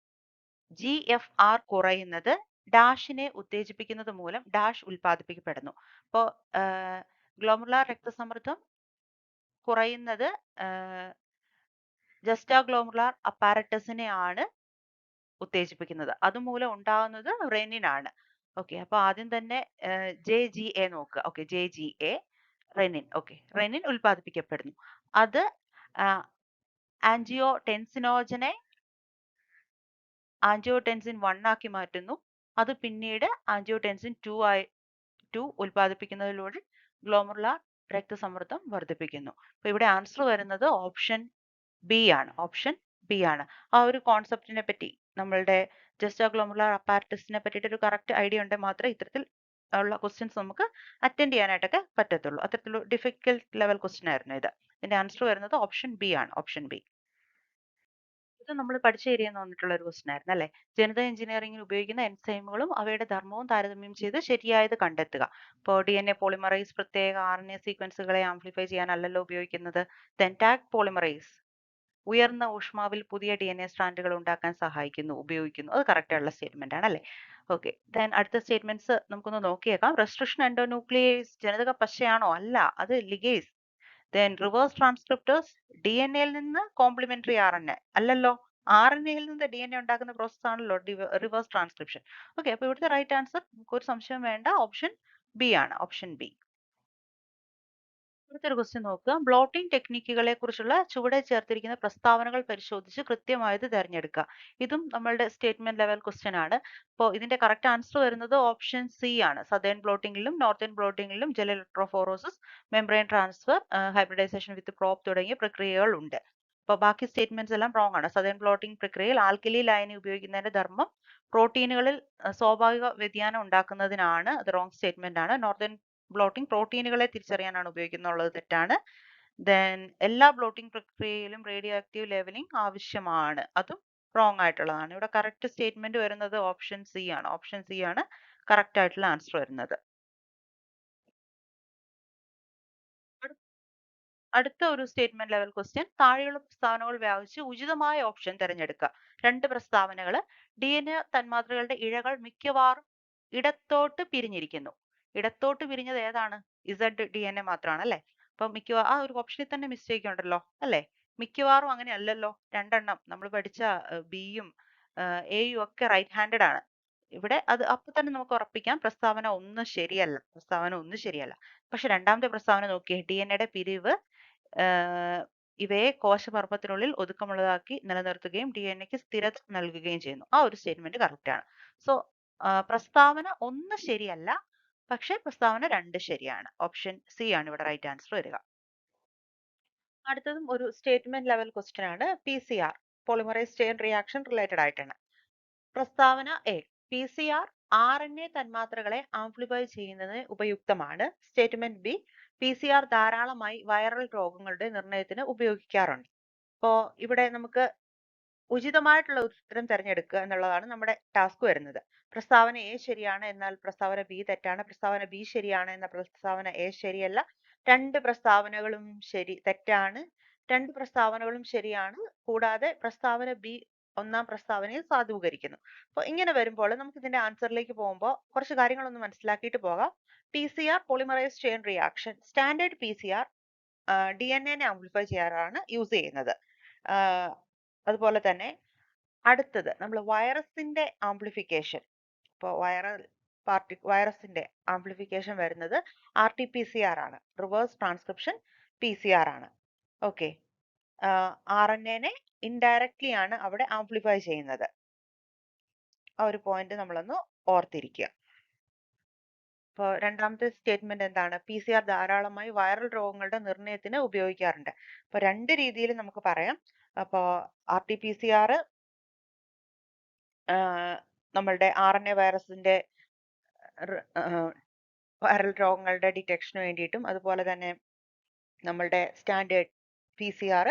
Speaker 2: GFR കുറയുന്നത് ഡാഷിനെ ഉത്തേജിപ്പിക്കുന്നത് മൂലം ഡാഷ് ഉൽപ്പാദിപ്പിക്കപ്പെടുന്നു. അപ്പോൾ ഗ്ലോമുലാർ രക്തസമ്മർദ്ദം കുറയുന്നത് ജസ്റ്റാഗ്ലോമുലാർ അപ്പാരറ്റസിനെ ആണ് ഉത്തേജിപ്പിക്കുന്നത്. അതുമൂലം ഉണ്ടാകുന്നത് റെനിൻ ആണ്. ഓക്കെ. അപ്പോൾ ആദ്യം തന്നെ JGA നോക്കുക. Okay. JGA renin. Okay. Renin ഉൽപ്പാദിപ്പിക്കപ്പെടുന്നു. അത് ആൻജിയോടെൻസിനോജനെ ആൻജിയോടെൻസിൻ 1 ആക്കി മാറ്റുന്നു. അത് പിന്നീട് ആൻജിയോടെൻസിൻ 2 ഉൽപ്പാദിപ്പിക്കുന്നതിലൂടെ ഗ്ലോമുലാർ രക്തസമ്മർദ്ദം വർദ്ധിപ്പിക്കുന്നു. അപ്പോൾ ഇവിടെ ആൻസർ വരുന്നത് ഓപ്ഷൻ ബി ആണ്. ഓപ്ഷൻ ബി ആണ്. ആ ഒരു കോൺസെപ്റ്റിനെ പറ്റി നമ്മളുടെ ജസ്റ്റാഗ്ലോമുലാർ അപ്പാരറ്റസിനെ പറ്റിയിട്ട് ഒരു കറക്റ്റ് ഐഡിയ ഉണ്ടെങ്കിൽ മാത്രമേ ഇത്തരത്തിൽ ഉള്ള ക്വസ്റ്റ്യൻസ് നമുക്ക് അറ്റൻഡ് ചെയ്യാനായിട്ടൊക്കെ പറ്റത്തുള്ളൂ. അത്തരത്തിലുള്ള ഡിഫിക്കൽട്ട് ലെവൽ ക്വസ്റ്റ്യൻ ആയിരുന്നു ഇത്. ഇതിന്റെ ആൻസർ വരുന്നത് ഓപ്ഷൻ ബി ആണ്. Option B. ഇത് നമ്മൾ പഠിച്ച ഏരിയയിൽ നിന്ന് വന്നിട്ടുള്ള ഒരു ക്വസ്റ്റ്യൻ ആയിരുന്നു അല്ലേ? ജനിതക എഞ്ചിനീയറിംഗിൽ ഉപയോഗിക്കുന്ന എൻസൈമുകളും അവയുടെ ധർമ്മവും താരതമ്യം ചെയ്ത് ശരിയായത് കണ്ടെത്തുക. ഇപ്പോൾ DNA പോളിമറൈസ് പ്രത്യേക RNA സീക്വൻസുകളെ ആംപ്ലിഫൈ ചെയ്യാനല്ലല്ലോ ഉപയോഗിക്കുന്നത്. ടാഗ് പോളിമറൈസ് ഉയർന്ന ഊഷ്മാവിൽ പുതിയ DNA സ്ട്രാൻഡുകൾ ഉണ്ടാക്കാൻ ഉപയോഗിക്കുന്നു. അത് കറക്റ്റ് ആയിട്ടുള്ള സ്റ്റേറ്റ്മെന്റ് ആണ് അല്ലേ? ഓക്കെ. ദെൻ അടുത്ത സ്റ്റേറ്റ്മെന്റ്സ് നമുക്കൊന്ന് നോക്കിയേക്കാം. റെസ്ട്രിക്ഷൻ എൻഡോന്യൂക്ലിയേസ് ജനിതക പശയാണോ? അല്ല, അത് ligase. Then reverse transcriptase DNA യിൽ നിന്ന് കോംപ്ലിമെന്ററി RNA അല്ലല്ലോ. RNA-യിൽ നിന്ന് DNA ഉണ്ടാക്കുന്ന പ്രോസസ് ആണല്ലോ റിവേഴ്സ് ട്രാൻസ്ക്രിപ്ഷൻ. ഓക്കെ, അപ്പൊ ഇവിടുത്തെ റൈറ്റ് ആൻസർ നമുക്ക് ഒരു സംശയം വേണ്ട, ഓപ്ഷൻ ബി ആണ്. Option B. അടുത്തൊരു ക്വസ്റ്റ്യൻ നോക്കുക. ബ്ലോട്ടിംഗ് ടെക്നിക്കുകളെ കുറിച്ചുള്ള ചുവടെ ചേർത്തിരിക്കുന്ന പ്രസ്താവനകൾ പരിശോധിച്ച് കൃത്യമായത് തിരഞ്ഞെടുക്കുക. ഇതും നമ്മളുടെ സ്റ്റേറ്റ്മെന്റ് ലെവൽ ക്വസ്റ്റ്യൻ ആണ്. അപ്പോൾ ഇതിന്റെ കറക്റ്റ് ആൻസർ വരുന്നത് ഓപ്ഷൻ സി ആണ്. സദേൺ ബ്ലോട്ടിംഗിലും നോർത്തേൺ ബ്ലോട്ടിംഗിലും gel electrophoresis, membrane transfer, hybridization with probe തുടങ്ങിയ പ്രക്രിയകൾ ഉണ്ട്. അപ്പോൾ ബാക്കി സ്റ്റേറ്റ്മെന്റ്സ് എല്ലാം റോങ് ആണ്. സദേൺ ബ്ലോട്ടിംഗ് പ്രക്രിയയിൽ ആൽക്കലി ലൈനി ഉപയോഗിക്കുന്നതിന്റെ ധർമ്മം പ്രോട്ടീനുകളിൽ സ്വാഭാവിക വ്യതിയാനം ഉണ്ടാക്കുന്നതിനാണ്. അത് റോങ് സ്റ്റേറ്റ്മെന്റ് ആണ്. നോർത്തേൺ ബ്ലോട്ടിംഗ് പ്രോട്ടീനുകളെ തിരിച്ചറിയാനാണ് ഉപയോഗിക്കുന്നുള്ളത്, തെറ്റാണ്. ദെൻ എല്ലാ ബ്ലോട്ടിംഗ് പ്രക്രിയയിലും റേഡിയോ ആക്റ്റീവ് ലെവലിംഗ് ആവശ്യമാണ്, അതും റോങ് ആയിട്ടുള്ളതാണ്. ഇവിടെ കറക്റ്റ് സ്റ്റേറ്റ്മെന്റ് വരുന്നത് ഓപ്ഷൻ സി ആണ്. ഓപ്ഷൻ സി ആണ് കറക്റ്റ് ആയിട്ടുള്ള ആൻസർ വരുന്നത്. അടുത്ത ഒരു സ്റ്റേറ്റ്മെന്റ് ലെവൽ ക്വസ്റ്റ്യൻ. താഴെയുള്ള പ്രസ്താവനകൾ വ്യാപിച്ച് ഉചിതമായ ഓപ്ഷൻ തിരഞ്ഞെടുക്കുക. രണ്ട് പ്രസ്താവനകൾ. DNA തന്മാത്രകളുടെ ഇഴകൾ മിക്കവാറും ഇടത്തോട്ട് പിരിഞ്ഞിരിക്കുന്നു. ഇടത്തോട്ട് പിരിഞ്ഞത് ഏതാണ്? DNA മാത്രമാണ് അല്ലേ? അപ്പൊ ആ ഒരു ഓപ്ഷനിൽ തന്നെ മിസ്റ്റേക്ക് ഉണ്ടല്ലോ അല്ലേ? മിക്കവാറും അങ്ങനെ അല്ലല്ലോ. രണ്ടെണ്ണം നമ്മൾ പഠിച്ച ബിയും എയും ഒക്കെ റൈറ്റ് ഹാൻഡഡ് ആണ്. ഇവിടെ അത് അപ്പൊ തന്നെ നമുക്ക് ഉറപ്പിക്കാം പ്രസ്താവന ഒന്ന് ശരിയല്ല. പ്രസ്താവന ഒന്ന് ശരിയല്ല. പക്ഷെ രണ്ടാമത്തെ പ്രസ്താവന നോക്കിയേ. DNAയുടെ പിരിവ് ഇവയെ കോശപർമ്മത്തിനുള്ളിൽ ഒതുക്കമുള്ളതാക്കി നിലനിർത്തുകയും DNAക്ക് സ്ഥിരത നൽകുകയും ചെയ്യുന്നു. ആ ഒരു സ്റ്റേറ്റ്മെന്റ് കറക്റ്റ് ആണ്. സോ പ്രസ്താവന ഒന്ന് ശരിയല്ല, പക്ഷെ പ്രസ്താവന രണ്ട് ശരിയാണ്. ഓപ്ഷൻ സി ആണ് ഇവിടെ റൈറ്റ് ആൻസർ വരിക. അടുത്തതും ഒരു സ്റ്റേറ്റ്മെന്റ് ലെവൽ ക്വസ്റ്റ്യൻ ആണ്. PCR polymerase chain reaction related ആയിട്ടാണ്. പ്രസ്താവന എ. PCR RNA തന്മാത്രകളെ ആംപ്ലിഫൈ ചെയ്യുന്നതിന് ഉപയുക്തമാണ്. Statement B. PCR ധാരാളമായി വൈറൽ രോഗങ്ങളുടെ നിർണയത്തിന് ഉപയോഗിക്കാറുണ്ട്. അപ്പോ ഇവിടെ നമുക്ക് ഉചിതമായിട്ടുള്ള ഉത്തരം തിരഞ്ഞെടുക്കുക എന്നുള്ളതാണ് നമ്മുടെ ടാസ്ക് വരുന്നത്. പ്രസ്താവന എ ശരിയാണ്, എന്നാൽ പ്രസ്താവന ബി തെറ്റാണ്. പ്രസ്താവന ബി ശരിയാണ്, എന്നാൽ പ്രസ്താവന എ ശരിയല്ല. രണ്ട് പ്രസ്താവനകളും തെറ്റാണ്. രണ്ട് പ്രസ്താവനകളും ശരിയാണ്. കൂടാതെ പ്രസ്താവന ബി ഒന്നാം പ്രസ്താവനയെ സാധൂകരിക്കുന്നു. അപ്പൊ ഇങ്ങനെ വരുമ്പോൾ നമുക്ക് ഇതിന്റെ ആൻസറിലേക്ക് പോകുമ്പോൾ കുറച്ച് കാര്യങ്ങളൊന്ന് മനസ്സിലാക്കിയിട്ട് പോകാം. PCR polymerase chain reaction, standard PCR DNA-നെ ആംപ്ലിഫൈ ചെയ്യാനാണ് യൂസ് ചെയ്യുന്നത്. അതുപോലെ തന്നെ അടുത്തത് നമ്മൾ വൈറസിന്റെ ആംപ്ലിഫിക്കേഷൻ. ഇപ്പോൾ വൈറസിന്റെ ആംപ്ലിഫിക്കേഷൻ വരുന്നത് RT-PCR ആണ്. റിവേഴ്സ് ട്രാൻസ്ക്രിപ്ഷൻ PCR ആണ്. ഓക്കെ, RNA-നെ ഇൻഡയറക്ട്ലി ആണ് അവിടെ ആംപ്ലിഫൈ ചെയ്യുന്നത്. ആ ഒരു പോയിന്റ് നമ്മളൊന്ന് ഓർത്തിരിക്കുക. അപ്പോൾ രണ്ടാമത്തെ സ്റ്റേറ്റ്മെന്റ് എന്താണ്? PCR ധാരാളമായി വൈറൽ രോഗങ്ങളുടെ നിർണയത്തിന് ഉപയോഗിക്കാറുണ്ട്. അപ്പോൾ രണ്ട് രീതിയിൽ നമുക്ക് പറയാം. അപ്പോൾ RT-PCR നമ്മളുടെ RNA വൈറസിന്റെ വൈറൽ രോഗങ്ങളുടെ ഡിറ്റക്ഷന് വേണ്ടിയിട്ടും, അതുപോലെ തന്നെ നമ്മളുടെ സ്റ്റാൻഡേർഡ് PCR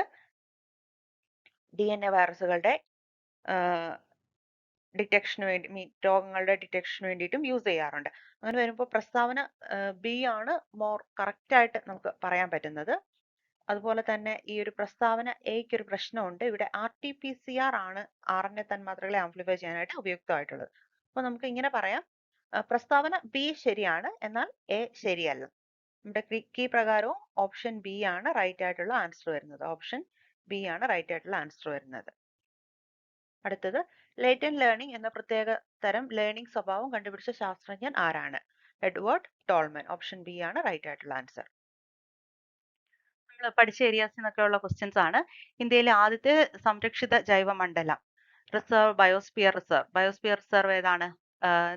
Speaker 2: DNA വൈറസുകളുടെ ഡിറ്റക്ഷന് വേണ്ടി, രോഗങ്ങളുടെ ഡിറ്റക്ഷന് വേണ്ടിയിട്ടും യൂസ് ചെയ്യാറുണ്ട്. അങ്ങനെ വരുമ്പോൾ പ്രസ്താവന ബി ആണ് മോർ കറക്റ്റ് ആയിട്ട് നമുക്ക് പറയാൻ പറ്റുന്നത്. അതുപോലെ തന്നെ ഈ ഒരു പ്രസ്താവന എക്ക് ഒരു പ്രശ്നമുണ്ട്. ഇവിടെ RT-PCR ആണ് RNA തന്മാത്രകളെ ആംപ്ലിഫൈ ചെയ്യാനായിട്ട് ഉപയുക്തമായിട്ടുള്ളത്. അപ്പൊ നമുക്ക് ഇങ്ങനെ പറയാം, പ്രസ്താവന ബി ശരിയാണ്, എന്നാൽ എ ശരിയല്ല. നമ്മുടെ കീ പ്രകാരവും ഓപ്ഷൻ ബി ആണ് റൈറ്റ് ആയിട്ടുള്ള ആൻസർ വരുന്നത്. ഓപ്ഷൻ ബി ആണ് റൈറ്റ് ആയിട്ടുള്ള ആൻസർ വരുന്നത്. അടുത്തത് ലേറ്റന്റ് ലേണിംഗ് എന്ന പ്രത്യേക തരം ലേണിംഗ് സ്വഭാവം കണ്ടുപിടിച്ച ശാസ്ത്രജ്ഞൻ ആരാണ്? എഡ്വേർഡ് ടോൾമൻ. ഓപ്ഷൻ ബി ആണ് റൈറ്റ് ആയിട്ടുള്ള ആൻസർ. നമ്മൾ പഠിച്ച ഏരിയാസിൽ നിന്നൊക്കെയുള്ള ക്വസ്റ്റ്യൻസ് ആണ്. ഇന്ത്യയിലെ ആദ്യത്തെ സംരക്ഷിത ജൈവമണ്ഡലം റിസർവ് ബയോസ്ഫിയർ റിസർവ് ഏതാണ്?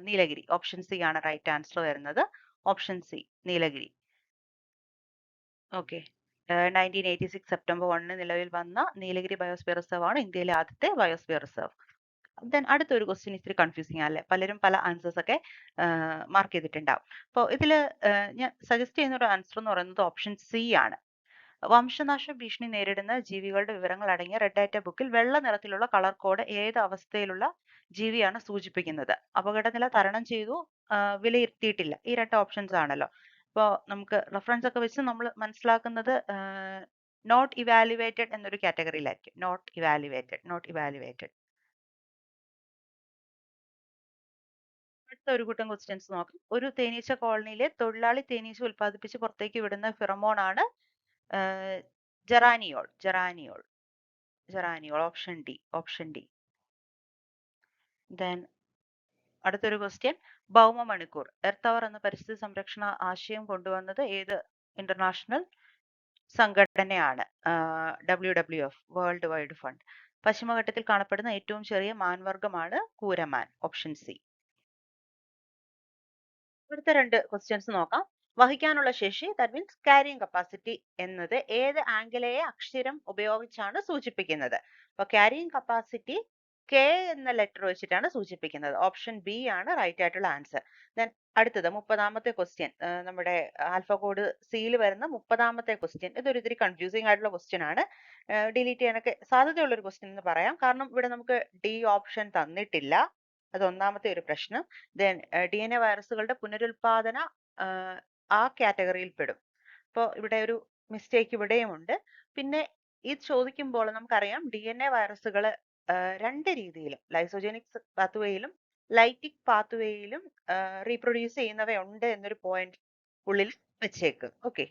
Speaker 2: നീലഗിരി. ഓപ്ഷൻ സി ആണ് റൈറ്റ് ആൻസർ വരുന്നത്. Option C Nilgiri. Okay, 1986 September 1 നിലവിൽ വന്ന നീലഗിരി ബയോസ്ഫിയർ റിസർവ് ആണ് ഇന്ത്യയിലെ ആദ്യത്തെ ബയോസ്ഫിയർ റിസർവ്. ദെൻ അടുത്തൊരു ക്വസ്റ്റ്യൻ ഇത്തിരി കൺഫ്യൂസിങ് അല്ലേ? പലരും പല ആൻസേഴ്സ് ഒക്കെ മാർക്ക് ചെയ്തിട്ടുണ്ടാവും. അപ്പോൾ ഇതിൽ ഞാൻ സജസ്റ്റ് ചെയ്യുന്ന ഒരു ആൻസർ എന്ന് പറയുന്നത് ഓപ്ഷൻ സി ആണ്. വംശനാശ ഭീഷണി നേരിടുന്ന ജീവികളുടെ വിവരങ്ങൾ അടങ്ങിയ റെഡ് ഡാറ്റ ബുക്കിൽ വെള്ള നിറത്തിലുള്ള കളർ കോഡ് ഏത് അവസ്ഥയിലുള്ള ജീവിയാണ് സൂചിപ്പിക്കുന്നത്? അപകടനില തരണം ചെയ്തു, വിലയിരുത്തിയിട്ടില്ല. ഈ രണ്ട് ഓപ്ഷൻസ് ആണല്ലോ. അപ്പോൾ നമുക്ക് റെഫറൻസ് ഒക്കെ വെച്ച് നമ്മൾ മനസ്സിലാക്കുന്നത് നോട്ട് ഇവാലുവേറ്റഡ് എന്നൊരു കാറ്റഗറിയിലായിരിക്കും. Not evaluated. അടുത്ത ഒരു കൂട്ടം ക്വസ്റ്റ്യൻസ് നോക്കാം. ഒരു തേനീച്ച കോളനിയിലെ തൊഴിലാളി തേനീച്ച ഉൽപ്പാദിപ്പിച്ച് പുറത്തേക്ക് വിടുന്ന ഫിറമോൺ ആണ് geraniol. Geraniol. Option D. Then അടുത്തൊരു ക്വസ്റ്റ്യൻ, ഭൗമ മണിക്കൂർ, എർത്ത് അവർ എന്ന പരിസ്ഥിതി സംരക്ഷണ ആശയം കൊണ്ടുവന്നത് ഏത് ഇന്റർനാഷണൽ സംഘടനയാണ്? WWF, world wide fund. പശ്ചിമഘട്ടത്തിൽ കാണപ്പെടുന്ന ഏറ്റവും ചെറിയ മാൻവർഗമാണ് കൂരമാൻ. Option C. അടുത്ത രണ്ട് ക്വസ്റ്റ്യൻസ് നോക്കാം. വഹിക്കാനുള്ള ശേഷി, ദാറ്റ് മീൻസ് ക്യാരിയിങ് കപ്പാസിറ്റി എന്നത് ഏത് ആംഗലേയ അക്ഷരം ഉപയോഗിച്ചാണ് സൂചിപ്പിക്കുന്നത്? അപ്പൊ ക്യാരിയിങ് കപ്പാസിറ്റി കെ എന്ന ലെറ്റർ വെച്ചിട്ടാണ് സൂചിപ്പിക്കുന്നത്. ഓപ്ഷൻ ബി ആണ് റൈറ്റ് ആയിട്ടുള്ള ആൻസർ. ദെൻ അടുത്തത് 30ാമത്തെ ക്വസ്റ്റ്യൻ, നമ്മുടെ ആൽഫ കോഡ് സിയിൽ വരുന്ന 30ാമത്തെ ക്വസ്റ്റ്യൻ. ഇതൊരു ഇത്തിരി കൺഫ്യൂസിംഗ് ആയിട്ടുള്ള ക്വസ്റ്റ്യൻ ആണ്. ഡിലീറ്റ് ചെയ്യാനൊക്കെ സാധ്യതയുള്ള ഒരു ക്വസ്റ്റ്യൻ എന്ന് പറയാം. കാരണം ഇവിടെ നമുക്ക് ഡി ഓപ്ഷൻ തന്നിട്ടില്ല. അത് ഒന്നാമത്തെ ഒരു പ്രശ്നം. ദെൻ DNA വൈറസുകളുടെ പുനരുൽപാദന ആ കാറ്റഗറിയിൽ പെടും. അപ്പോൾ ഇവിടെ ഒരു മിസ്റ്റേക്ക് ഇവിടെയുമുണ്ട്. പിന്നെ ഇത് ചോദിക്കുമ്പോൾ നമുക്കറിയാം DNA വൈറസുകൾ രണ്ട് രീതിയിലും, ലൈസോജനിക് പാത്വേയിലും ലൈറ്റിക് പാത്വേയിലും റീപ്രൊഡ്യൂസ് ചെയ്യുന്നവയുണ്ട് എന്നൊരു പോയിന്റ് ഉള്ളിൽ വെച്ചേക്ക്. ഓക്കെ,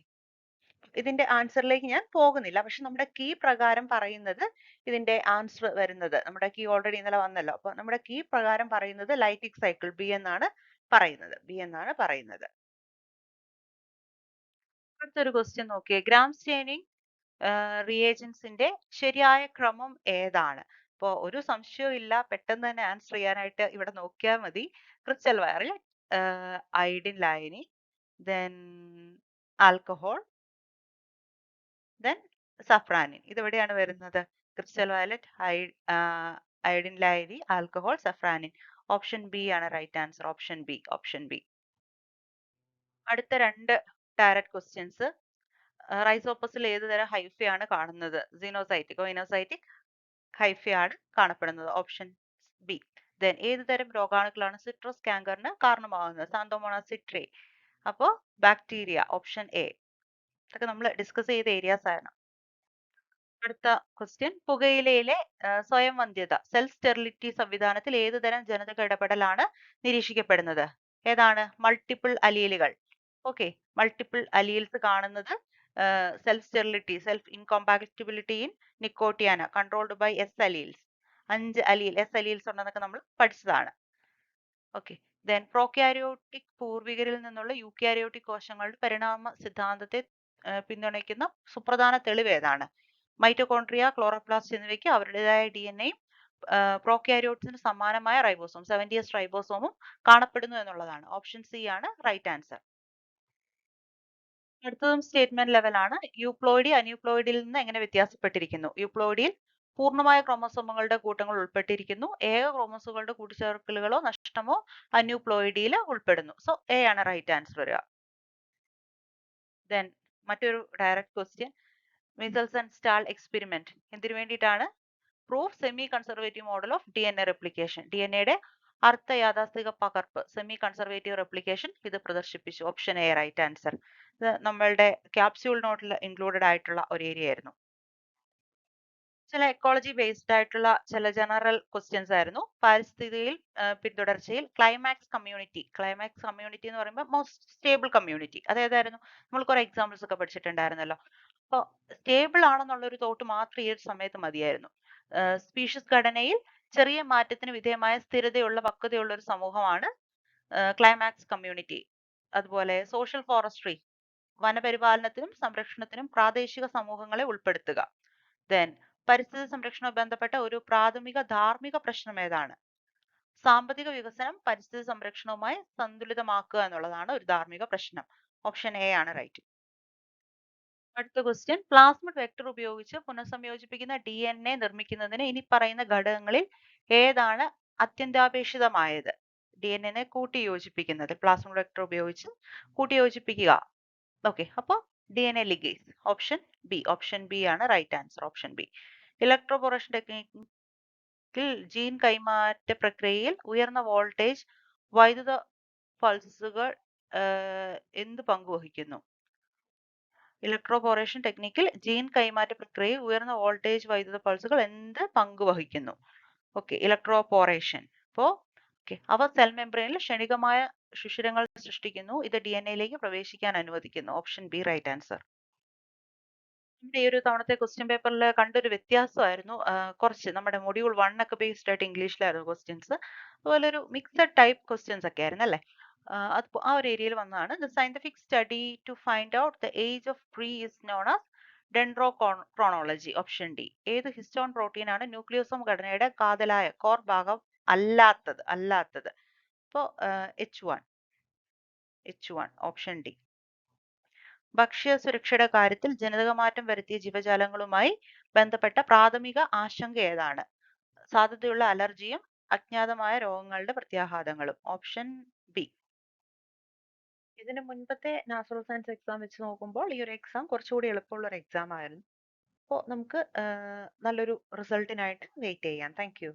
Speaker 2: ഇതിന്റെ ആൻസറിലേക്ക് ഞാൻ പോകുന്നില്ല. പക്ഷെ നമ്മുടെ കീ പ്രകാരം പറയുന്നത്, ഇതിന്റെ ആൻസർ വരുന്നത്, നമ്മുടെ കീ ഓൾറെഡി ഇന്നലെ വന്നല്ലോ. അപ്പൊ നമ്മുടെ കീ പ്രകാരം പറയുന്നത് ലൈറ്റിക് സൈക്കിൾ ബി എന്നാണ് പറയുന്നത്. അടുത്തൊരു ക്വസ്റ്റ്യൻ നോക്കിയേ, ഗ്രാം സ്റ്റെയിനിങ് റിയേജൻസിന്റെ ശരിയായ ക്രമം ഏതാണ്? അപ്പോൾ ഒരു സംശയവും ഇല്ല, പെട്ടെന്ന് തന്നെ ആൻസർ ചെയ്യാനായിട്ട് ഇവിടെ നോക്കിയാൽ മതി. ക്രിസ്റ്റൽ വയറിൽ അയഡിൻ ലായനി, ദെൻ ആൽക്കഹോൾ, ദെൻ സഫ്രാനിൻ. ഇതെവിടെയാണ് വരുന്നത്? ക്രിസ്റ്റൽ വയലറ്റ്, അയഡിൻ ലായനി, ആൽക്കഹോൾ, സഫ്രാനിൻ. ഓപ്ഷൻ ബി ആണ് റൈറ്റ് ആൻസർ. Option B. അടുത്ത രണ്ട് ഡയറക്റ്റ് ക്വസ്റ്റ്യൻസ്, റൈസോപ്പസിൽ ഏത് തരം ഹൈഫയാണ് കാണുന്നത്? സിനോസൈറ്റിക്കോ ഇനോസൈറ്റിക് ഹൈഫയാണ് കാണപ്പെടുന്നത്. Option B. ദെൻ ഏത് തരം രോഗാണുക്കളാണ് സിട്രസ് കാങ്കറിന് കാരണമാകുന്നത്? സാന്തോമോണാസ് സിട്രേ. അപ്പോൾ ബാക്ടീരിയ. Option A. ഇതൊക്കെ നമ്മൾ ഡിസ്കസ് ചെയ്ത ഏരിയാസ് ആണ്. അടുത്ത ക്വസ്റ്റ്യൻ, പുകയിലയിലെ സ്വയം വന്ധ്യത, സെൽഫ് സ്റ്റെറിലിറ്റി സംവിധാനത്തിൽ ഏത് തരം ജനിതക ഇടപെടലാണ് നിരീക്ഷിക്കപ്പെടുന്നത്? ഏതാണ്? മൾട്ടിപ്പിൾ അലീലുകൾ. ഓക്കെ, മൾട്ടിപ്പിൾ അലീൽസ് കാണുന്നത് self sterility, self incompatibility in Nicotiana controlled by S alleles. 5 S alleles ഉണ്ടെന്നൊക്കെ നമ്മൾ പഠിച്ചതാണ്. ഓക്കെ, ദെൻ പ്രോക്യാരിയോട്ടിക് പൂർവികരിൽ നിന്നുള്ള യൂക്യാരിയോട്ടിക് കോശങ്ങളുടെ പരിണാമ സിദ്ധാന്തത്തെ പിന്തുണയ്ക്കുന്ന സുപ്രധാന തെളിവ് ഏതാണ്? മൈറ്റോകോൺട്രിയ, ക്ലോറോപ്ലാസ്റ്റ് എന്നിവയ്ക്ക് അവരുടേതായ DNA-യും പ്രോക്യാരിയോട്സിന് സമാനമായ റൈബോസോം 70S റൈബോസോമും കാണപ്പെടുന്നു എന്നുള്ളതാണ്. ഓപ്ഷൻ സി ആണ് റൈറ്റ് ആൻസർ. അടുത്തതും സ്റ്റേറ്റ്മെന്റ് ലെവലാണ്. യൂപ്ലോയിഡി അന്യൂപ്ലോയിഡിൽ നിന്ന് എങ്ങനെ വ്യത്യാസപ്പെട്ടിരിക്കുന്നു? യൂപ്ലോയിഡിയിൽ പൂർണ്ണമായ ക്രോമസോമുകളുടെ കൂട്ടങ്ങൾ ഉൾപ്പെട്ടിരിക്കുന്നു. ഏക ക്രോമസോമുകളുടെ കൂട്ടിച്ചേർക്കലുകളോ നഷ്ടമോ അന്യൂപ്ലോയിഡിയിൽ ഉൾപ്പെടുന്നു. സോ എ ആണ് റൈറ്റ് ആൻസർ വരിക. ദെൻ മറ്റൊരു direct question, Meselson and Stahl experiment എന്തിനു വേണ്ടിയിട്ടാണ്? Proof semi conservative model of DNA replication. DNA-യുടെ അർത്ഥ യാഥാസ്ഥിക പകർപ്പ്, സെമി കൺസർവേറ്റീവ് റെപ്ലിക്കേഷൻ, ഇത് പ്രദർശിപ്പിച്ചു. Option A right answer. ഇത് നമ്മളുടെ ക്യാപ്സ്യൂൾ നോട്ടിൽ ഇൻക്ലൂഡഡ് ആയിട്ടുള്ള ഒരു ഏരിയ ആയിരുന്നു. ചില എക്കോളജി ബേസ്ഡ് ആയിട്ടുള്ള ചില ജനറൽ ക്വസ്റ്റ്യൻസ് ആയിരുന്നു. പാരിസ്ഥിതിയിൽ പിന്തുടർച്ചയിൽ ക്ലൈമാക്സ് കമ്മ്യൂണിറ്റി എന്ന് പറയുമ്പോൾ മോസ്റ്റ് സ്റ്റേബിൾ കമ്മ്യൂണിറ്റി, അതേതായിരുന്നു? നമ്മൾ കുറെ എക്സാമ്പിൾസ് ഒക്കെ പഠിച്ചിട്ടുണ്ടായിരുന്നല്ലോ. അപ്പോൾ സ്റ്റേബിൾ ആണെന്നുള്ള ഒരു തോട്ട് മാത്രം ഈ ഒരു സമയത്ത് മതിയായിരുന്നു. സ്പീഷീസ് ഘടനയിൽ ചെറിയ മാറ്റത്തിന് വിധേയമായ സ്ഥിരതയുള്ള പക്വതയുള്ള ഒരു സമൂഹമാണ് ക്ലൈമാക്സ് കമ്മ്യൂണിറ്റി. അതുപോലെ സോഷ്യൽ ഫോറസ്ട്രി, വനപരിപാലനത്തിനും സംരക്ഷണത്തിനും പ്രാദേശിക സമൂഹങ്ങളെ ഉൾപ്പെടുത്തുക. ദെൻ പരിസ്ഥിതി സംരക്ഷണവുമായി ബന്ധപ്പെട്ട ഒരു പ്രാഥമിക ധാർമ്മിക പ്രശ്നം ഏതാണ്? സാമ്പത്തിക വികസനം പരിസ്ഥിതി സംരക്ഷണവുമായി സന്തുലിതമാക്കുക എന്നുള്ളതാണ് ഒരു ധാർമ്മിക പ്രശ്നം. ഓപ്ഷൻ എ ആണ് റൈറ്റ്. അടുത്ത ക്വസ്റ്റ്യൻ, പ്ലാസ്മിഡ് വെക്ടർ ഉപയോഗിച്ച് പുനഃസംയോജിപ്പിക്കുന്ന DNA നിർമ്മിക്കുന്നതിന് ഇനി പറയുന്ന ഘടകങ്ങളിൽ ഏതാണ് അത്യന്താപേക്ഷിതമായത്? DNA കൂട്ടിയോജിപ്പിക്കുന്നത്, പ്ലാസ്മിഡ് വെക്ടർ ഉപയോഗിച്ച് കൂട്ടിയോജിപ്പിക്കുക. ഓക്കെ, അപ്പോൾ DNA ലിഗേസ്. ഓപ്ഷൻ ബി ആണ് right answer. Option B. Electroporation ടെക്നിക്കിൽ ജീൻ കൈമാറ്റ പ്രക്രിയയിൽ ഉയർന്ന വോൾട്ടേജ് വൈദ്യുത പൾസുകൾ എന്ത് പങ്കുവഹിക്കുന്നു? ഇലക്ട്രോപോറേഷൻ ടെക്നിക്കിൽ ജീൻ കൈമാറ്റ പ്രക്രിയയിൽ ഉയർന്ന വോൾട്ടേജ് വൈദ്യുത പൾസുകൾ എന്ത് പങ്കുവഹിക്കുന്നു? ഓക്കെ, ഇലക്ട്രോപോറേഷൻ. അപ്പോൾ അവ സെൽ മെംബ്രെയിനിൽ ക്ഷണികമായ സുഷിരങ്ങൾ സൃഷ്ടിക്കുന്നു. ഇത് DNA-യിലേക്ക് പ്രവേശിക്കാൻ അനുവദിക്കുന്നു. Option B right answer. നമ്മുടെ ഈ ഒരു തവണത്തെ ക്വസ്റ്റ്യൻ പേപ്പറിൽ കണ്ടൊരു വ്യത്യാസമായിരുന്നു കുറച്ച് നമ്മുടെ മൊഡ്യൂൾ 1 ഒക്കെ ബേസ്ഡ് ആയിട്ട് ഇംഗ്ലീഷിലായിരുന്നു ക്വസ്റ്റ്യൻസ്. അതുപോലെ ഒരു മിക്സഡ് ടൈപ്പ് ക്വസ്റ്റ്യൻസ് ഒക്കെ ആയിരുന്നു അല്ലേ? അത് ആ ഒരു ഏരിയയിൽ വന്നതാണ്. The scientific study to find out the age of tree is known as dendrochronology. Option D. ഏത് ഹിസ്റ്റോൺ പ്രോട്ടീൻ ആണ് ന്യൂക്ലിയോസോം ഘടനയുടെ കാതലായ കോർ ഭാഗം അല്ലാത്തത്? അപ്പോൾ H1 ഓപ്ഷൻ ഡി. ഭക്ഷ്യ സുരക്ഷയുടെ കാര്യത്തിൽ ജനിതകമാറ്റം വരുത്തിയ ജീവജാലങ്ങളുമായി ബന്ധപ്പെട്ട പ്രാഥമിക ആശങ്ക ഏതാണ്? സാധ്യതയുള്ള അലർജിയും അജ്ഞാതമായ രോഗങ്ങളുടെ പ്രത്യാഘാതങ്ങളും. Option B. ഇതിന് മുൻപത്തെ നാച്ചുറൽ സയൻസ് എക്സാം വെച്ച് നോക്കുമ്പോൾ ഈ ഒരു എക്സാം കുറച്ചുകൂടി എളുപ്പമുള്ള ഒരു എക്സാം ആയിരുന്നു. അപ്പോൾ നമുക്ക് നല്ലൊരു റിസൾട്ടിനായിട്ട് വെയിറ്റ് ചെയ്യാം. Thank you.